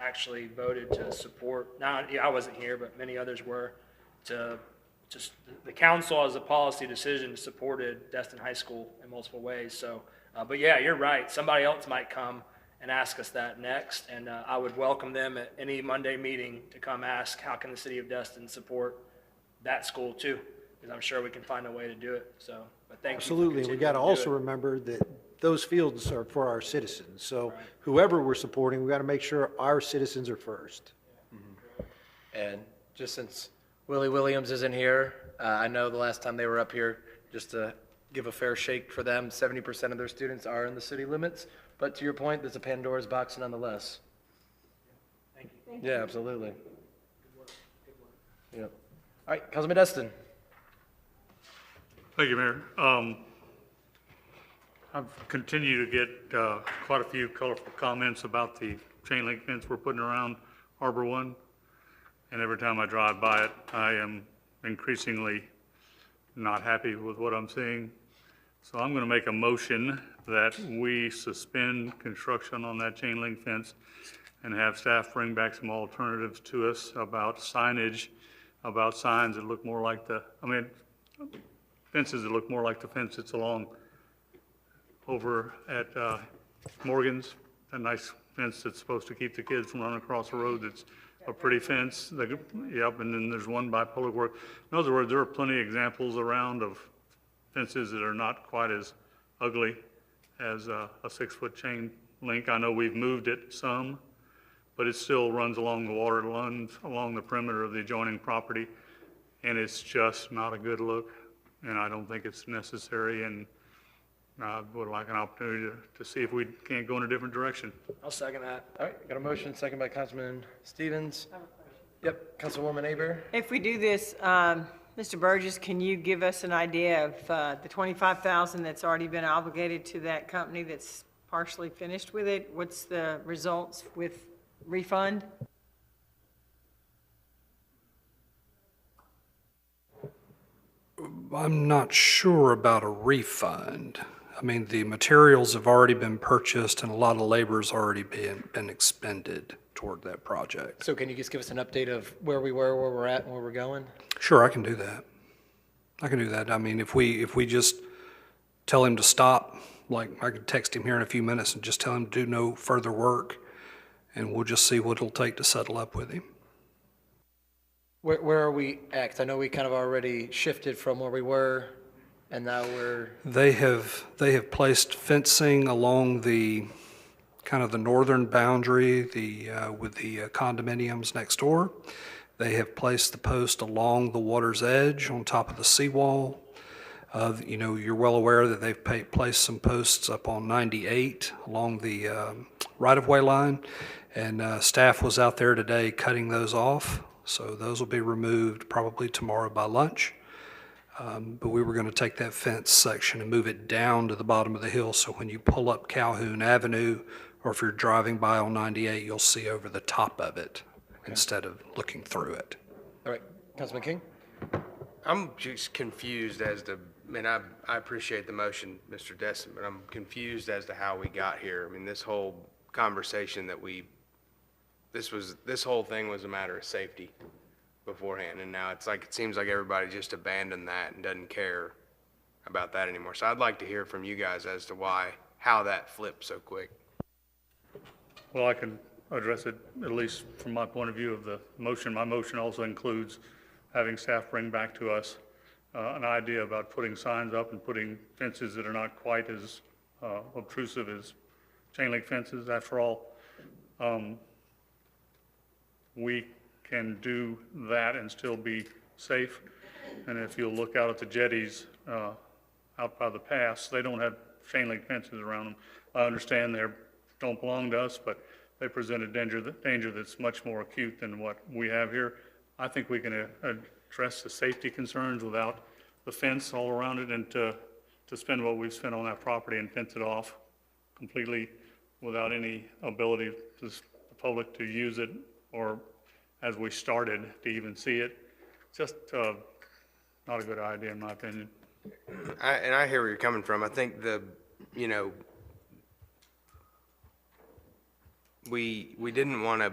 actually voted to support, I wasn't here, but many others were, the council as a policy decision supported Destin High School in multiple ways. So, but yeah, you're right. Somebody else might come and ask us that next, and I would welcome them at any Monday meeting to come ask, how can the city of Destin support that school too? Because I'm sure we can find a way to do it. So, but thank you. Absolutely. And we got to also remember that those fields are for our citizens. So whoever we're supporting, we got to make sure our citizens are first. And just since Willie Williams isn't here, I know the last time they were up here, just to give a fair shake for them, 70% of their students are in the city limits. But to your point, there's a Pandora's box nonetheless. Thank you. Yeah, absolutely. Yep. All right, Councilman Destin. Thank you, Mayor. I've continued to get quite a few colorful comments about the chain link fence we're putting around Harbor One. And every time I drive by it, I am increasingly not happy with what I'm seeing. So I'm going to make a motion that we suspend construction on that chain link fence and have staff bring back some alternatives to us about signage, about signs that look more like fences that look more like the fence that's along over at Morgan's, a nice fence that's supposed to keep the kids from running across the road. That's a pretty fence. Yep, and then there's one by Public Works. In other words, there are plenty of examples around of fences that are not quite as ugly as a 6-foot chain link. I know we've moved it some, but it still runs along the water, runs along the perimeter of the adjoining property, and it's just not a good look, and I don't think it's necessary, and I would like an opportunity to see if we can't go in a different direction. I'll second that. All right, got a motion, second by Councilman Stevens. Yep, Councilwoman Aber. If we do this, Mr. Burgess, can you give us an idea of the $25,000 that's already been obligated to that company that's partially finished with it? What's the results with refund? I'm not sure about a refund. I mean, the materials have already been purchased and a lot of labor's already been expended toward that project. So can you just give us an update of where we were, where we're at, and where we're going? Sure, I can do that. I can do that. I mean, if we just tell him to stop, like I could text him here in a few minutes and just tell him to do no further work, and we'll just see what it'll take to settle up with him. Where are we at? 'Cause I know we kind of already shifted from where we were, and now we're, They have placed fencing along the kind of the northern boundary, with the condominiums next door. They have placed the post along the water's edge on top of the seawall. You know, you're well aware that they've placed some posts up on 98 along the right-of-way line, and staff was out there today cutting those off. So those will be removed probably tomorrow by lunch. But we were going to take that fence section and move it down to the bottom of the hill, so when you pull up Calhoun Avenue, or if you're driving by on 98, you'll see over the top of it instead of looking through it. all right, Councilman King? I'm just confused as to, and I appreciate the motion, Mr. Destin, but I'm confused as to how we got here. I mean, this whole conversation that this whole thing was a matter of safety beforehand, and now it's like, it seems like everybody just abandoned that and doesn't care about that anymore. So I'd like to hear from you guys as to how that flipped so quick. Well, I can address it, at least from my point of view of the motion. My motion also includes having staff bring back to us an idea about putting signs up and putting fences that are not quite as obtrusive as chain link fences. After all, we can do that and still be safe. And if you'll look out at the jetties out by the pass, they don't have chain link fences around them. I understand they don't belong to us, but they present a danger that's much more acute than what we have here. I think we can address the safety concerns without the fence all around it, and to spend what we've spent on that property and fence it off completely without any ability to the public to use it, or as we started to even see it. Just not a good idea in my opinion. And I hear where you're coming from. I think we didn't want to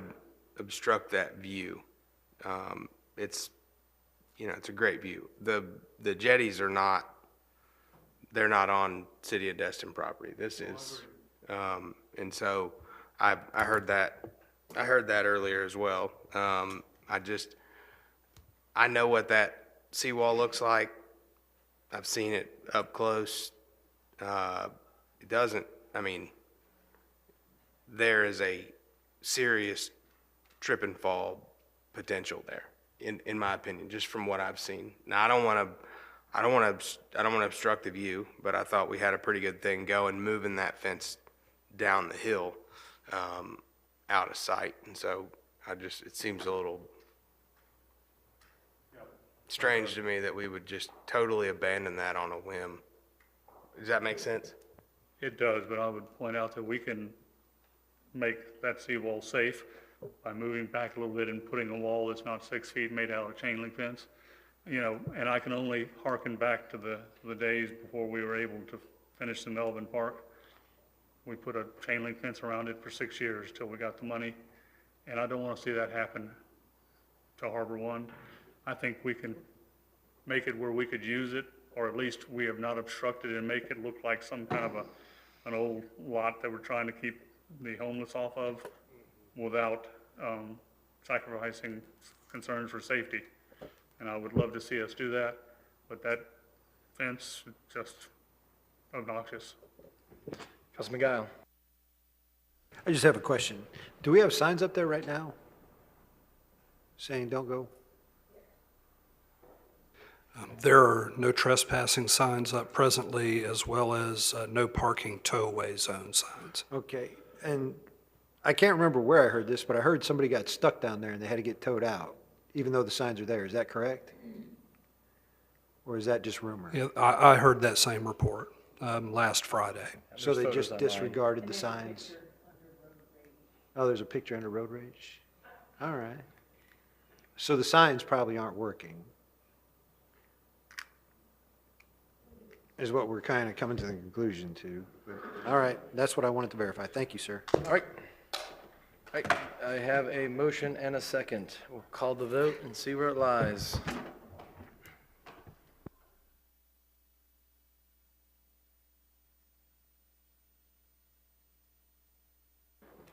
obstruct that view. It's a great view. The jetties are not, they're not on City of Destin property. This is, and so I heard that earlier as well. I know what that seawall looks like. I've seen it up close. It doesn't, there is a serious trip and fall potential there, in my opinion, just from what I've seen. Now, I don't want to obstruct the view, but I thought we had a pretty good thing going, moving that fence down the hill, out of sight. And so it seems a little strange to me that we would just totally abandon that on a whim. Does that make sense? It does, but I would point out that we can make that seawall safe by moving back a little bit and putting a wall that's not 6 feet made out of chain link fence. And I can only hearken back to the days before we were able to finish the Melvin Park. We put a chain link fence around it for 6 years till we got the money, and I don't want to see that happen to Harbor One. I think we can make it where we could use it, or at least we have not obstructed it and make it look like some kind of an old lot that we're trying to keep the homeless off of without sacrificing concerns for safety. And I would love to see us do that, but that fence is just obnoxious. Councilman Guile? I just have a question. Do we have signs up there right now saying don't go? There are no trespassing signs up presently, as well as no parking tow-away zone signs. Okay, and I can't remember where I heard this, but I heard somebody got stuck down there and they had to get towed out, even though the signs are there. Is that correct? Or is that just rumor? Yeah, I heard that same report last Friday. So they There's just photos online. disregarded the signs? Oh, there's a picture under road rage? All right. So the signs probably aren't working, is what we're kind of coming to the conclusion to. All right, that's what I wanted to verify. Thank you, sir. All right. All right, I have a motion and a second. We'll call the vote and see where it lies.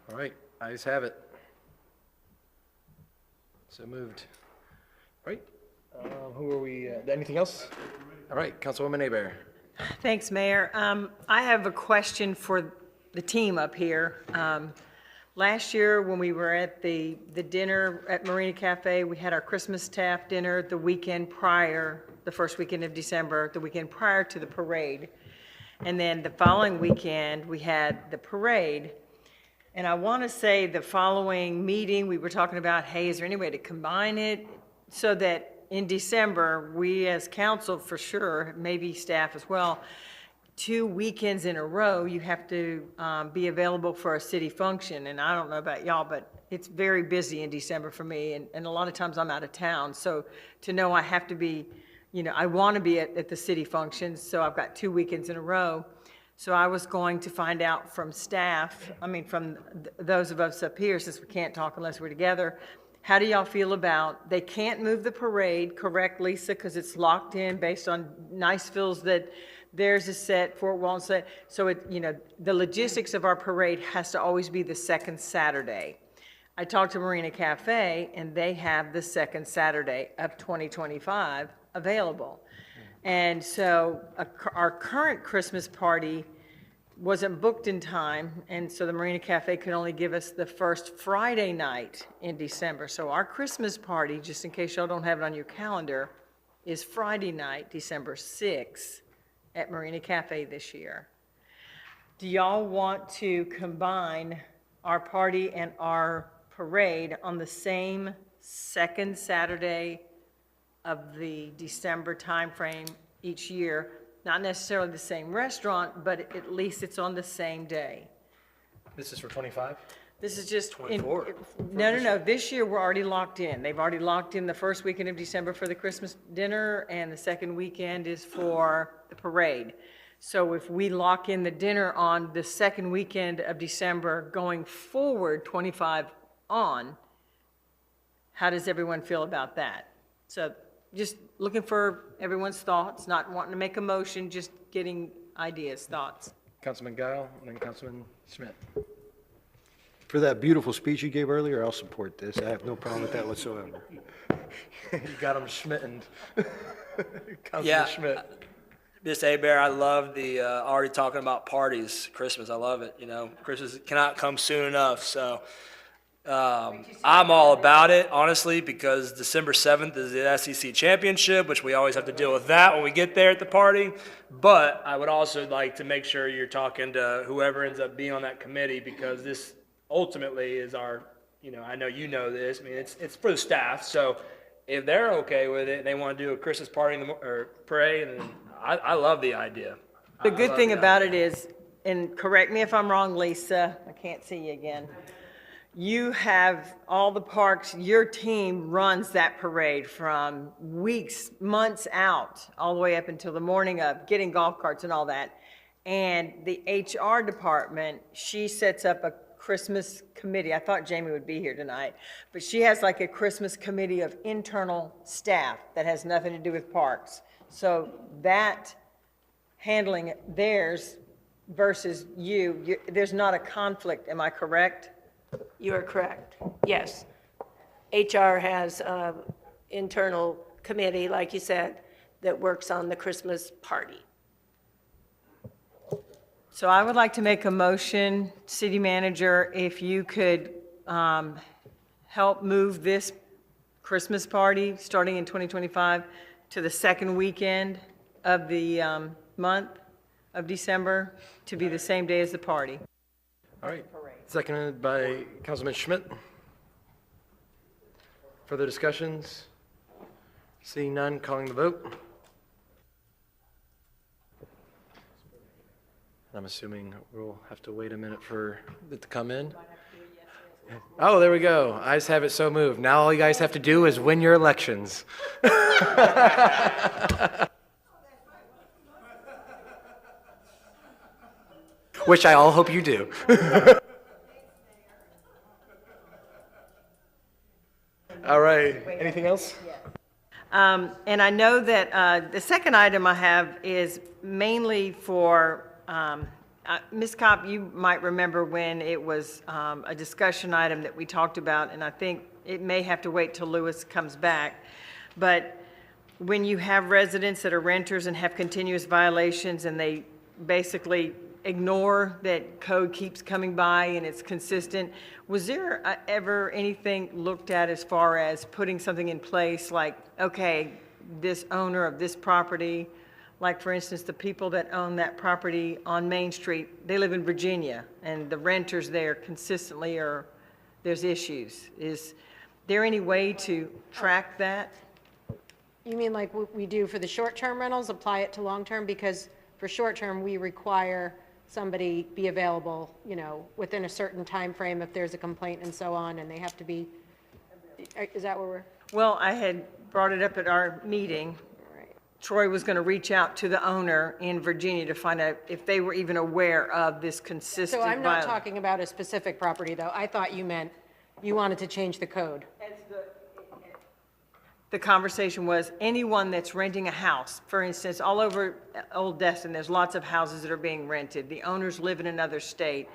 All right, ayes have it. So moved. All right, who are we, anything else? All right, Councilwoman Abear. Thanks, Mayor. I have a question for the team up here. Last year, when we were at the dinner at Marina Cafe, we had our Christmas staff dinner the weekend prior, the first weekend of December, the weekend prior to the parade. And then the following weekend, we had the parade. And I want to say the following meeting, we were talking about, hey, is there any way to combine it so that in December, we as council for sure, maybe staff as well, 2 weekends in a row, you have to be available for a city function. And I don't know about y'all, but it's very busy in December for me. And a lot of times I'm out of town. So to know I have to be, I want to be at the city functions. So I've got 2 weekends in a row. So I was going to find out from staff, from those of us up here, since we can't talk unless we're together, how do y'all feel about, they can't move the parade, correct, Lisa, because it's locked in based on Niceville's that there's a set, Fort Walton set. So the logistics of our parade has to always be the second Saturday. I talked to Marina Cafe, and they have the second Saturday of 2025 available. And so our current Christmas party wasn't booked in time, and so the Marina Cafe could only give us the first Friday night in December. So our Christmas party, just in case y'all don't have it on your calendar, is Friday night, December 6th, at Marina Cafe this year. Do y'all want to combine our party and our parade on the same second Saturday of the December timeframe each year? Not necessarily the same restaurant, but at least it's on the same day. This is for 25? This is just. 24. No. This year, we're already locked in. They've already locked in the first weekend of December for the Christmas dinner, and the second weekend is for the parade. So if we lock in the dinner on the second weekend of December going forward, 25 on, how does everyone feel about that? So just looking for everyone's thoughts, not wanting to make a motion, just getting ideas, thoughts. Councilman Guile, and then Councilman Schmidt. For that beautiful speech you gave earlier, I'll support this. I have no problem with that whatsoever. You got him schmittened. Councilman Yeah. Schmidt. Miss Abear, I love the, already talking about parties, Christmas, I love it, Christmas cannot come soon enough, so, I'm all about it, honestly, because December 7th is the SEC Championship, which we always have to deal with that when we get there at the party, but I would also like to make sure you're talking to whoever ends up being on that committee, because this ultimately is our, I know you know this, it's for the staff, so if they're okay with it, and they want to do a Christmas party or parade, and I love the idea. The good thing about it is, and correct me if I'm wrong, Lisa, I can't see you again. You have all the parks, your team runs that parade from weeks, months out, all the way up until the morning of, getting golf carts and all that. And the HR department, she sets up a Christmas committee. I thought Jamie would be here tonight, but she has like a Christmas committee of internal staff that has nothing to do with parks. So that handling theirs versus you, there's not a conflict, am I correct? You are correct, yes. HR has an internal committee, like you said, that works on the Christmas party. So I would like to make a motion, city manager, if you could help move this Christmas party, starting in 2025, to the second weekend of the month of December, to be the same day as the party. All right. Seconded by Councilman Schmidt. Further discussions? Seeing none, calling the vote. I'm assuming we'll have to wait a minute for it to come in. Oh, there we go. Ayes have it, so moved. Now all you guys have to do is win your elections. Which I all hope you do. All right. Anything else? And I know that the second item I have is mainly for, Ms. Kopp, you might remember when it was a discussion item that we talked about, and I think it may have to wait till Lewis comes back. But when you have residents that are renters and have continuous violations, and they basically ignore that code keeps coming by and it's consistent, was there ever anything looked at as far as putting something in place like, okay, this owner of this property, like for instance, the people that own that property on Main Street, they live in Virginia, and the renters there consistently are, there's issues. Is there any way to track that? You mean like what we do for the short-term rentals, apply it to long-term? Because for short-term, we require somebody be available, you know, within a certain time frame if there's a complaint and so on, and they have to be, is that where we're? Well, I had brought it up at our meeting. Troy was going to reach out to the owner in Virginia to find out if they were even aware of this consistent So I'm not violence. talking about a specific property, though. I thought you meant you wanted to change the code. The conversation was anyone that's renting a house, for instance, all over Old Destin, there's lots of houses that are being rented. The owners live in another state.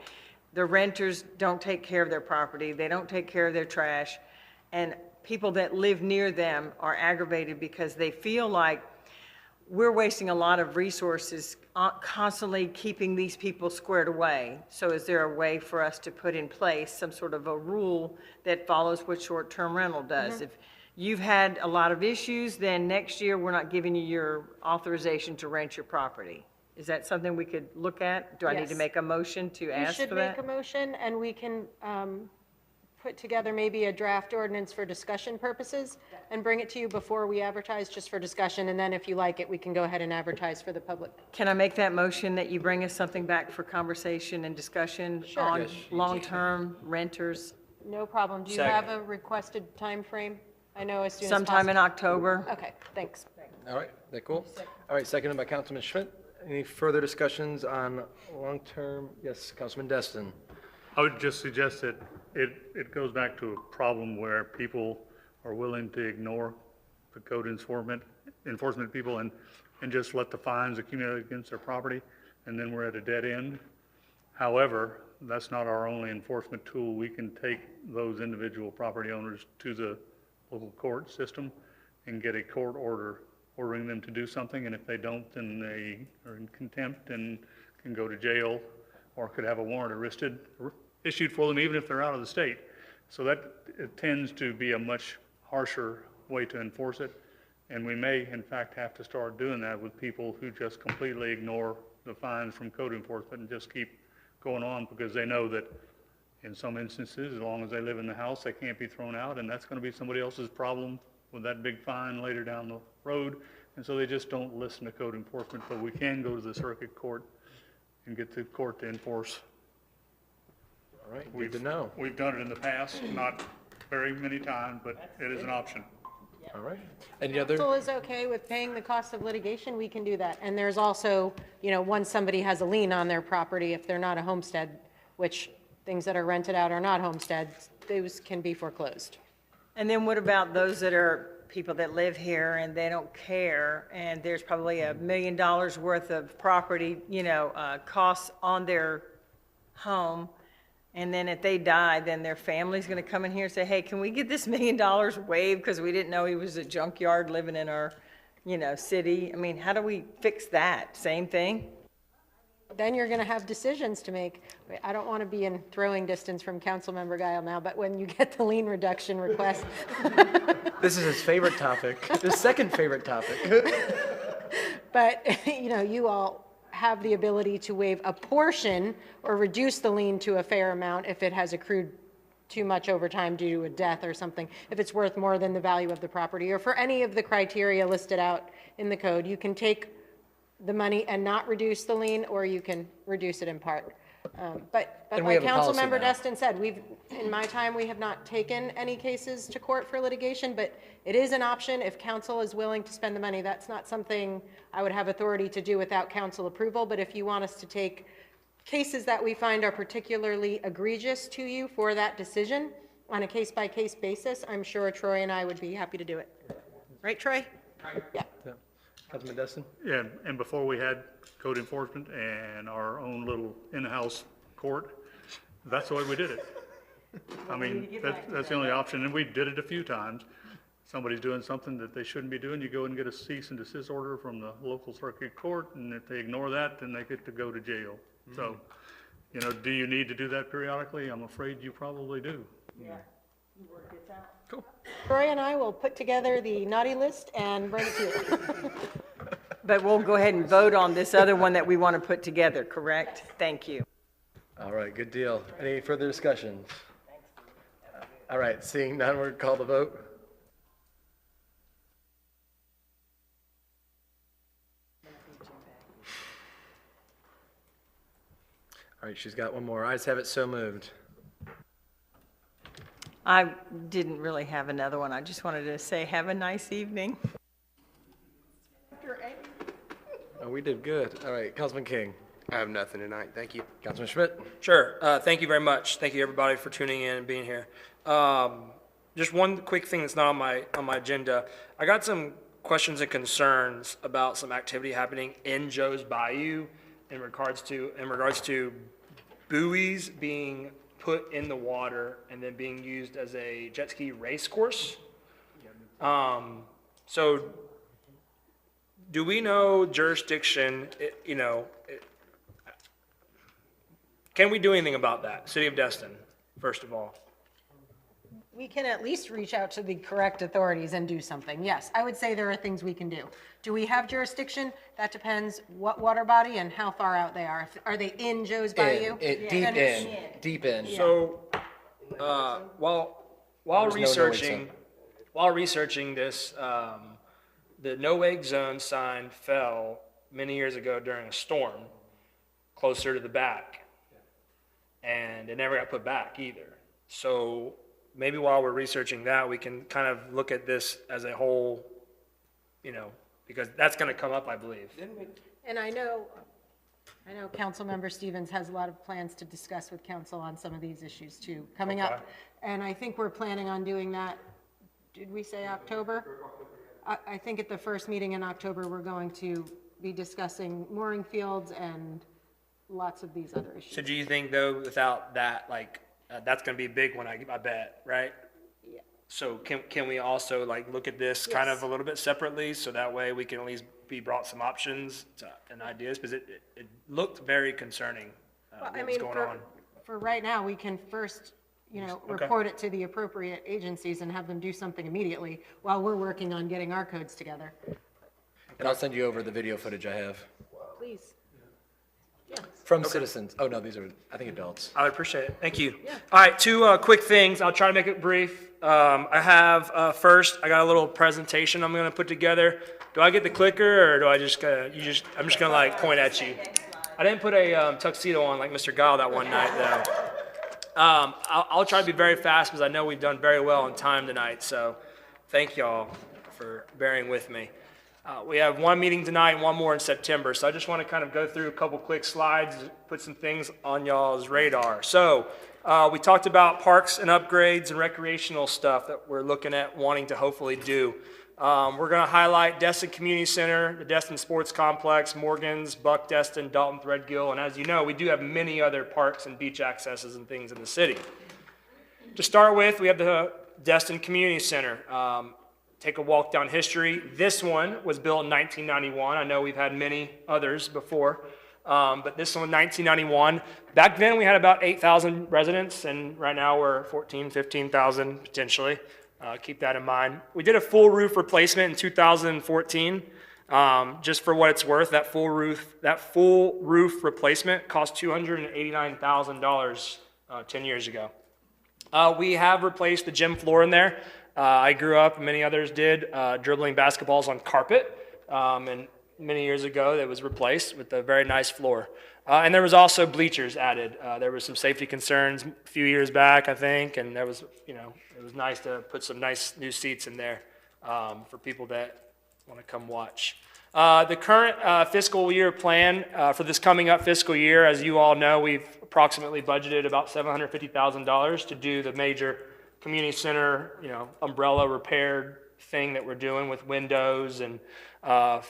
The renters don't take care of their property. They don't take care of their trash. And people that live near them are aggravated because they feel like we're wasting a lot of resources constantly keeping these people squared away. So is there a way for us to put in place some sort of a rule that follows what short-term rental does? If you've had a lot of issues, then next year we're not giving you your authorization to rent your property. Is that something we could look at? Do I need to Yes. make a motion to ask for You should that? make a motion, and we can put together maybe a draft ordinance for discussion purposes and bring it to you before we advertise, just for discussion, and then if you like it, we can go ahead and advertise for the public. Can I make that motion that you bring us something back for conversation and discussion Sure. on Yes. long-term renters? No problem. Do you Second. have a requested time frame? I know as soon as possible. Sometime in October. Okay, thanks. All right, that cool? All right, seconded by Councilman Schmidt. Any further discussions on long-term? Yes, Councilman Destin. I would just suggest that it goes back to a problem where people are willing to ignore the code enforcement people and just let the fines accumulate against their property, and then we're at a dead end. However, that's not our only enforcement tool. We can take those individual property owners to the local court system and get a court order ordering them to do something, and if they don't, then they are in contempt and can go to jail or could have a warrant issued for them even if they're out of the state. So that it tends to be a much harsher way to enforce it, and we may in fact have to start doing that with people who just completely ignore the fines from code enforcement and just keep going on because they know that in some instances, as long as they live in the house, they can't be thrown out, and that's going to be somebody else's problem with that big fine later down the road, and so they just don't listen to code enforcement, but we can go to the circuit court and get the court to enforce. All right, good to know. We've done it in the past, not very many times, but it is an option. All right. Any other? Council is okay with paying the cost of litigation, we can do that. And there's also, you know, once somebody has a lien on their property, if they're not a homestead, which things that are rented out are not homesteads, those can be foreclosed. And then what about those that are people that live here and they don't care, and there's probably $1 million worth of property, you know, costs on their home, and then if they die, then their family's going to come in here and say, hey, can we get this $1 million waived because we didn't know he was a junkyard living in our, you know, city? I mean, how do we fix that? Same thing? then you're going to have decisions to make. I don't want to be in throwing distance from Councilmember Guile now, but when you get the lien reduction request, This is his favorite topic, his second favorite topic. but, you all have the ability to waive a portion or reduce the lien to a fair amount if it has accrued too much over time due to a death or something, if it's worth more than the value of the property, or for any of the criteria listed out in the code. You can take the money and not reduce the lien, or you can reduce it in part. But And we like have a policy Councilmember now. Destin said, in my time, we have not taken any cases to court for litigation, but it is an option if council is willing to spend the money. That's not something I would have authority to do without council approval, but if you want us to take cases that we find are particularly egregious to you for that decision on a case-by-case basis, I'm sure Troy and I would be happy to do it. Right, Troy? Yeah. Councilman Destin? Yeah, and before we had code enforcement and our own little in-house court, that's the way we did it. I mean, that's the only option, and we did it a few times. Somebody's doing something that they shouldn't be doing, you go and get a cease and desist order from the local circuit court, and if they ignore that, then they get to go to jail. So, do you need to do that periodically? I'm afraid you probably do. Yeah, you work this out. Cool. Troy and I will put together the naughty list and bring it to you. But we'll go ahead and vote on this other one that we want to put together, correct? Thank you. All right, good deal. Any further discussions? All right, seeing none, we're going to call the vote. All right, she's got one more. Ayes have it, so moved. I didn't really have another one. I just wanted to say, have a nice evening. Oh, we did good. All right, Councilman King. I have nothing tonight. Thank you. Councilman Schmidt. Sure. Thank you very much. Thank you, everybody, for tuning in and being here. Just one quick thing that's not on my agenda. I got some questions and concerns about some activity happening in Joe's Bayou in regards to buoys being put in the water and then being used as a jet ski race course. So do we know jurisdiction, can we do anything about that? City of Destin, first of all. We can at least reach out to the correct authorities and do something. Yes, I would say there are things we can do. Do we have jurisdiction? That depends what water body and how far out they are. Are they in Joe's Bayou? Deep in. So, while There's no researching, no-wake this, the no-wake zone sign fell many years ago during a storm closer to the back. And it never got put back either. So maybe while we're researching that, we can kind of look at this as a whole, because that's going to come up, I believe. And I know Councilmember Stevens has a lot of plans to discuss with council on some of these issues too, coming up. And I think we're planning on doing that, did we say October? I think at the first meeting in October, we're going to be discussing mooring fields and lots of these other issues. So do you think, though, without that, that's going to be a big one, I bet, right? Yeah. So can we also look at this kind of a little bit separately, so that way we can at least be brought some options and ideas, because it looked very concerning, what was going on. For right now, we can first, report it to the appropriate agencies and have them do something immediately while we're working on getting our codes together. And I'll send you over the video footage I have Please. from citizens. Oh, no, these are, I think, adults. I would appreciate it. Thank you. All right, two quick things. I'll try to make it brief. I have, first, I got a little presentation I'm going to put together. Do I get the clicker, or do I just, I'm just going to point at you? I didn't put a tuxedo on like Mr. Guile that one night, though. I'll try to be very fast because I know we've done very well on time tonight, so thank y'all for bearing with me. We have one meeting tonight and one more in September, so I just want to kind of go through a couple quick slides, put some things on y'all's radar. So we talked about parks and upgrades and recreational stuff that we're looking at wanting to hopefully do. We're going to highlight Destin Community Center, the Destin Sports Complex, Morgan's, Buck Destin, Dalton Threadgill, and as you know, we do have many other parks and beach accesses and things in the city. To start with, we have the Destin Community Center. Take a walk down history. This one was built in 1991. I know we've had many others before. But this one, 1991. Back then, we had about 8,000 residents, and right now we're 14, 15,000 potentially. Keep that in mind. We did a full roof replacement in 2014. Just for what it's worth, that full roof replacement cost $289,000 10 years ago. We have replaced the gym floor in there. I grew up, and many others did, dribbling basketballs on carpet. And many years ago, that was replaced with a very nice floor. And there was also bleachers added. There were some safety concerns a few years back, I think, and there was, it was nice to put some nice new seats in there for people that want to come watch. The current fiscal year plan for this coming up fiscal year, as you all know, we've approximately budgeted about $750,000 to do the major community center, umbrella repair thing that we're doing with windows and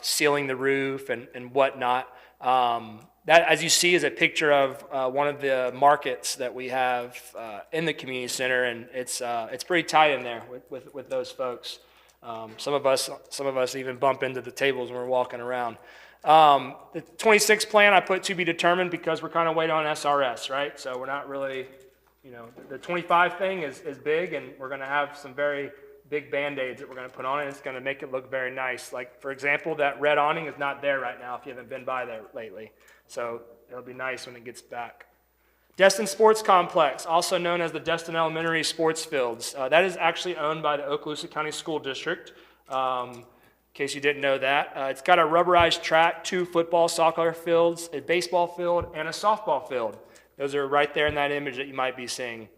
sealing the roof and whatnot. That, as you see, is a picture of one of the markets that we have in the community center, and it's pretty tight in there with those folks. Some of us even bump into the tables when we're walking around. The 26 plan I put to be determined because we're kind of waiting on SRS, right? So we're not really, the 25 thing is big, and we're going to have some very big Band-Aids that we're going to put on it. It's going to make it look very nice. Like, for example, that red awning is not there right now if you haven't been by there lately. So it'll be nice when it gets back. Destin Sports Complex, also known as the Destin Elementary Sports Fields. That is actually owned by the Okaloosa County School District, in case you didn't know that. It's got a rubberized track, 2 football, soccer fields, a baseball field, and a softball field. Those are right there in that image that you might be seeing.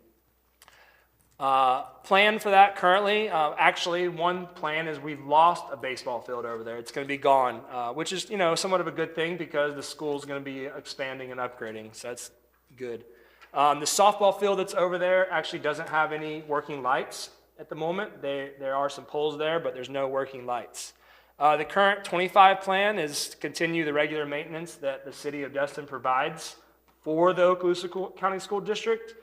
Plan for that currently, actually one plan is we've lost a baseball field over there. It's going to be gone, which is, somewhat of a good thing because the school's going to be expanding and upgrading, so that's good. The softball field that's over there actually doesn't have any working lights at the moment. There are some poles there, but there's no working lights. The current 25 plan is to continue the regular maintenance that the city of Destin provides for the Okaloosa County School District.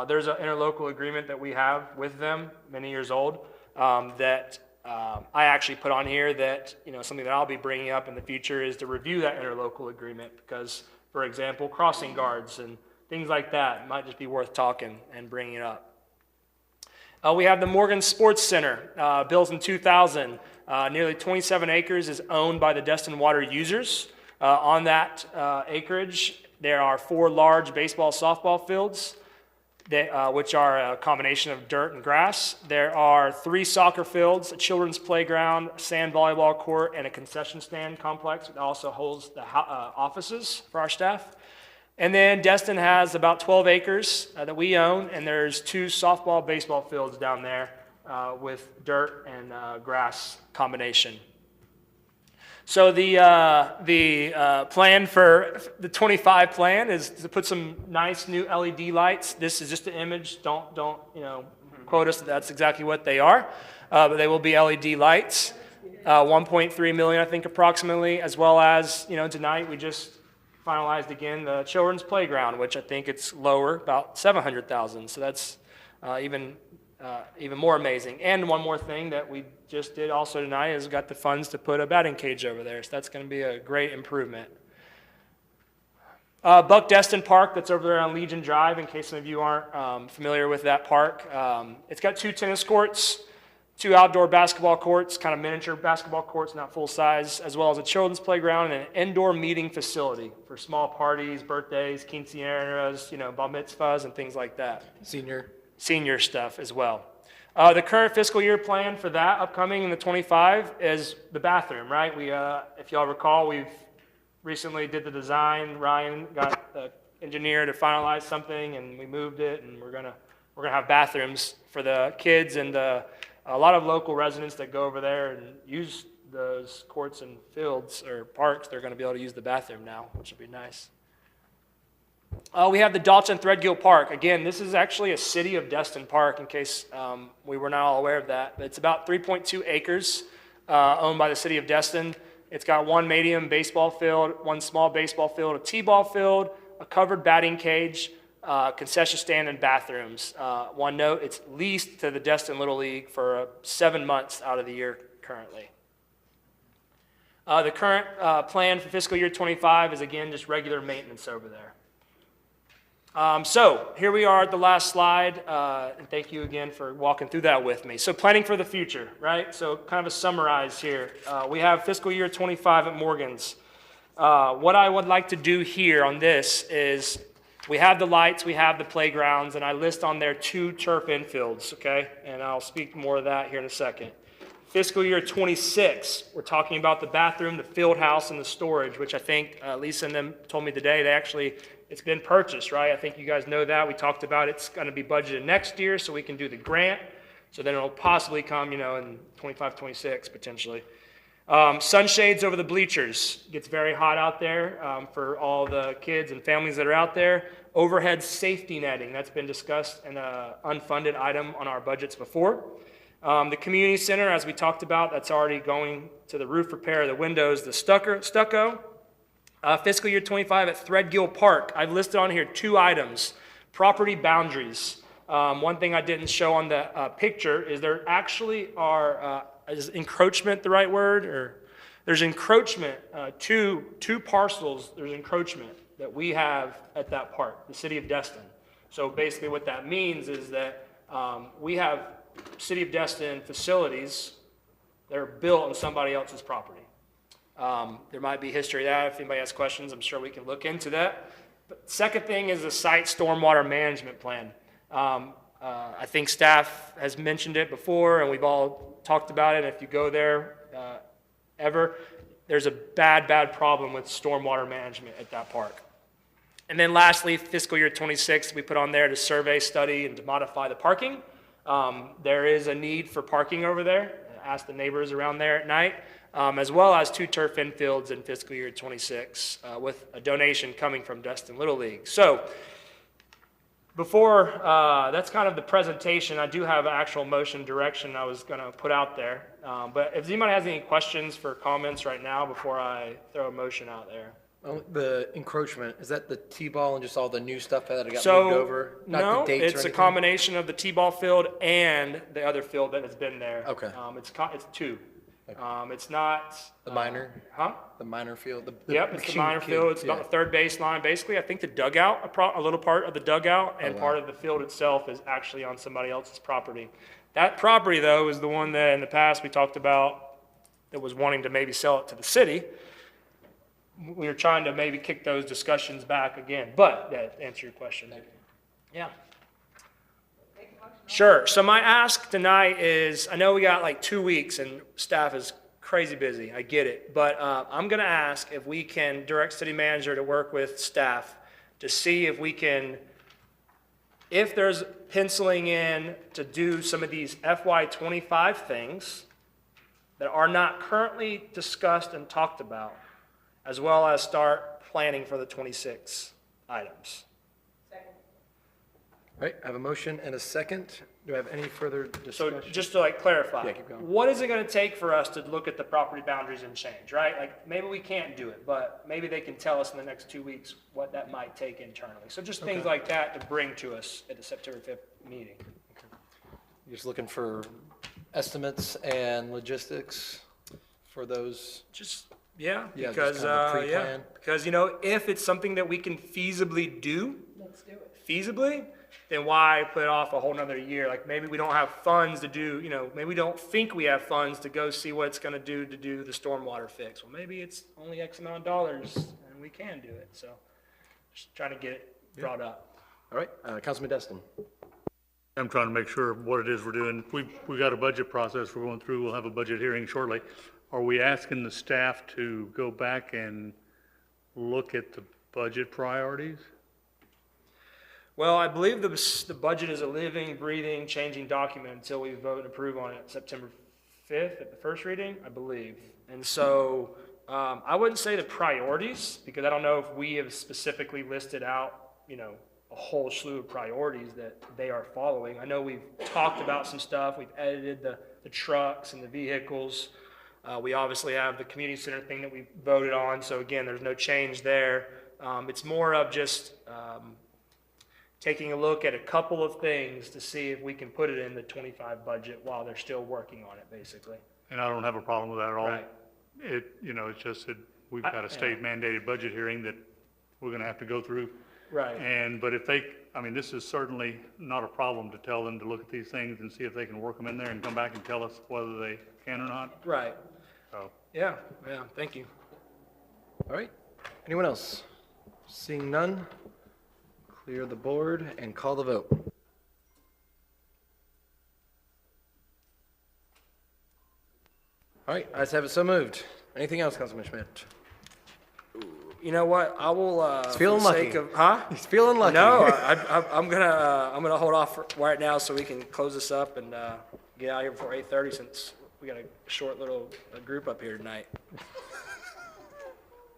There's an interlocal agreement that we have with them, many years old, that I actually put on here that, something that I'll be bringing up in the future is to review that interlocal agreement because, for example, crossing guards and things like that might just be worth talking and bringing it up. We have the Morgan Sports Center, built in 2000. Nearly 27 acres is owned by the Destin Water users. On that acreage, there are 4 large baseball, softball fields, which are a combination of dirt and grass. There are 3 soccer fields, a children's playground, sand volleyball court, and a concession stand complex that also holds the offices for our staff. And then Destin has about 12 acres that we own, and there's 2 softball, baseball fields down there with dirt and grass combination. So the plan for the 25 plan is to put some nice new LED lights. This is just an image. Don't quote us that that's exactly what they are, but they will be LED lights. 1.3 million, I think, approximately, as well as tonight we just finalized again the children's playground, which I think it's lower, about 700,000. So that's even more amazing. And one more thing that we just did also tonight is got the funds to put a batting cage over there. So that's going to be a great improvement. Buck Destin Park, that's over there on Legion Drive, in case some of you aren't familiar with that park. It's got 2 tennis courts, 2 outdoor basketball courts, kind of miniature basketball courts, not full size, as well as a children's playground and an indoor meeting facility for small parties, birthdays, quinceañeras, bar mitzvahs, and things like that. Senior stuff as well. The current fiscal year plan for that upcoming in the 25 is the bathroom, right? We, if y'all recall, we've recently did the design. Ryan got the engineer to finalize something, and we moved it, and we're gonna have bathrooms for the kids and a lot of local residents that go over there and use those courts and fields or parks. They're going to be able to use the bathroom now, which will be nice. We have the Dalton Threadgill Park. Again, this is actually a City of Destin park, in case we were not all aware of that. It's about 3.2 acres owned by the City of Destin. It's got 1 medium baseball field, 1 small baseball field, a t-ball field, a covered batting cage, concession stand, and bathrooms. One note, it's leased to the Destin Little League for 7 months out of the year currently. The current plan for fiscal year '25 is, again, just regular maintenance over there. So here we are at the last slide, and thank you again for walking through that with me. So planning for the future, right? So kind of a summarize here. We have fiscal year '25 at Morgan's. What I would like to do here on this is we have the lights, we have the playgrounds, and I list on there 2 turf infields, okay? And I'll speak more of that here in a second. Fiscal year '26, we're talking about the bathroom, the field house, and the storage, which I think Lisa and them told me today, it's been purchased, right? I think you guys know that. We talked about it's going to be budgeted next year so we can do the grant. So then it'll possibly come, in '25, '26 potentially. Sunshades over the bleachers. Gets very hot out there for all the kids and families that are out there. Overhead safety netting. That's been discussed in an unfunded item on our budgets before. The community center, as we talked about, that's already going to the roof repair, the windows, the stucco. Fiscal year '25 at Threadgill Park. I've listed on here 2 items. Property boundaries. One thing I didn't show on the picture is there actually are, is encroachment the right word? Or there's encroachment, two parcels, there's encroachment that we have at that park, the city of Destin. So basically what that means is that we have city of Destin facilities that are built on somebody else's property. There might be history of that. If anybody has questions, I'm sure we can look into that. But second thing is the site stormwater management plan. I think staff has mentioned it before, and we've all talked about it. If you go there there's a bad problem with stormwater management at that park. And then lastly, fiscal year '26, we put on there to survey, study, and to modify the parking. There is a need for parking over there. Ask the neighbors around there at night. As well as 2 turf infields in fiscal year '26 with a donation coming from Destin Little League. So before, that's kind of the presentation. I do have an actual motion direction I was going to put out there. But if anybody has any questions for comments right now before I throw a motion out there. The encroachment, is that the T-ball and just all the new stuff that got moved So, over? Not no, the dates or it's a anything? combination of the T-ball field and the other field that has been there. Okay. It's 2. It's not. The minor? Huh? The minor field? Yep, it's the minor field. It's about the third baseline. Basically, I think the dugout, a little part of the dugout and part of the field itself is actually on somebody else's property. That property, though, is the one that in the past we talked about that was wanting to maybe sell it to the city. We were trying to maybe kick those discussions back again, but that answer your question. Yeah. Sure. So my ask tonight is, I know we got like 2 weeks and staff is crazy busy. I get it. But I'm going to ask if we can direct city manager to work with staff to see if we can, if there's penciling in to do some of these FY25 things that are not currently discussed and talked about, as well as start planning for the 26 items. All right, I have a motion and a second. Do I have any further discussion? So just to clarify, Yeah, keep going. what is it going to take for us to look at the property boundaries and change, right? Like maybe we can't do it, but maybe they can tell us in the next 2 weeks what that might take internally. So just things like that to bring to us at the September 5th meeting. You're just looking for estimates and logistics for those? Yeah, Yeah, because, just kind of a pre-plan. because, if it's something that we can feasibly do. Let's do it. Feasibly, then why put it off a whole nother year? Like maybe we don't have funds to do, maybe we don't think we have funds to go see what it's going to do the stormwater fix. Well, maybe it's only X amount of dollars and we can do it. So just trying to get it brought up. All right, Councilman Destin. I'm trying to make sure what it is we're doing. We got a budget process we're going through. We'll have a budget hearing shortly. Are we asking the staff to go back and look at the budget priorities? Well, I believe the budget is a living, breathing, changing document until we vote and approve on it September 5th at the first reading, I believe. And so I wouldn't say the priorities, because I don't know if we have specifically listed out, a whole slew of priorities that they are following. I know we've talked about some stuff. We've edited the trucks and the vehicles. We obviously have the community center thing that we voted on. So again, there's no change there. It's more of just taking a look at a couple of things to see if we can put it in the 25 budget while they're still working on it, basically. And I don't have a problem with that at all. Right. It's just that we've got a state mandated budget hearing that we're gonna have to go through. Right. But if this is certainly not a problem to tell them to look at these things and see if they can work them in there and come back and tell us whether they can or not. Right. So, Yeah, thank you. All right. Anyone else? Seeing none, clear the board and call the vote. All right, ayes have it, so moved. Anything else, Councilman Schmidt? You know what? I will. He's feeling for the lucky. sake of- Huh? He's feeling lucky. No, I'm gonna hold off right now so we can close this up and get out of here before 8:30 since we got a short little group up here tonight.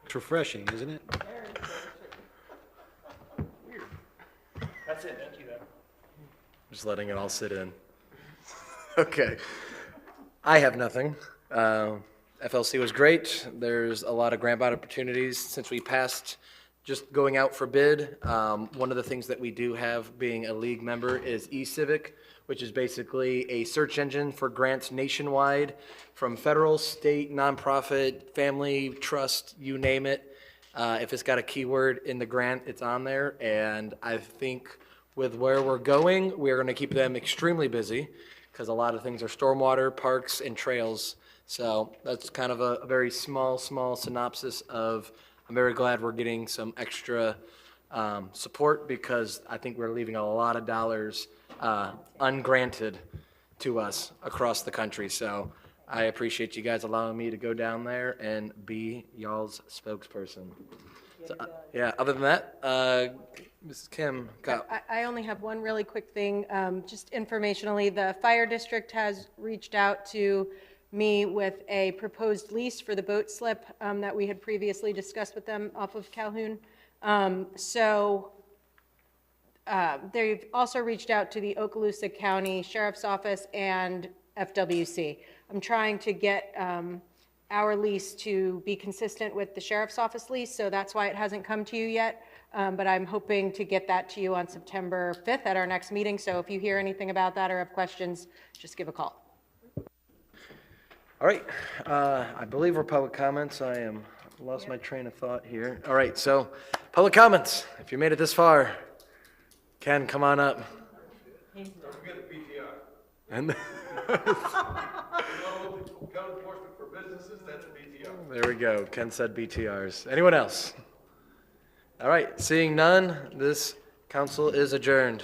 It's refreshing, isn't it? That's it. Thank you, though. Just letting it all sit in. Okay. I have nothing. FLC was great. There's a lot of grant opportunities since we passed just going out for bid. One of the things that we do have being a league member is eCivic, which is basically a search engine for grants nationwide from federal, state, nonprofit, family, trust, you name it. If it's got a keyword in the grant, it's on there. And I think with where we're going, we're going to keep them extremely busy because a lot of things are stormwater, parks, and trails. So that's kind of a very small synopsis of, I'm very glad we're getting some extra support because I think we're leaving a lot of dollars ungranted to us across the country. So I appreciate you guys allowing me to go down there and be y'all's spokesperson. So, yeah, other than that, Mrs. Kim, go. I only have one really quick thing, just informationally. The fire district has reached out to me with a proposed lease for the boat slip that we had previously discussed with them off of Calhoun. They've also reached out to the Okaloosa County Sheriff's Office and FWC. I'm trying to get our lease to be consistent with the Sheriff's Office lease, so that's why it hasn't come to you yet. But I'm hoping to get that to you on September 5th at our next meeting. So if you hear anything about that or have questions, just give a call. All right, I believe we're public comments. Lost my train of thought here. All right, so public comments. If you made it this far, Ken, come on up. Don't forget the BTR. And Code enforcement for businesses, that's BTR. there we go. Ken said BTRs. Anyone else? All right, seeing none, this council is adjourned.